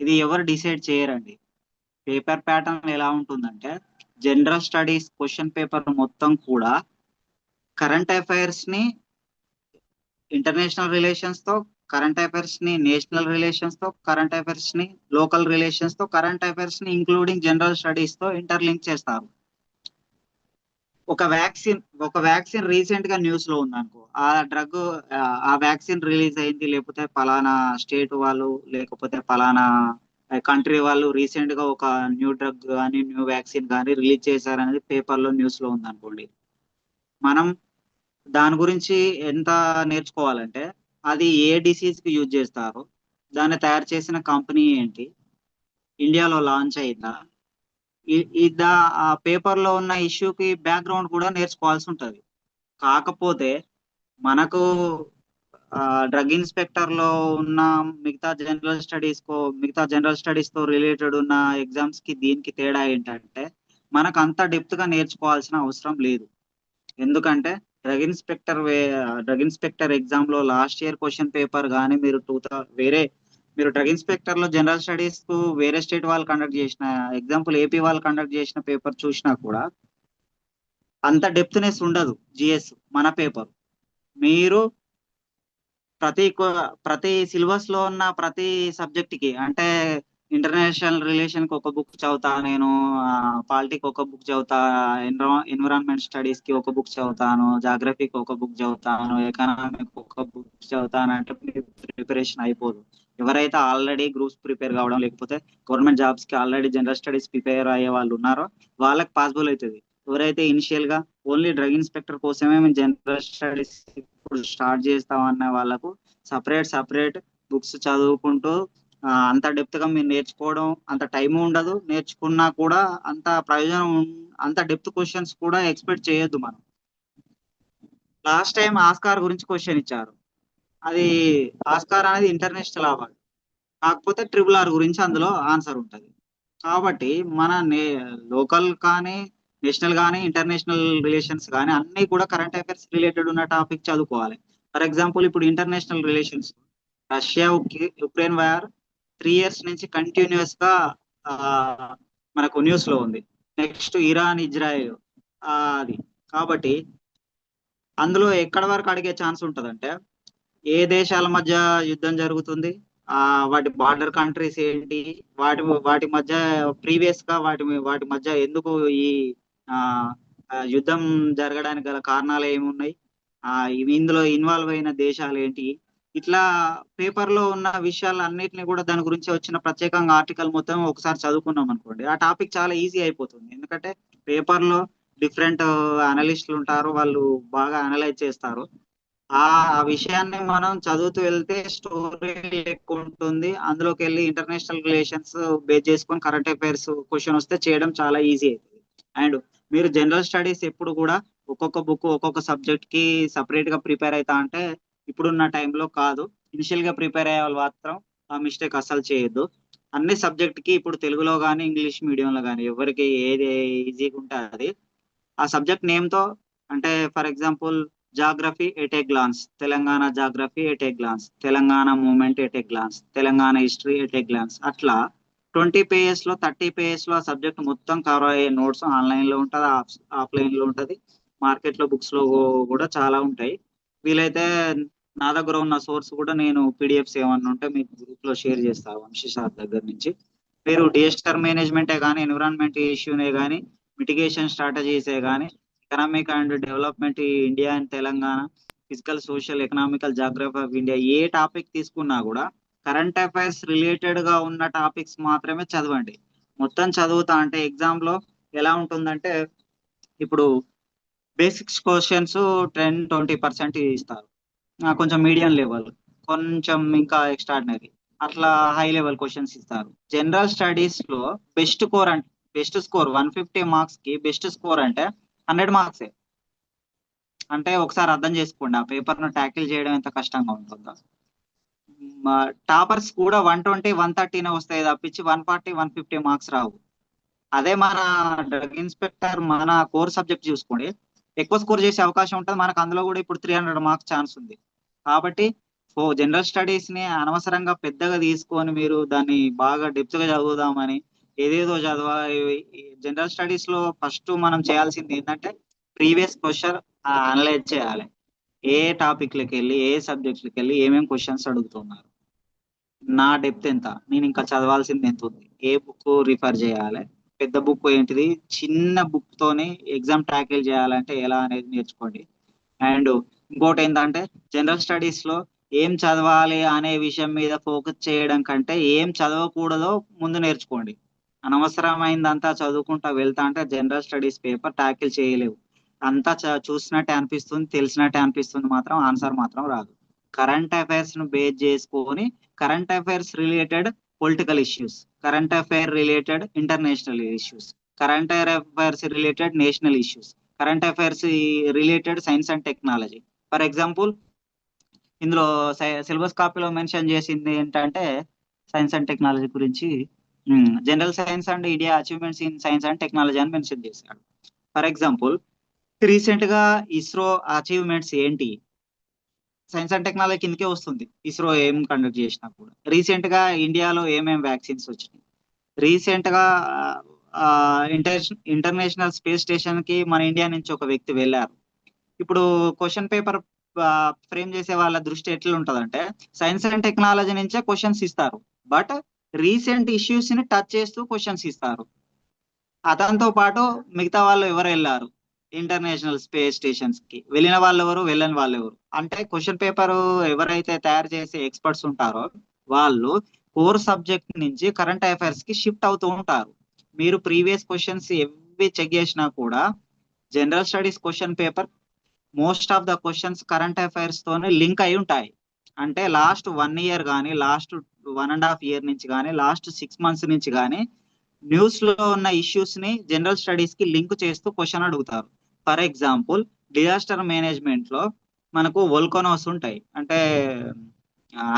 ఇది ఎవరు డిసైడ్ చేయరండి. పేపర్ ప్యాటర్న్ ఎలా ఉంటుందంటే జనరల్ స్టడీస్ క్వశ్చన్ పేపర్ మొత్తం కూడా కరెంట్ అఫైర్స్ ని ఇంటర్నేషనల్ రిలేషన్స్ తో, కరెంట్ అఫైర్స్ ని నేషనల్ రిలేషన్స్ తో, కరెంట్ అఫైర్స్ ని లోకల్ రిలేషన్స్ తో, కరెంట్ అఫైర్స్ ని ఇంక్లూడింగ్ జనరల్ స్టడీస్ తో ఇంటర్లింక్ చేస్తారు. ఒక వ్యాక్సిన్ రీసెంట్ గా న్యూస్ లో ఉందనుకో, ఆ వ్యాక్సిన్ రిలీజ్ అయింది, లేకపోతే పలానా స్టేట్ వాళ్ళు లేకపోతే పలానా కంట్రీ వాళ్ళు రీసెంట్ గా ఒక న్యూ డ్రగ్ కానీ న్యూ వ్యాక్సిన్ కానీ రిలీజ్ చేశారనేది పేపర్ లో న్యూస్ లో ఉందనుకోండి, మనం దాని గురించి ఎంత నేర్చుకోవాలంటే అది ఏ డిసీజ్ కి యూజ్ చేస్తారు, దాన్ని తయారు చేసిన కంపెనీ ఏంటి, ఇండియాలో లాంచ్ అయిందా, ఆ పేపర్ లో ఉన్న ఇష్యూకి బ్యాక్గ్రౌండ్ కూడా నేర్చుకోవాల్సి ఉంటది. కాకపోతే మనకు డ్రగ్ ఇన్స్పెక్టర్ లో ఉన్న మిగతా జనరల్ స్టడీస్ తో రిలేటెడ్ ఉన్న ఎగ్జామ్స్ కి దీనికి తేడా ఏంటంటే మనకు అంత డెప్త్ గా నేర్చుకోవాల్సిన అవసరం లేదు. ఎందుకంటే డ్రగ్ ఇన్స్పెక్టర్ ఎగ్జామ్ లో లాస్ట్ ఇయర్ క్వశ్చన్ పేపర్ కానీ మీరు డ్రగ్ ఇన్స్పెక్టర్ లో జనరల్ స్టడీస్ కు వేరే స్టేట్ వాళ్ళు కండక్ట్ చేసిన, ఎగ్జాంపుల్ ఏపీ వాళ్ళు కండక్ట్ చేసిన పేపర్ చూసినా కూడా అంత డెప్త్నెస్ ఉండదు. జిఎస్ మన పేపర్ మీరు ప్రతి సిలబస్ లో ఉన్న ప్రతి సబ్జెక్ట్ కి అంటే ఇంటర్నేషనల్ రిలేషన్ కి ఒక బుక్ చదువుతా, నేను పాలిటిక్ ఒక బుక్ చదువుతా, ఎన్విరాన్మెంట్ స్టడీస్ కి ఒక బుక్ చదువుతాను, జాగ్రఫీకి ఒక బుక్ చదువుతాను, ఎకనామిక్ ఒక బుక్ చదువుతాను అంటే ప్రిపరేషన్ అయిపోదు. ఎవరైతే ఆల్రెడీ గ్రూప్స్ ప్రిపేర్ కావడం లేకపోతే గవర్నమెంట్ జాబ్స్ కి ఆల్రెడీ జనరల్ స్టడీస్ ప్రిపేర్ అయ్యే వాళ్ళు ఉన్నారో వాళ్ళకి పాసిబుల్ అవుతుంది. ఎవరైతే ఇనిషియల్ గా ఓన్లీ డ్రగ్ ఇన్స్పెక్టర్ కోసమే మేము జనరల్ స్టడీస్ ఇప్పుడు స్టార్ట్ చేస్తామన్న వాళ్ళకు సపరేట్ బుక్స్ చదువుకుంటూ అంత డెప్త్ గా మీరు నేర్చుకోవడం అంత టైం ఉండదు. నేర్చుకున్నా కూడా అంత ప్రయోజనం అంత డెప్త్ క్వశ్చన్స్ కూడా ఎక్స్పెక్ట్ చేయొద్దు మనం. లాస్ట్ టైం ఆస్కార్ గురించి క్వశ్చన్ ఇచ్చారు. అది ఆస్కార్ అనేది ఇంటర్నేషనల్ అవార్డ్, కాకపోతే RRR గురించి అందులో ఆన్సర్ ఉంటుంది. కాబట్టి మన లోకల్ కానీ నేషనల్ కానీ ఇంటర్నేషనల్ రిలేషన్స్ కానీ అన్ని కూడా కరెంట్ అఫైర్స్ రిలేటెడ్ ఉన్న టాపిక్ చదువుకోవాలి. ఫర్ ఎగ్జాంపుల్ ఇప్పుడు international relations, Russia Ukraine war 3 years నుంచి కంటిన్యూస్ గా మనకు న్యూస్ లో ఉంది. నెక్స్ట్ ఇరాన్ ఇజ్రాయెల్ అది. కాబట్టి అందులో ఎక్కడ వరకు అడిగే ఛాన్స్ ఉంటుందంటే ఏ దేశాల మధ్య యుద్ధం జరుగుతుంది, వాటి బార్డర్ కంట్రీస్ ఏంటి, వాటి మధ్య ప్రీవియస్ గా వాటి మధ్య ఎందుకు ఈ యుద్ధం జరగడానికి గల కారణాలు ఏమున్నాయి, ఇందులో ఇన్వాల్వ్ అయిన దేశాలు ఏంటి, ఇట్లా పేపర్ లో ఉన్న విషయాలు అన్నిటిని కూడా దాని గురించి వచ్చిన ప్రత్యేకంగా ఆర్టికల్ మొత్తం ఒకసారి చదువుకున్నాం అనుకోండి, ఆ టాపిక్ చాలా ఈజీ అయిపోతుంది. ఎందుకంటే పేపర్ లో డిఫరెంట్ అనలిస్టులు ఉంటారు, వాళ్ళు బాగా అనలైజ్ చేస్తారు. ఆ విషయాన్ని మనం చదువుతూ వెళ్తే స్టోరీ ఎక్కువ ఉంటుంది. అందులోకి వెళ్ళి ఇంటర్నేషనల్ రిలేషన్స్ బేస్ చేసుకొని కరెంట్ అఫైర్స్ క్వశ్చన్ వస్తే చేయడం చాలా ఈజీ అవుతుంది. అండ్ మీరు జనరల్ స్టడీస్ ఎప్పుడు కూడా ఒక్కొక్క బుక్ ఒక్కొక్క సబ్జెక్ట్ కి సపరేట్ గా ప్రిపేర్ అవుతా అంటే ఇప్పుడున్న టైంలో కాదు. ఇనిషియల్ గా ప్రిపేర్ అయ్యే వాళ్ళు మాత్రం ఆ మిస్టేక్ అస్సలు చేయొద్దు. అన్ని సబ్జెక్ట్ కి ఇప్పుడు తెలుగులో కానీ ఇంగ్లీష్ మీడియంలో కానీ ఎవరికి ఏది ఈజీగా ఉంటే అది ఆ సబ్జెక్ట్ నేమ్ తో, అంటే for example geography at a glance, Telangana geography at a glance, Telangana movement at a glance, Telangana history at a glance, అట్లా 20 pages లో 30 pages లో ఆ సబ్జెక్ట్ మొత్తం కవర్ అయ్యే నోట్స్ ఆన్లైన్ లో ఉంటుంది, ఆఫ్లైన్ లో ఉంటుంది, మార్కెట్ లో బుక్స్ లో కూడా చాలా ఉంటాయి. వీలైతే నా దగ్గర ఉన్న సోర్స్ కూడా నేను పీడిఎఫ్స్ ఏమన్నా ఉంటే మీకు గ్రూప్ లో షేర్ చేస్తాను వంశీ సార్ దగ్గర నుంచి. మీరు డిజాస్టర్ మేనేజ్మెంటే కానీ, ఎన్విరాన్మెంట్ ఇష్యూనే కానీ, మిటిగేషన్ స్ట్రాటజీసే కానీ, economic and development India and Telangana, physical social economical geography of India, A topic తీసుకున్నా కూడా కరెంట్ అఫైర్స్ రిలేటెడ్ గా ఉన్న టాపిక్స్ మాత్రమే చదవండి. మొత్తం చదువుతా అంటే ఎగ్జామ్ లో ఎలా ఉంటుందంటే ఇప్పుడు బేసిక్స్ క్వశ్చన్స్ 10-20% ఇస్తారు, కొంచెం మీడియం లెవెల్, కొంచెం ఇంకా ఎక్స్ట్రాడినరీ, అట్లా హై లెవెల్ క్వశ్చన్స్ ఇస్తారు. జనరల్ స్టడీస్ లో బెస్ట్ స్కోర్ 150 మార్క్స్ కి బెస్ట్ స్కోర్ అంటే 100 మార్క్సే. అంటే ఒకసారి అర్థం చేసుకోండి ఆ పేపర్ ను ట్యాకిల్ చేయడం ఎంత కష్టంగా ఉంటుందో. టాపర్స్ కూడా 120-130 వస్తాయి తప్పించి 140-150 మార్క్స్ రావు. అదే మన డ్రగ్ ఇన్స్పెక్టర్ మన కోర్ సబ్జెక్ట్ చూసుకోండి, ఎక్కువ స్కోర్ చేసే అవకాశం ఉంటుంది. మనకు అందులో కూడా ఇప్పుడు 300 మార్క్స్ ఛాన్స్ ఉంది. కాబట్టి జనరల్ స్టడీస్ ని అనవసరంగా పెద్దగా తీసుకొని మీరు దాన్ని బాగా డెప్త్ గా చదువుదామని ఏదేదో జనరల్ స్టడీస్ లో ఫస్ట్ మనం చేయాల్సింది ఏంటంటే ప్రీవియస్ క్వశ్చన్ అనలైజ్ చేయాలి. ఏ టాపిక్లకి వెళ్ళి ఏ సబ్జెక్ట్లకి వెళ్ళి ఏమేమి క్వశ్చన్స్ అడుగుతున్నారు, నా డెప్త్ ఎంత, నేను ఇంకా చదవాల్సింది ఎంత ఉంది, ఏ బుక్ రిఫర్ చేయాలి, పెద్ద బుక్ ఏంటిది, చిన్న బుక్ తోనే ఎగ్జామ్ ట్యాకిల్ చేయాలంటే ఎలా అనేది నేర్చుకోండి. అండ్ ఇంకోటి ఏంటంటే జనరల్ స్టడీస్ లో ఏం చదవాలి అనే విషయం మీద ఫోకస్ చేయడం కంటే ఏం చదవకూడదో ముందు నేర్చుకోండి. అనవసరమైందంతా చదువుకుంటా వెళ్తా అంటే జనరల్ స్టడీస్ పేపర్ ట్యాకిల్ చేయలేవు. అంతా చూసినట్టే అనిపిస్తుంది, తెలిసినట్టే అనిపిస్తుంది, మాత్రం ఆన్సర్ మాత్రం రాదు. కరెంట్ అఫైర్స్ ను బేస్ చేసుకొని current affairs related political issues, current affair related international issues, current affairs related national issues, current affairs related science and technology. For example ఇందులో సిలబస్ కాపీలో మెన్షన్ చేసింది ఏంటంటే సైన్స్ అండ్ టెక్నాలజీ గురించి general science and India achievements in science and technology అని mention చేశాడు. For example recent గా ISRO achievements ఏంటి, science and technology కిందకే వస్తుంది. ఇస్రో ఏం కండక్ట్ చేసినా కూడా రీసెంట్ గా ఇండియాలో ఏమేమి వ్యాక్సిన్స్ వచ్చినాయి, రీసెంట్ గా ఇంటర్నేషనల్ స్పేస్ స్టేషన్ కి మన ఇండియా నుంచి ఒక వ్యక్తి వెళ్ళారు. ఇప్పుడు క్వశ్చన్ పేపర్ ఫ్రేమ్ చేసే వాళ్ళ దృష్టి ఎట్లా ఉంటదంటే సైన్స్ అండ్ టెక్నాలజీ నుంచే క్వశ్చన్స్ ఇస్తారు, బట్ రీసెంట్ ఇష్యూస్ ని టచ్ చేస్తూ క్వశ్చన్స్ ఇస్తారు. అతనితో పాటు మిగతా వాళ్ళు ఎవరు వెళ్ళారు, ఇంటర్నేషనల్ స్పేస్ స్టేషన్స్ కి వెళ్ళిన వాళ్ళు ఎవరు, వెళ్ళని వాళ్ళు ఎవరు అంటే క్వశ్చన్ పేపర్ ఎవరైతే తయారు చేసే ఎక్స్పర్ట్స్ ఉంటారో వాళ్ళు కోర్ సబ్జెక్ట్ నుంచి కరెంట్ అఫైర్స్ కి షిఫ్ట్ అవుతూ ఉంటారు. మీరు ప్రీవియస్ క్వశ్చన్స్ ఎవి చెక్ చేసినా కూడా general studies question paper most of the questions current affairs తోనే లింక్ అయి ఉంటాయి. అంటే లాస్ట్ 1 ఇయర్ కానీ, లాస్ట్ 1.5 ఇయర్ నుంచి కానీ, లాస్ట్ 6 months నుంచి కానీ న్యూస్ లో ఉన్న ఇష్యూస్ ని జనరల్ స్టడీస్ కి లింక్ చేస్తూ క్వశ్చన్ అడుగుతారు. ఫర్ ఎగ్జాంపుల్, డిజాస్టర్ మేనేజ్మెంట్ లో మనకు వోల్కనోస్ ఉంటాయి, అంటే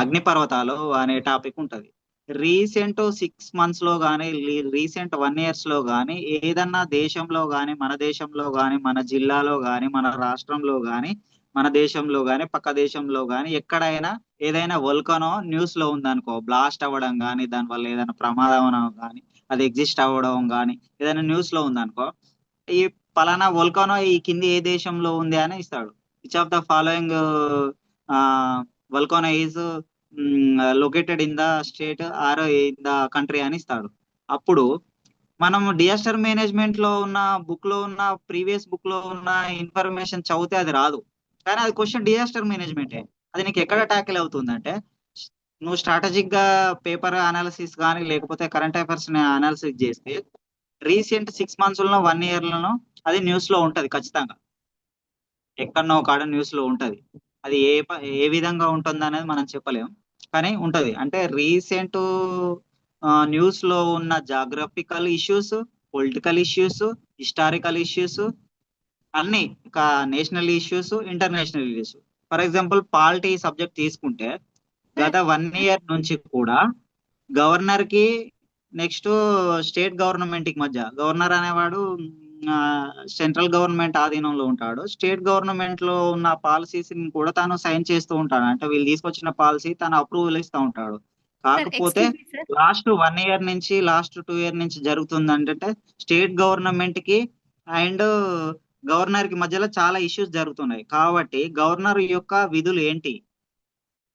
అగ్నిపర్వతాలు అనే టాపిక్ ఉంటది. రీసెంట్ 6 months లో కానీ, రీసెంట్ 1 years లో కానీ ఏదన్నా దేశంలో కానీ, మన దేశంలో కానీ, మన జిల్లాలో కానీ, మన రాష్ట్రంలో కానీ, మన దేశంలో కానీ, పక్క దేశంలో కానీ ఎక్కడైనా ఏదైనా వోల్కనో న్యూస్ లో ఉందనుకో, బ్లాస్ట్ అవ్వడం కానీ, దానివల్ల ఏదైనా ప్రమాదం కానీ, అది ఎగ్జిస్ట్ అవ్వడం కానీ ఏదైనా న్యూస్ లో ఉందనుకో, ఈ పలానా వోల్కనో ఈ కింది ఏ దేశంలో ఉంది అని ఇస్తాడు. Which of the following volcano is located in the state or in the country అని ఇస్తాడు. అప్పుడు మనం డిజాస్టర్ మేనేజ్మెంట్ లో ఉన్న బుక్ లో ఉన్న ప్రీవియస్ బుక్ లో ఉన్న ఇన్ఫర్మేషన్ చదివితే అది రాదు, కానీ అది క్వశ్చన్ డిజాస్టర్ మేనేజ్మెంటే. అది నీకు ఎక్కడ ట్యాకిల్ అవుతుందంటే, నువ్వు స్ట్రాటజిక్ గా పేపర్ అనాలిసిస్ కానీ లేకపోతే కరెంట్ అఫైర్స్ అనాలిసిస్ చేస్తే రీసెంట్ 6 months 1 year లోనో అది న్యూస్ లో ఉంటది ఖచ్చితంగా, ఎక్కడనో కాడ న్యూస్ లో ఉంటది. అది ఏ విధంగా ఉంటుంది అనేది మనం చెప్పలేం, కానీ ఉంటది. అంటే రీసెంట్ న్యూస్ లో ఉన్న geographical issues, political issues, historical issues అన్ని, national issues, international issues. For example, polity subject తీసుకుంటే గత 1 year నుంచి కూడా గవర్నర్ కి నెక్స్ట్ స్టేట్ గవర్నమెంట్ కి మధ్య, గవర్నర్ అనేవాడు సెంట్రల్ గవర్నమెంట్ ఆధీనంలో ఉంటాడు, స్టేట్ గవర్నమెంట్ లో ఉన్న పాలసీస్ కూడా తాను సైన్ చేస్తూ ఉంటాడు. అంటే వీళ్ళు తీసుకొచ్చిన పాలసీ తను అప్రూవల్ ఇస్తూ ఉంటాడు. కాకపోతే లాస్ట్ 1 year నుంచి లాస్ట్ 2 year నుంచి జరుగుతుంది అంటే స్టేట్ గవర్నమెంట్ కి అండ్ గవర్నర్ కి మధ్యలో చాలా ఇష్యూస్ జరుగుతున్నాయి. కాబట్టి గవర్నర్ యొక్క విధులు ఏంటి,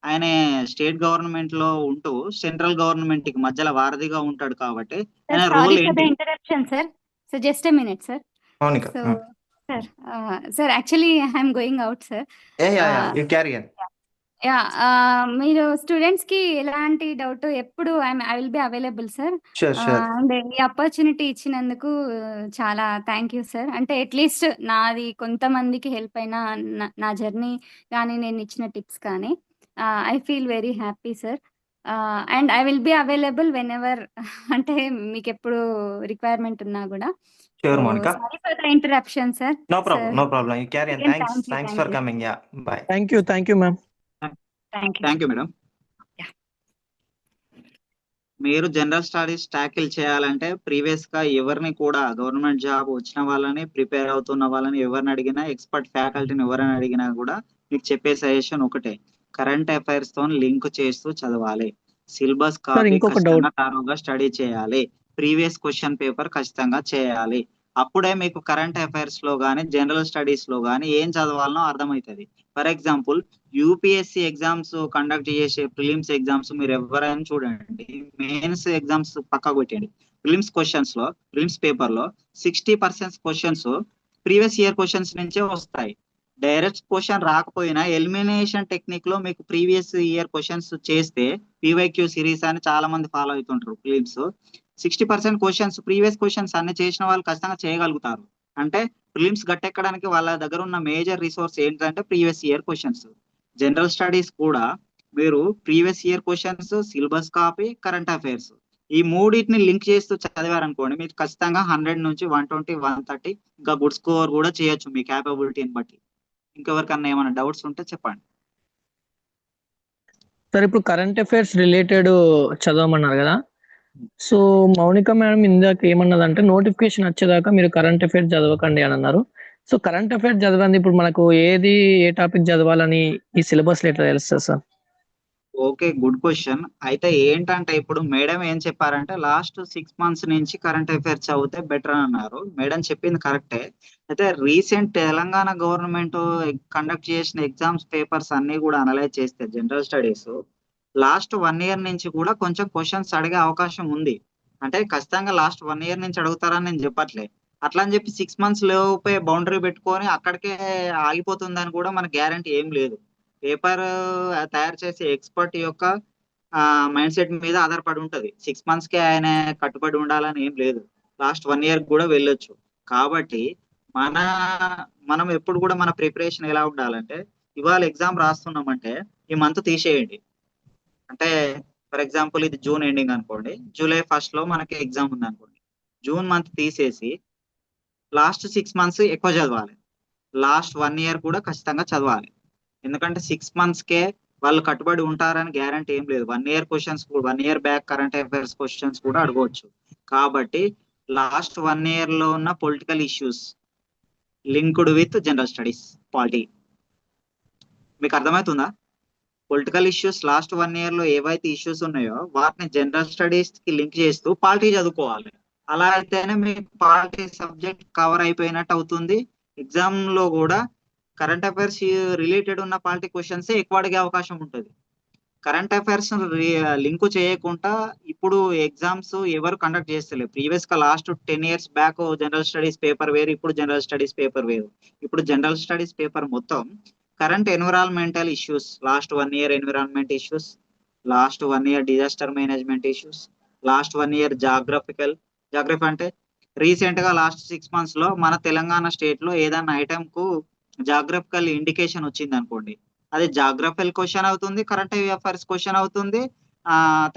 ఆయన స్టేట్ గవర్నమెంట్ లో ఉంటూ సెంట్రల్ గవర్నమెంట్ కి మధ్యలో వారధిగా ఉంటాడు. కాబట్టి ఆయన రోల్ ఏంటి? Interruption sir. So just a minute sir. Monica. So sir actually I'm going out sir. Yeah. You carry on. Yeah, మీరు స్టూడెంట్స్ కి ఎలాంటి డౌట్ ఎప్పుడు I will be available sir. Sure. And ఈ ఆపర్చునిటీ ఇచ్చినందుకు చాలా thank you sir. అంటే at least నాది కొంతమందికి హెల్ప్ అయినా నా జర్నీ కానీ నేను ఇచ్చిన టిప్స్ కానీ I feel very happy sir. And I will be available when ever అంటే మీకు ఎప్పుడు రిక్వైర్మెంట్ ఉన్నా కూడా. Sure, Monica. Sorry for the interruption sir. No problem. You carry on. Again, Thanks thank for you. coming. Yeah. Bye. Thank you ma'am. Thank you madam. Yeah. మీరు general studies tackle చేయాలంటే previous గా ఎవరిని కూడా government job వచ్చిన వాళ్ళని, prepare అవుతున్న వాళ్ళని ఎవరిని అడిగినా, ఎక్స్పర్ట్ ఫ్యాకల్టీని ఎవరిని అడిగినా కూడా మీకు చెప్పే సజెషన్ ఒకటే, కరెంట్ అఫైర్స్ తో లింక్ చేస్తూ చదవాలి. సిలబస్ కాపీ ఇంకొక ఖచ్చితంగా తారుగా స్టడీ చేయాలి. ప్రీవియస్ క్వశ్చన్ పేపర్ ఖచ్చితంగా చేయాలి. అప్పుడే మీకు కరెంట్ అఫైర్స్ లో కానీ, జనరల్ స్టడీస్ లో కానీ ఏం చదవాలనో అర్థమవుతుంది. For example, UPSC exams conduct చేసే ప్రిలిమ్స్ ఎగ్జామ్స్ మీరు ఎవరైనా చూడండి, మెయిన్స్ ఎగ్జామ్స్ పక్కకు పెట్టండి. ప్రిలిమ్స్ పేపర్ లో 60% క్వశ్చన్స్ ప్రీవియస్ ఇయర్ క్వశ్చన్స్ నుంచే వస్తాయి. డైరెక్ట్ క్వశ్చన్ రాకపోయినా ఎలిమినేషన్ టెక్నిక్ లో మీకు ప్రీవియస్ ఇయర్ క్వశ్చన్స్ చేస్తే, పీవైక్యూ సిరీస్ అని చాలా మంది ఫాలో అవుతుంటారు. ప్రిలిమ్స్ 60% క్వశ్చన్స్, ప్రీవియస్ క్వశ్చన్స్ అన్ని చేసిన వాళ్ళు ఖచ్చితంగా చేయగలుగుతారు. అంటే ప్రిలిమ్స్ గట్టెక్కడానికి వాళ్ళ దగ్గర ఉన్న మేజర్ రిసోర్స్ ఏంటంటే previous year questions. General studies కూడా మీరు previous year questions, syllabus copy, current affairs ఈ మూడింటిని లింక్ చేస్తూ చదివారనుకోండి, మీరు ఖచ్చితంగా 100 నుంచి 120, 130 ఇంకా గుడ్ స్కోర్ కూడా చేయొచ్చు మీ క్యాపబిలిటీని బట్టి. ఇంకెవరికన్నా ఏమైనా డౌట్స్ ఉంటే చెప్పండి. సార్, ఇప్పుడు కరెంట్ అఫైర్స్ రిలేటెడ్ చదవమన్నారు కదా. సో మౌనిక మేడం ఇందాక ఏమన్నదంటే, నోటిఫికేషన్ వచ్చేదాకా మీరు కరెంట్ అఫైర్స్ చదవకండి అని అన్నారు. సో కరెంట్ అఫైర్స్ చదవండి, ఇప్పుడు మనకు ఏ టాపిక్ చదవాలని ఈ సిలబస్ లో ఎట్లా తెలుస్తుంది సార్? Okay, good question. అయితే ఏంటంటే ఇప్పుడు మేడం ఏం చెప్పారంటే లాస్ట్ 6 months నుంచి కరెంట్ అఫైర్స్ చదివితే బెటర్ అని అన్నారు. మేడం చెప్పింది కరెక్టే. అయితే రీసెంట్ తెలంగాణ గవర్నమెంట్ కండక్ట్ చేసిన ఎగ్జామ్స్ పేపర్స్ అన్ని కూడా అనలైజ్ చేస్తే జనరల్ స్టడీస్ లాస్ట్ 1 year నుంచి కూడా కొంచెం క్వశ్చన్స్ అడిగే అవకాశం ఉంది. అంటే ఖచ్చితంగా లాస్ట్ 1 year నుంచి అడుగుతారని నేను చెప్పట్లే. అట్లా అని చెప్పి 6 months లోపే బౌండరీ పెట్టుకొని అక్కడికే ఆగిపోతుందని కూడా మనకు గ్యారంటీ ఏం లేదు. పేపర్ తయారు చేసే ఎక్స్పర్ట్ యొక్క మైండ్ సెట్ మీద ఆధారపడి ఉంటది. 6 months కే ఆయన కట్టుబడి ఉండాలని ఏం లేదు. లాస్ట్ 1 year కూడా వెళ్ళొచ్చు. కాబట్టి మనం ఎప్పుడు కూడా మన ప్రిపరేషన్ ఎలా ఉండాలంటే, ఇవాళ ఎగ్జామ్ రాస్తున్నామంటే ఈ మంత్ తీసేయండి. అంటే ఫర్ ఎగ్జాంపుల్ ఇది జూన్ ఎండింగ్ అనుకోండి, జూలై 1st లో మనకి ఎగ్జామ్ ఉంది అనుకోండి, జూన్ మంత్ తీసేసి లాస్ట్ 6 months ఎక్కువ చదవాలి, లాస్ట్ 1 year కూడా ఖచ్చితంగా చదవాలి. ఎందుకంటే 6 monthsకే వాళ్ళు కట్టుబడి ఉంటారని గ్యారంటీ ఏం లేదు. 1 year questions, 1 year back current affairs questions కూడా అడగవచ్చు. కాబట్టి లాస్ట్ 1 year లో ఉన్న political issues linked with general studies polity. మీకు అర్థమవుతుందా? పొలిటికల్ ఇష్యూస్ లాస్ట్ 1 year లో ఏవైతే ఇష్యూస్ ఉన్నాయో వాటిని జనరల్ స్టడీస్ కి లింక్ చేస్తూ పాలిటీ చదువుకోవాలి. అలా అయితేనే మీకు పాలిటీ సబ్జెక్ట్ కవర్ అయిపోయినట్టు అవుతుంది. ఎగ్జామ్ లో కూడా కరెంట్ అఫైర్స్ రిలేటెడ్ ఉన్న పాలిటీ క్వశ్చన్స్ ఎక్కువ అడిగే అవకాశం ఉంటుంది. కరెంట్ అఫైర్స్ లింక్ చేయకుండా ఇప్పుడు ఎగ్జామ్స్ ఎవరు కండక్ట్ చేస్తలేరు. ప్రీవియస్ గా last 10 years back general studies paper వేరు, ఇప్పుడు జనరల్ స్టడీస్ పేపర్ వేరు. ఇప్పుడు జనరల్ స్టడీస్ పేపర్ మొత్తం current environmental issues, last 1 year environment issues, last 1 year disaster management issues, last 1 year geography అంటే రీసెంట్ గా లాస్ట్ 6 months లో మన తెలంగాణ స్టేట్ లో ఏదైనా ఐటమ్ కు జాగ్రఫికల్ ఇండికేషన్ వచ్చింది అనుకోండి, అది జాగ్రఫికల్ క్వశ్చన్ అవుతుంది, కరెంట్ అఫైర్స్ క్వశ్చన్ అవుతుంది,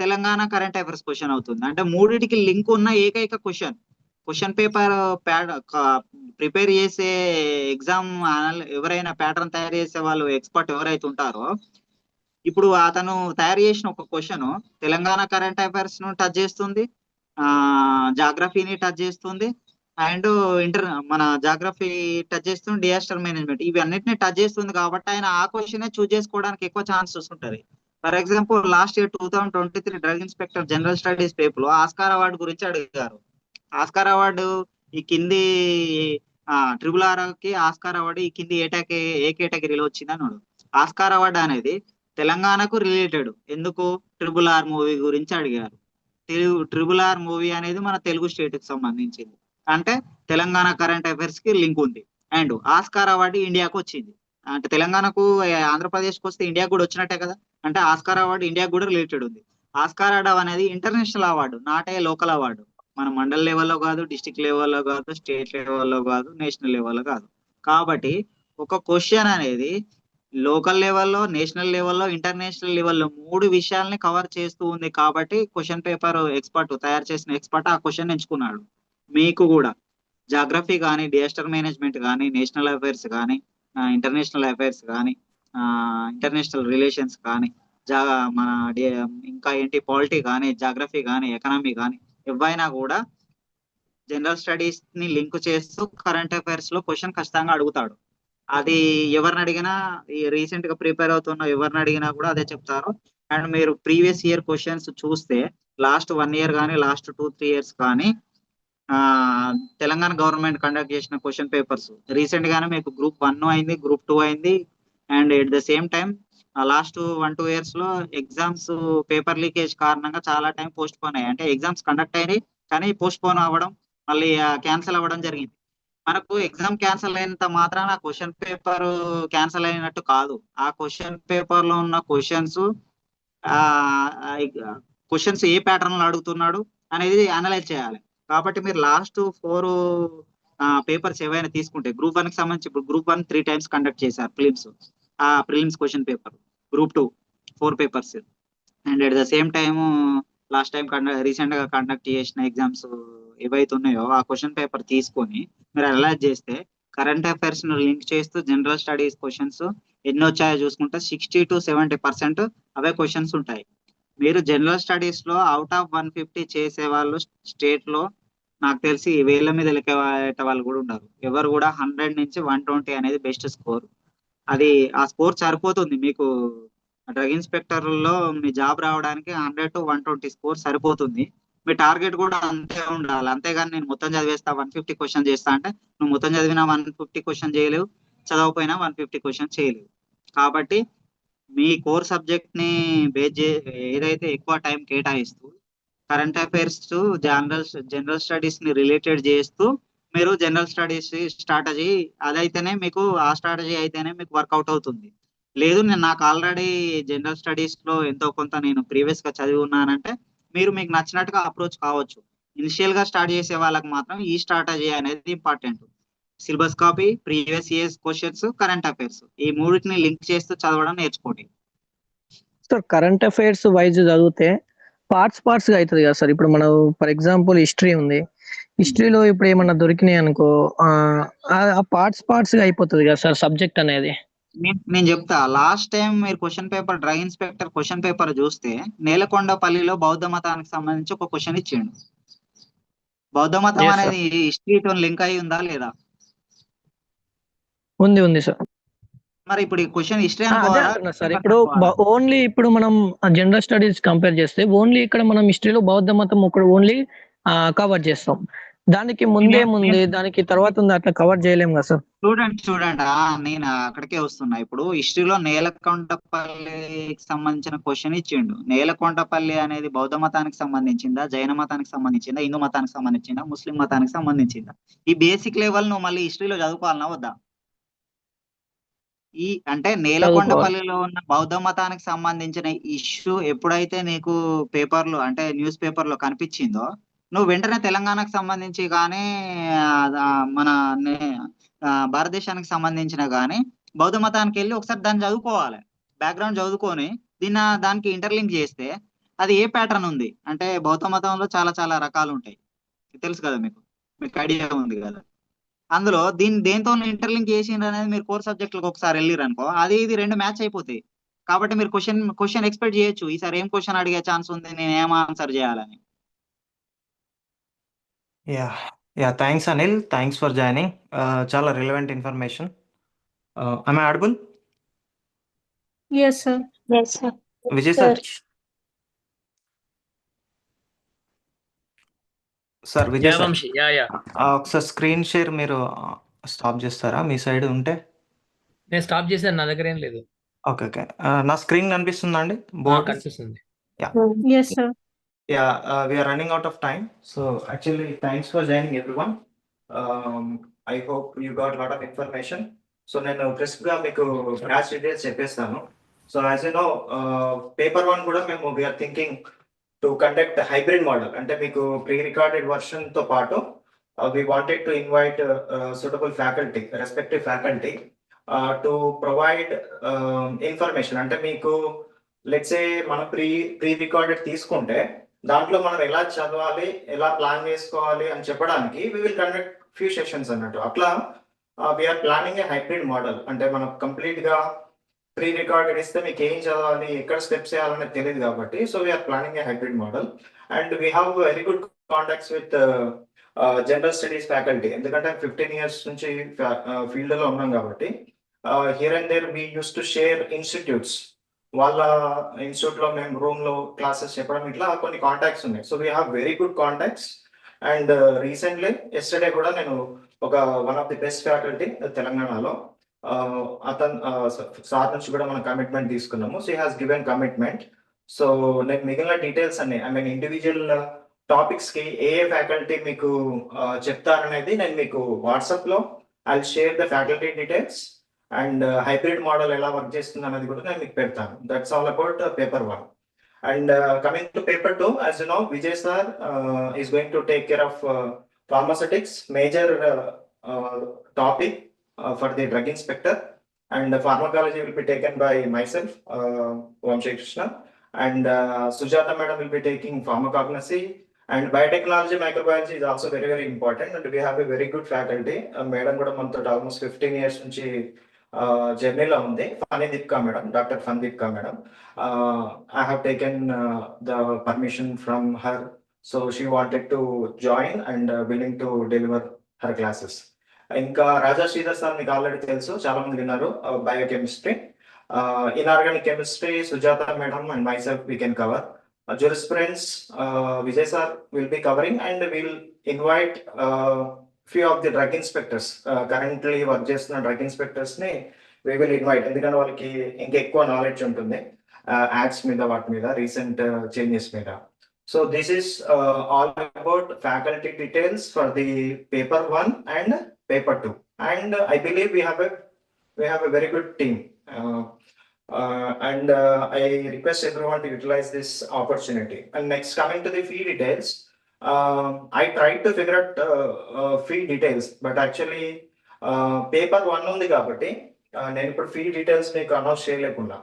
తెలంగాణ కరెంట్ అఫైర్స్ క్వశ్చన్ అవుతుంది. అంటే మూడింటికి లింక్ ఉన్న ఏకైక క్వశ్చన్ పేపర్ ప్రిపేర్ చేసే ఎగ్జామ్ ఎవరైనా ప్యాటర్న్ తయారు చేసే వాళ్ళు ఎక్స్పర్ట్ ఎవరైతే ఉంటారో, ఇప్పుడు అతను తయారు చేసిన ఒక క్వశ్చన్ తెలంగాణ కరెంట్ అఫైర్స్ ను టచ్ చేస్తుంది, జాగ్రఫీని టచ్ చేస్తుంది, అండ్ మన జాగ్రఫీ టచ్ చేస్తుంది, డిజాస్టర్ మేనేజ్మెంట్ ఇవి అన్నిటిని టచ్ చేస్తుంది. కాబట్టి ఆయన ఆ క్వశ్చన్ చూస్ చేసుకోవడానికి ఎక్కువ ఛాన్సెస్ ఉంటుంది. For example last year 2023 drug inspector general studies paper లో ఆస్కార్ అవార్డు గురించి అడిగారు. ఆస్కార్ అవార్డు ఈ కింది RRR కి ఆస్కార్ అవార్డు ఈ కింది ఏ కేటగిరీలో వచ్చింది అన్నాడు. ఆస్కార్ అవార్డు అనేది తెలంగాణకు రిలేటెడ్. ఎందుకు? RRR మూవీ గురించి అడిగారు. RRR మూవీ అనేది మన తెలుగు స్టేట్ కి సంబంధించింది, అంటే తెలంగాణ కరెంట్ అఫైర్స్ కి లింక్ ఉంది. అండ్ ఆస్కార్ అవార్డు ఇండియాకు వచ్చింది, అంటే తెలంగాణకు ఆంధ్రప్రదేశ్కి వస్తే ఇండియాకు కూడా వచ్చినట్టే కదా, అంటే ఆస్కార్ అవార్డు ఇండియాకు కూడా రిలేటెడ్ ఉంది. ఆస్కార్ అవార్డు అనేది international award, not a local award. మన మండల్ లెవెల్లో కాదు, డిస్ట్రిక్ట్ లెవెల్లో కాదు, స్టేట్ లెవెల్లో కాదు, నేషనల్ లెవెల్లో కాదు. కాబట్టి ఒక క్వశ్చన్ అనేది లోకల్ లెవెల్లో, నేషనల్ లెవెల్లో, ఇంటర్నేషనల్ లెవెల్లో 3 విషయాల్ని కవర్ చేస్తూ ఉంది. కాబట్టి క్వశ్చన్ పేపర్ ఎక్స్పర్ట్ తయారు చేసిన ఎక్స్పర్ట్ ఆ క్వశ్చన్ ఎంచుకున్నాడు. మీకు కూడా జాగ్రఫీ కానీ, డిజాస్టర్ మేనేజ్మెంట్ కానీ, నేషనల్ అఫైర్స్ కానీ, ఇంటర్నేషనల్ అఫైర్స్ కానీ, ఇంటర్నేషనల్ రిలేషన్స్ కానీ, మన ఇంకా ఏంటి పాలిటీ కానీ, జాగ్రఫీ కానీ, ఎకనామీ కానీ ఎవైనా కూడా జనరల్ స్టడీస్ ని లింక్ చేస్తూ కరెంట్ అఫైర్స్ లో క్వశ్చన్ ఖచ్చితంగా అడుగుతాడు. అది ఎవరిని అడిగినా, రీసెంట్ గా ప్రిపేర్ అవుతున్న ఎవరిని అడిగినా కూడా అదే చెప్తారు. అండ్ మీరు ప్రీవియస్ ఇయర్ క్వశ్చన్స్ చూస్తే లాస్ట్ 1 year కానీ, లాస్ట్ 2-3 years కానీ తెలంగాణ గవర్నమెంట్ కండక్ట్ చేసిన క్వశ్చన్ పేపర్స్ రీసెంట్ గానే మీకు గ్రూప్ 1 అయింది, గ్రూప్ 2 అయింది. And at the same time last 1-2 years లో ఎగ్జామ్స్ పేపర్ లీకేజ్ కారణంగా చాలా టైం పోస్ట్ పోన్ అయ్యాయి. అంటే ఎగ్జామ్స్ కండక్ట్ అయినాయి కానీ పోస్ట్ పోన్ అవ్వడం, మళ్ళీ క్యాన్సిల్ అవ్వడం జరిగింది. మనకు ఎగ్జామ్ క్యాన్సిల్ అయినంత మాత్రాన క్వశ్చన్ పేపర్ క్యాన్సిల్ అయినట్టు కాదు. ఆ క్వశ్చన్ పేపర్ లో ఉన్న క్వశ్చన్స్ ఏ ప్యాటర్న్ లో అడుగుతున్నాడు అనేది అనలైజ్ చేయాలి. కాబట్టి మీరు లాస్ట్ 4 పేపర్స్ ఏవైనా తీసుకుంటే గ్రూప్ 1 కి సంబంధించి ఇప్పుడు గ్రూప్ 1 3 times కండక్ట్ చేశారు prelims question paper, group 2 4 papers. And at the same time last time recent గా కండక్ట్ చేసిన ఎగ్జామ్స్ ఏవైతే ఉన్నాయో ఆ క్వశ్చన్ పేపర్ తీసుకొని మీరు అనలైజ్ చేస్తే కరెంట్ అఫైర్స్ ను లింక్ చేస్తూ జనరల్ స్టడీస్ క్వశ్చన్స్ ఎన్ని వచ్చాయో చూసుకుంటే 60-70% అవే క్వశ్చన్స్ ఉంటాయి. మీరు జనరల్ స్టడీస్ లో అవుట్ ఆఫ్ 150 చేసే వాళ్ళు స్టేట్ లో నాకు తెలిసి వేల మీద లెక్క వాళ్ళు కూడా ఉన్నారు. ఎవరు కూడా 100 నుంచి 120 అనేది బెస్ట్ స్కోర్. అది ఆ స్కోర్ సరిపోతుంది మీకు డ్రగ్ ఇన్స్పెక్టర్ లో మీ జాబ్ రావడానికి. 100-120 స్కోర్ సరిపోతుంది. మీ టార్గెట్ కూడా అంతే ఉండాలి. అంతేగాని నేను మొత్తం చదివేస్తా 150 క్వశ్చన్ చేస్తా అంటే నువ్వు మొత్తం చదివినా 150 క్వశ్చన్ చేయలేవు, చదవకపోయినా 150 క్వశ్చన్ చేయలేవు. కాబట్టి మీ కోర్ సబ్జెక్ట్ ని ఏదైతే ఎక్కువ టైం కేటాయిస్తూ కరెంట్ అఫైర్స్ జనరల్ స్టడీస్ ని రిలేటెడ్ చేస్తూ మీరు జనరల్ స్టడీస్ స్ట్రాటజీ అదైతేనే మీకు ఆ స్ట్రాటజీ అయితేనే మీకు వర్కౌట్ అవుతుంది. లేదు నాకు ఆల్రెడీ జనరల్ స్టడీస్ లో ఎంతో కొంత నేను ప్రీవియస్ గా చదివి ఉన్నానంటే మీరు మీకు నచ్చినట్టుగా అప్రోచ్ కావచ్చు. ఇనిషియల్ గా స్టార్ట్ చేసే వాళ్ళకి మాత్రం ఈ స్ట్రాటజీ అనేది important. Syllabus copy, previous years questions, current affairs, ఈ మూడింటిని లింక్ చేస్తూ చదవడం నేర్చుకోండి. సార్ కరెంట్ అఫైర్స్ వైజ్ చదివితే పార్ట్స్ గా అవుతుంది కదా సార్. ఇప్పుడు మనం ఫర్ ఎగ్జాంపుల్ హిస్టరీ ఉంది, హిస్టరీలో ఇప్పుడు ఏమన్నా దొరికినాయి అనుకో ఆ పార్ట్స్ గా అయిపోతుంది కదా సార్ సబ్జెక్ట్ అనేది. నేను చెప్తా. లాస్ట్ టైం మీరు question paper, drug inspector question paper చూస్తే నేలకొండపల్లిలో బౌద్ధ మతానికి సంబంధించి ఒక క్వశ్చన్ ఇచ్చిండు. బౌద్ధ మతం Yes, sir. అనేది హిస్టరీతో లింక్ అయి ఉందా లేదా? ఉంది సార్. మరి ఇప్పుడు ఈ క్వశ్చన్ హిస్టరీ అదే అనుకోవాలా? అంటున్నా సార్. ఇప్పుడు ఓన్లీ ఇప్పుడు మనం జనరల్ స్టడీస్ కంపేర్ చేస్తే ఓన్లీ ఇక్కడ మనం హిస్టరీలో బౌద్ధ మతం ఒకటి ఓన్లీ కవర్ చేస్తాం. దానికి ముందే దానికి తర్వాత ఉంది అట్లా కవర్ చేయలేం కదా సార్. చూడండి నేను అక్కడికే వస్తున్నా. ఇప్పుడు హిస్టరీలో నేలకొండపల్లికి సంబంధించిన క్వశ్చన్ ఇచ్చిండు. నేలకొండపల్లి అనేది బౌద్ధ మతానికి సంబంధించిందా, జైన మతానికి సంబంధించిందా, హిందూ మతానికి సంబంధించిందా, ముస్లిం మతానికి సంబంధించిందా? ఈ బేసిక్ లెవెల్ నువ్వు మళ్ళీ హిస్టరీలో చదువుకోవాలన్నా వద్దా? అంటే నేలకొండపల్లిలో ఉన్న బౌద్ధ మతానికి సంబంధించిన ఇష్యూ ఎప్పుడైతే నీకు పేపర్లో అంటే న్యూస్ పేపర్లో కనిపించిందో నువ్వు వెంటనే తెలంగాణకు సంబంధించి కానీ మన భారతదేశానికి సంబంధించిన కానీ బౌద్ధ మతానికి వెళ్ళి ఒకసారి దాన్ని చదువుకోవాలి. బ్యాక్గ్రౌండ్ చదువుకొని దానికి ఇంటర్లింక్ చేస్తే అది ఏ ప్యాటర్న్ ఉంది అంటే బౌద్ధ మతంలో చాలా చాలా రకాలు ఉంటాయి, తెలుసు కదా మీకు ఐడియా ఉంది కదా. అందులో దేంతో ఇంటర్లింక్ చేసిండ్రు అనేది మీరు కోర్ సబ్జెక్టులకు ఒకసారి వెళ్ళిరు అనుకో, అది ఇది రెండు మ్యాచ్ అయిపోతాయి. కాబట్టి మీరు క్వశ్చన్ ఎక్స్పెక్ట్ చేయొచ్చు, ఈసారి ఏం క్వశ్చన్ అడిగే ఛాన్స్ ఉంది, నేను ఏం ఆన్సర్ చేయాలని. Yeah, thanks Anil, thanks for joining. Chala relevant information. Am I audible? Yes, sir. Vijay sir. Sir Vijay sir, ఒకసారి స్క్రీన్ షేర్ మీరు స్టాప్ చేస్తారా మీ సైడ్ ఉంటే? నేను స్టాప్ చేశాను, నా దగ్గర ఏం లేదు. ఓకే. నా స్క్రీన్ కనిపిస్తుందా అండి? బోర్డ్ కనిపిస్తుంది. Yes, sir. Yeah, we are running out of time. So actually, thanks for joining everyone. I hope you got a lot of information. So నేను crisp గా మీకు బ్యాచ్ డీటెయిల్స్ చెప్పేస్తాను. So as you know, paper 1 కూడా మేము we are thinking to conduct a hybrid model. అంటే మీకు pre-recorded version తో పాటు we wanted to invite suitable faculty, respective faculty to provide information. అంటే మీకు లెట్స్ సే మనం ప్రీ-రికార్డెడ్ తీసుకుంటే దాంట్లో మనం ఎలా చదవాలి, ఎలా ప్లాన్ చేసుకోవాలి అని చెప్పడానికి we will conduct few sessions అన్నట్టు. అట్లా we are planning a hybrid model. అంటే మనం కంప్లీట్ గా ప్రీ-రికార్డెడ్ ఇస్తే మీకు ఏం చదవాలి, ఎక్కడ స్టెప్స్ చేయాలనేది తెలియదు కాబట్టి so we're planning a hybrid model. And we have very good contacts with general studies faculty. ఎందుకంటే 15 years నుంచి ఫీల్డ్ లో ఉన్నాం కాబట్టి here and there we use to share institutes. వాళ్ళ ఇన్స్టిట్యూట్ లో మేము రూమ్ లో క్లాసెస్ చెప్పడం ఇట్లా కొన్ని కాంటాక్ట్స్ ఉన్నాయి. So we have very good contacts. And recently yesterday కూడా నేను ఒక one of the best faculty తెలంగాణలో అతను సార్ నుంచి కూడా మనం కమిట్మెంట్ తీసుకున్నాము. So he has given commitment. So నేను మిగిలిన డీటెయిల్స్ అన్ని ఐ మీన్ ఇండివిజువల్ టాపిక్స్ కి ఏ ఫ్యాకల్టీ మీకు చెప్తారనేది నేను మీకు వాట్సాప్ లో I share the faculty details and hybrid model ఎలా వర్క్ చేస్తుంది అనేది కూడా నేను మీకు పెడతాను. That's all about paper 1. And coming to paper 2, as you know, Vijay sir is going to take care of pharmaceutics, major topic for the drug inspector, and the pharmacology will be taken by myself, Vamshi Krishna, and Sujata madam will be taking pharmacognosy, and biotechnology, microbiology is also very very important, and we have a very good faculty. Madam kuda manto almost 15 years nunchi journey lo undi. Fanidipka madam, Dr. Fanidipka madam, I have taken the permission from her, so she wanted to join and willing to deliver her classes. ఇంకా Raja Sridhar sir మీకు already తెలుసు, చాలా మంది విన్నారు, biochemistry. Inorganic chemistry Sujatha madam and myself we can cover. Jurisprudence Vijay sir will be covering and will invite few of the drug inspectors, currently work చేస్తున్న drug inspectors ని we will invite. ఎందుకంటే వాళ్ళకి ఇంకా ఎక్కువ నాలెడ్జ్ ఉంటుంది ads మీద, వాటి మీద, రీసెంట్ చేంజెస్ మీద. So this is all about faculty details for the paper 1 and paper 2. And I believe we have a very good team. And I request everyone to utilize this opportunity. And next, coming to the fee details, I tried to figure out fee details, but actually paper 1 ఉంది కాబట్టి నేను ఇప్పుడు fee details మీకు announce చేయలేకున్నా.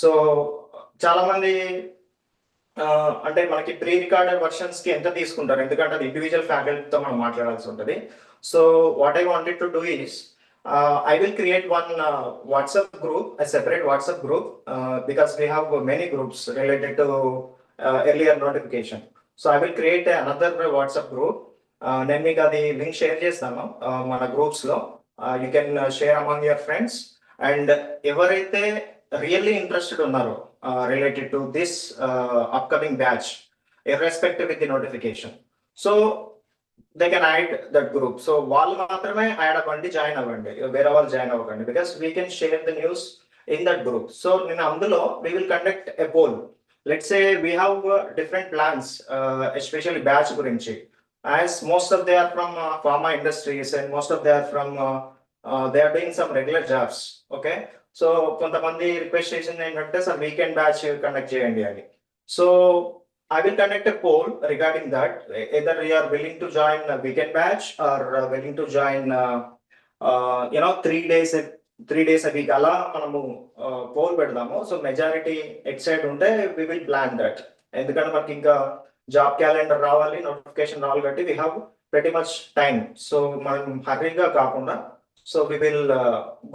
So చాలా మంది అంటే మనకి pre recorded versions కి ఎంత తీసుకుంటారు, ఎందుకంటే అది ఇండివిజువల్ ఫ్యాకల్టీతో మనం మాట్లాడాల్సి ఉంటుంది. So what I wanted to do is I will create one WhatsApp group, a separate WhatsApp group, because we have many groups related to earlier notification. So I will create another WhatsApp group. నేను మీకు అది link share చేస్తాను మన groups లో. You can share among your friends. And ఎవరైతే really interested ఉన్నారో related to this upcoming batch, irrespective with the notification, so they can add that group. So వాళ్ళు మాత్రమే యాడ్ అవ్వండి, జాయిన్ అవ్వండి, వేరే వాళ్ళు జాయిన్ అవ్వకండి, because we can share the news in that group. So నేను అందులో we will conduct a poll. Let's say we have different plans, especially batch గురించి, as most of they are from pharma industries and most of they are from they are doing some regular jobs. Okay, so కొంతమంది request చేసింది ఏంటంటే sir weekend batch conduct చేయండి అని. So I will conduct a poll regarding that. Either you are willing to join a weekend batch or willing to join, 3 days a week. Ala manamu poll peddamu. So majority excited unte we will plan that. Endukante manaku inka job calendar ravali, notification ravali katti we have pretty much time. So manam hurry ga kaakunda, so we will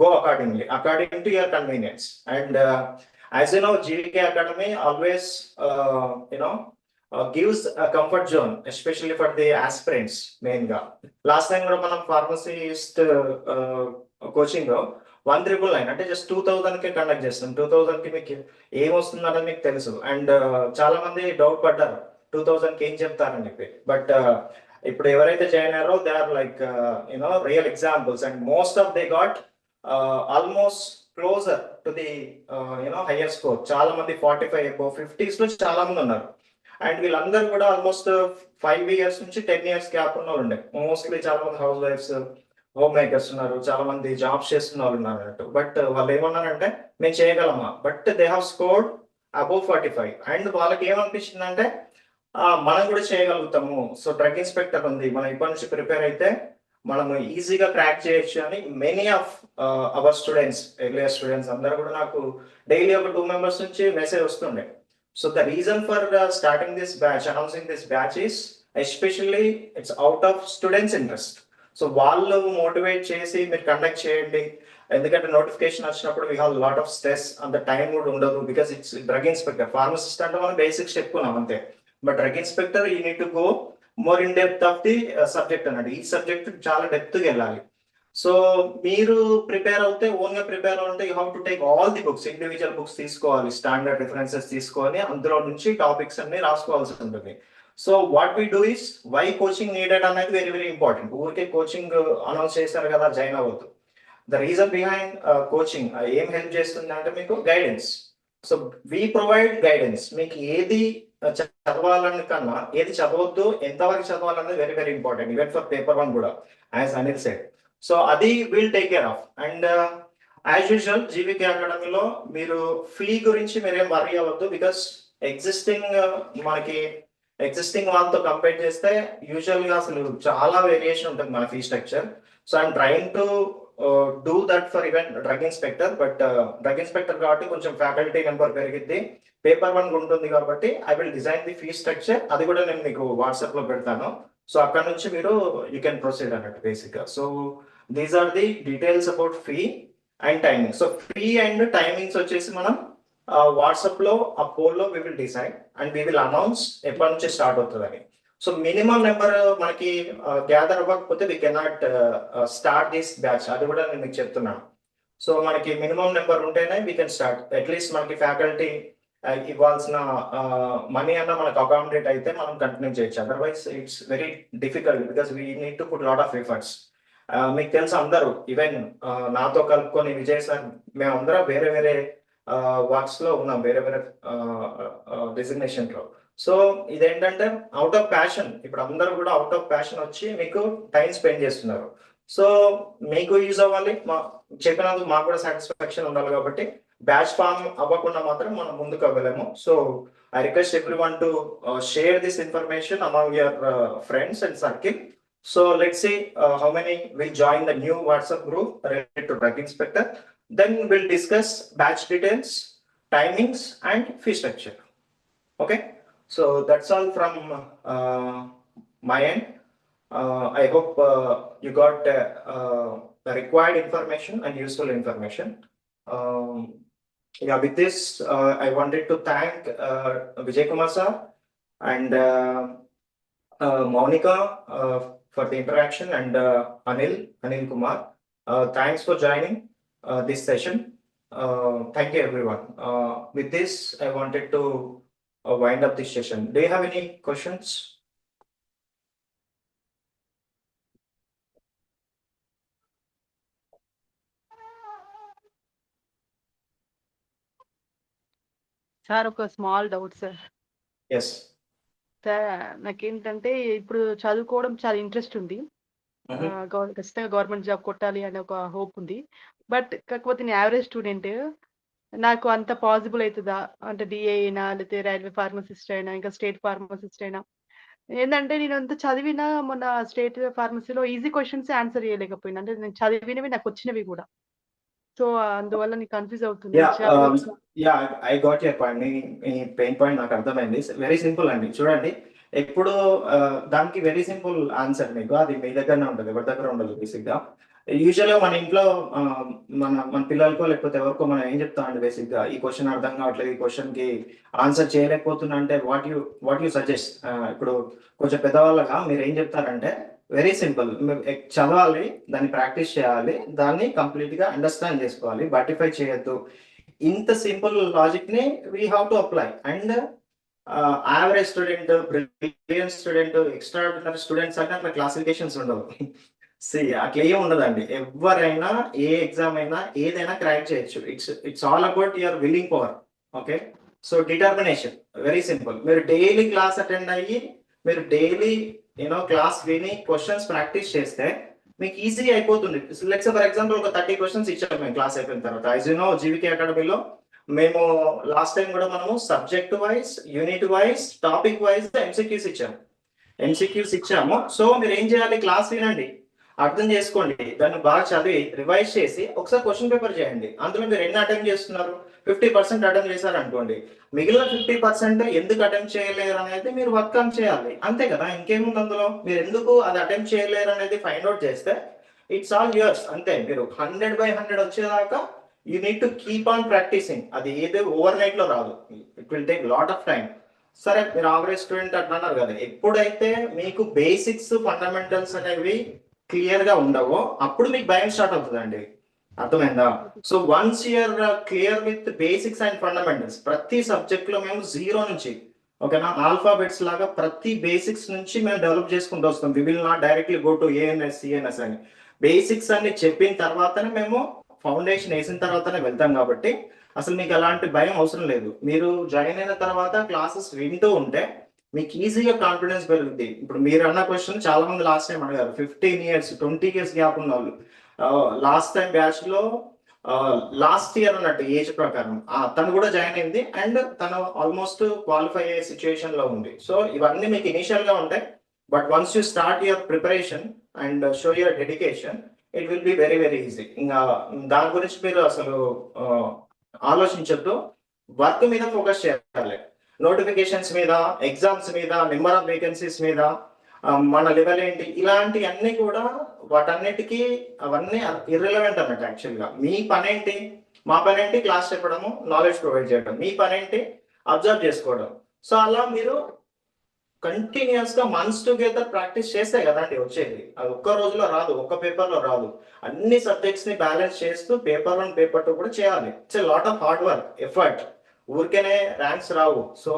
go accordingly, according to your convenience. And as you know, GVK Academy always, gives a comfort zone, especially for the aspirants mainly. Last time we had pharmacist coaching 1999 అంటే just 2000 కి conduct చేస్తాం. 2000 కి మీకు ఏం వస్తుందని మీకు తెలుసు. And చాలా మంది డౌట్ పడ్డారు 2000 కి ఏం చెప్తారని చెప్పి. బట్ ఇప్పుడు ఎవరైతే జాయిన్ అయ్యారో they are like real examples, and most of they got almost closer to the higher score. చాలా మంది 45 above 50s లో చాలా మంది ఉన్నారు. అండ్ వీళ్ళందరూ కూడా ఆల్మోస్ట్ 5 years నుంచి 10 years గ్యాప్ ఉన్న వాళ్ళు ఉండే. మోస్ట్లీ చాలా మంది హౌస్ వైఫ్స్, హోమ్ మేకర్స్ ఉన్నారు, చాలా మంది జాబ్స్ చేస్తున్న వాళ్ళు ఉన్నారు అన్నట్టు. బట్ వాళ్ళు ఏమన్నారంటే మేము చేయగలమా, but they have scored above 45. And వాళ్ళకి ఏమనిపించింది అంటే మనం కూడా చేయగలుగుతాము. సో డ్రగ్ ఇన్స్పెక్టర్ ఉంది, మనం ఇప్పటి నుంచి ప్రిపేర్ అయితే మనం ఈజీగా క్రాక్ చేయొచ్చు అని many of our students, earlier students అందరూ కూడా నాకు డైలీ ఒక 2 members నుంచి మెసేజ్ వస్తుండే. So the reason for starting this batch, announcing this batch is especially it's out of students' interest. So వాళ్ళు మోటివేట్ చేసి మీరు కండక్ట్ చేయండి, ఎందుకంటే నోటిఫికేషన్ వచ్చినప్పుడు we have lot of stress, అంత టైం కూడా ఉండదు. Because it's drug inspector. Pharmacist అంటే మనం బేసిక్స్ చెప్పుకున్నాం అంతే, but drug inspector you need to go more in depth of the subject అన్నట్టు. ఈ సబ్జెక్ట్ చాలా డెప్త్గా వెళ్ళాలి. సో మీరు ప్రిపేర్ అవుతే, ఓన్ గా ప్రిపేర్ అవుతే you have to take all the books, individual books తీసుకోవాలి, స్టాండర్డ్ రిఫరెన్సెస్ తీసుకొని అందులో నుంచి టాపిక్స్ అన్ని రాసుకోవాల్సి ఉంటుంది. So what we do is, why coaching needed అనేది వెరీ వెరీ ఇంపార్టెంట్. ఊరికే కోచింగ్ అనౌన్స్ చేశారు కదా జాయిన్ అవ్వద్దు. ద రీజన్ బిహైండ్ కోచింగ్ ఏం హెల్ప్ చేస్తుంది అంటే మీకు guidance. So we provide guidance. మీకు ఏది చదవాలని కన్నా ఏది చదవద్దు, ఎంతవరకు చదవాలనేది very very important, even for paper 1 కూడా, యాజ్ అనిల్ సెడ్. సో అది will take care of. And as usual GVK అకాడమీలో మీరు ఫీ గురించి మీరేం వరీ అవ్వద్దు, బికాస్ ఎగ్జిస్టింగ్ వాళ్ళతో కంపేర్ చేస్తే యూజువల్ గా అసలు చాలా వేరియేషన్ ఉంటుంది మన fee structure. So I'm trying to do that for even drug inspector. But drug inspector కాబట్టి కొంచెం ఫ్యాకల్టీ నెంబర్ పెరిగిద్ది, పేపర్ 1 ఉంటుంది కాబట్టి I will design the fee structure. అది కూడా నేను మీకు వాట్సాప్ లో పెడతాను. సో అక్కడ నుంచి మీరు యూ కెన్ ప్రొసీడ్ అన్నట్టు బేసిక్ గా. So these are the details about fee and timing. So fee and timings వచ్చేసి మనం వాట్సాప్ లో ఆ పోల్ లో we will decide and we will announce ఎప్పటి నుంచి స్టార్ట్ అవుతుందని. సో మినిమం నెంబర్ మనకి గ్యాదర్ అవ్వకపోతే we cannot start this batch, అది కూడా నేను మీకు చెప్తున్నాను. సో మనకి మినిమం నెంబర్ ఉంటేనే వీ కెన్ స్టార్ట్. అట్లీస్ట్ మనకి ఫ్యాకల్టీ ఇవ్వాల్సిన మనీ అన్న మనకు అకామిడేట్ అయితే మనం కంటిన్యూ చేయొచ్చు. Otherwise it's very difficult because we need to put lot of efforts. మీకు తెలుసు అందరూ, ఈవెన్ నాతో కలుపుకొని విజయ్ సార్, మేమందరం వేరే వేరే వర్క్స్ లో ఉన్నాం, వేరే వేరే డెసిగ్నేషన్ లో. సో ఇదేంటంటే అవుట్ ఆఫ్ ప్యాషన్, ఇప్పుడు అందరూ కూడా అవుట్ ఆఫ్ ప్యాషన్ వచ్చి మీకు టైం స్పెండ్ చేస్తున్నారు. సో మీకు యూజ్ అవ్వాలి, చెప్పినందుకు మాకు కూడా సాటిస్ఫాక్షన్ ఉండాలి. కాబట్టి బ్యాచ్ ఫామ్ అవ్వకుండా మాత్రం మనం ముందుకు అవ్వలేము. So I request everyone to share this information among your friends and circle. So let's see how many will join the new WhatsApp group related to drug inspector. Then we'll discuss batch details, timings, and fee structure. Okay, so that's all from my end. I hope you got the required information and useful information. Yeah, with this, I wanted to thank Vijay Kumar sir and Monica for the interaction, and Anil Kumar. Thanks for joining this session. Thank you, everyone. With this, I wanted to wind up this session. Do you have any questions? Sir ఒక small doubt sir. Yes. నాకేంటంటే ఇప్పుడు చదువుకోవడం చాలా interest ఉంది. ఖచ్చితంగా government job కొట్టాలి అనే ఒక హోప్ ఉంది. బట్ కాకపోతే నేను యావరేజ్ స్టూడెంట్. నాకు అంత పాసిబుల్ అవుతుందా? అంటే డిఏ అయినా, లేకపోతే రైల్వే ఫార్మసిస్ట్ అయినా, ఇంకా స్టేట్ ఫార్మసిస్ట్ అయినా. ఏంటంటే నేను అంత చదివినా మొన్న స్టేట్ ఫార్మసీలో ఈజీ క్వశ్చన్స్ ఆన్సర్ చేయలేకపోయినా. అంటే నేను చదివినవి నాకు వచ్చినవి కూడా. సో అందువల్ల నీకు కన్ఫ్యూజ్ అవుతుంది. Yeah, I got your point. Me pain point నాకు అర్థమైంది. వెరీ సింపుల్ అండి. చూడండి, ఎప్పుడు దానికి వెరీ సింపుల్ ఆన్సర్ మీకు, అది మీ దగ్గరనే ఉంటుంది, ఎవరి దగ్గర ఉండదు. బేసిక్ గా యూజువల్ గా మన ఇంట్లో మన పిల్లలకో లేకపోతే ఎవరికో మనం ఏం చెప్తామండి, బేసిక్ గా ఈ క్వశ్చన్ అర్థం కావట్లేదు, ఈ క్వశ్చన్ కి ఆన్సర్ చేయలేకపోతున్నా అంటే వాట్ యు సజెస్ట్. ఇప్పుడు కొంచెం పెద్దవాళ్ళగా మీరు ఏం చెప్తారంటే, వెరీ సింపుల్, చదవాలి, దాన్ని ప్రాక్టీస్ చేయాలి, దాన్ని కంప్లీట్ గా అండర్స్టాండ్ చేసుకోవాలి, బర్టిఫై చేయొద్దు. ఇంత సింపుల్ లాజిక్ ని we have to apply. And average student, brilliant student, extraordinary students అంటే అట్లా క్లాసిఫికేషన్స్ ఉండవు. అట్లా ఏం ఉండదండి. ఎవరైనా ఏ ఎగ్జామ్ అయినా ఏదైనా క్రాక్ చేయొచ్చు. It's all about your willing power. Okay, so determination very simple. మీరు డైలీ క్లాస్ అటెండ్ అయ్యి, మీరు డైలీ క్లాస్ విని క్వశ్చన్స్ ప్రాక్టీస్ చేస్తే మీకు ఈజీ అయిపోతుంది. లెట్స్ ఫర్ ఎగ్జాంపుల్ ఒక 30 క్వశ్చన్స్ ఇచ్చాము మేము క్లాస్ అయిపోయిన తర్వాత. యాజ్ యు నో, జీవికే అకాడమీలో మేము లాస్ట్ టైం కూడా మనము subject wise, unit wise, topic wise MCQs ఇచ్చాము. సో మీరు ఏం చేయాలి, క్లాస్ వినండి, అర్థం చేసుకోండి, దాన్ని బాగా చదివి రివైజ్ చేసి ఒకసారి క్వశ్చన్ పేపర్ చేయండి. అందులో మీరు ఎన్ని అటెంప్ట్ చేస్తున్నారు? 50% అటెంప్ట్ చేశారు అనుకోండి. మిగిలిన 50% ఎందుకు అటెంప్ట్ చేయలేరు అనేది మీరు వర్క్ ఆన్ చేయాలి. అంతే కదా, ఇంకేముంది అందులో. మీరు ఎందుకు అది అటెంప్ట్ చేయలేరు అనేది ఫైండ్ అవుట్ చేస్తే ఇట్స్ ఆల్ యువర్స్. అంతే, మీరు 100/100 వచ్చేదాకా you need to keep on practicing. అది ఏదో ఓవర్ నైట్ లో రాదు. It will take lot of time. సరే, మీరు ఆవరేజ్ స్టూడెంట్ అంటున్నారు కదా, ఎప్పుడైతే మీకు బేసిక్స్, ఫండమెంటల్స్ అనేవి క్లియర్ గా ఉండవో అప్పుడు మీకు భయం స్టార్ట్ అవుతుందండి. అర్థమైందా? So once you're clear with basics and fundamentals, ప్రతి సబ్జెక్ట్ లో మేము 0 నుంచి, ఓకేనా, ఆల్ఫాబెట్స్ లాగా ప్రతి బేసిక్స్ నుంచి మేము డెవలప్ చేసుకుంటూ వస్తాం. We will not directly go to ANS, CNS అని. బేసిక్స్ అన్ని చెప్పిన తర్వాతనే మేము ఫౌండేషన్ వేసిన తర్వాతనే వెళ్తాం. కాబట్టి అసలు మీకు అలాంటి భయం అవసరం లేదు. మీరు జాయిన్ అయిన తర్వాత క్లాసెస్ వింటూ ఉంటే మీకు ఈజీగా కాన్ఫిడెన్స్ పెరుగుతుంది. ఇప్పుడు మీరు అన్న క్వశ్చన్ చాలా మంది లాస్ట్ టైం అడిగారు, 15 years 20 years గ్యాప్ ఉన్న వాళ్ళు. లాస్ట్ టైం బ్యాచ్ లో లాస్ట్ ఇయర్ అన్నట్టు ఏజ్ ప్రకారం తను కూడా జాయిన్ అయింది, అండ్ తను ఆల్మోస్ట్ క్వాలిఫై అయ్యే సిచ్యువేషన్ లో ఉంది. సో ఇవన్నీ మీకు ఇనిషియల్ గా ఉంటాయి, but once you start your preparation and show your dedication, it will be very very easy. ఇంకా దాని గురించి మీరు అసలు ఆలోచించొద్దు, వర్క్ మీద ఫోకస్ చేయాలి. నోటిఫికేషన్స్ మీద, ఎగ్జామ్స్ మీద, నెంబర్ ఆఫ్ వేకెన్సీస్ మీద, మన లెవెల్ ఏంటి, ఇలాంటి అన్ని కూడా వాటన్నిటికీ అవన్నీ ఇర్రెలవెంట్ అన్నట్టు. యాక్చువల్గా మీ పని ఏంటి, మా పని ఏంటి, క్లాస్ చెప్పడము, నాలెడ్జ్ ప్రొవైడ్ చేయడం. మీ పని ఏంటి, అబ్జర్వ్ చేసుకోవడం. సో అలా మీరు కంటిన్యూస్ గా మంత్స్ టుగెదర్ ప్రాక్టీస్ చేస్తే కదండి వచ్చేది. అది ఒక్క రోజులో రాదు, ఒక్క పేపర్ లో రాదు. అన్ని సబ్జెక్ట్స్ ని బ్యాలెన్స్ చేస్తూ పేపర్ 1, పేపర్ 2 కూడా చేయాలి. It's a lot of hard work, effort. ఊరికేనే ర్యాంక్స్ రావు. సో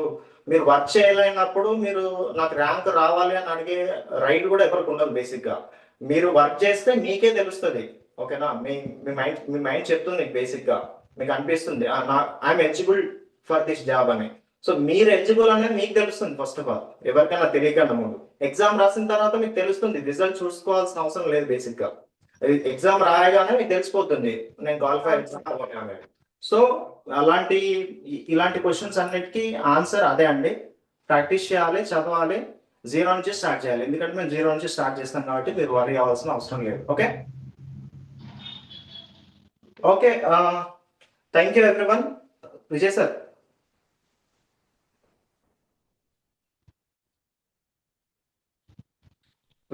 మీరు వర్క్ చేయలేనప్పుడు మీరు నాకు ర్యాంక్ రావాలి అని అడిగే రైట్ కూడా ఎవరికి ఉండదు. బేసిక్ గా మీరు వర్క్ చేస్తే మీకే తెలుస్తుంది. ఓకేనా, మీ మైండ్ చెప్తుంది బేసిక్ గా, మీకు అనిపిస్తుంది I'm eligible for this job అని. సో మీరు ఎలిజిబుల్ అనేది మీకు తెలుస్తుంది ఫస్ట్ ఆఫ్ ఆల్, ఎవరికైనా తెలియకుండా ముందు. ఎగ్జామ్ రాసిన తర్వాత మీకు తెలుస్తుంది, రిజల్ట్ చూసుకోవాల్సిన అవసరం లేదు. బేసిక్ గా ఎగ్జామ్ రాయగానే మీకు తెలిసిపోతుంది నేను క్వాలిఫై అవుతాను. సో ఇలాంటి క్వశ్చన్స్ అన్నిటికీ ఆన్సర్ అదే అండి, ప్రాక్టీస్ చేయాలి, చదవాలి, జీరో నుంచి స్టార్ట్ చేయాలి, ఎందుకంటే మేము జీరో నుంచి స్టార్ట్ చేస్తాం కాబట్టి మీరు వరీ అవ్వాల్సిన అవసరం లేదు. Okay okay, thank you everyone. Vijay sir.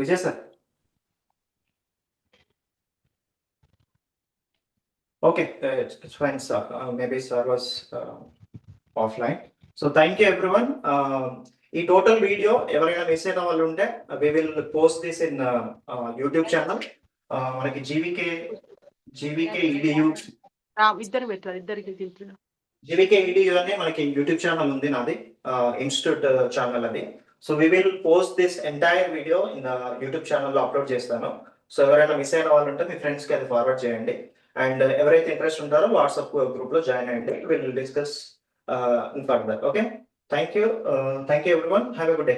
Vijay sir. Okay, it's fine, sir. Maybe sir was offline. So thank you everyone. ఈ టోటల్ వీడియో ఎవరైనా మిస్ అయిన వాళ్ళు ఉంటే we will post this in YouTube channel. మనకి GVK EDU ఇద్దరు పెట్టారు, ఇద్దరికి తింటున్నా. GVK EDU అనే మనకి యూట్యూబ్ ఛానల్ ఉంది నాది, ఇన్స్టిట్యూట్ ఛానల్ అది. So we will post this entire video in YouTube ఛానల్లో అప్లోడ్ చేస్తాను. సో ఎవరైనా మిస్ అయిన వాళ్ళు ఉంటే మీ ఫ్రెండ్స్కి అది ఫార్వర్డ్ చేయండి. అండ్ ఎవరైతే ఇంట్రెస్ట్ ఉంటారో వాట్సాప్ గ్రూప్ లో జాయిన్ అయ్యండి. Will discuss in further. Okay, thank you everyone. Have a good day.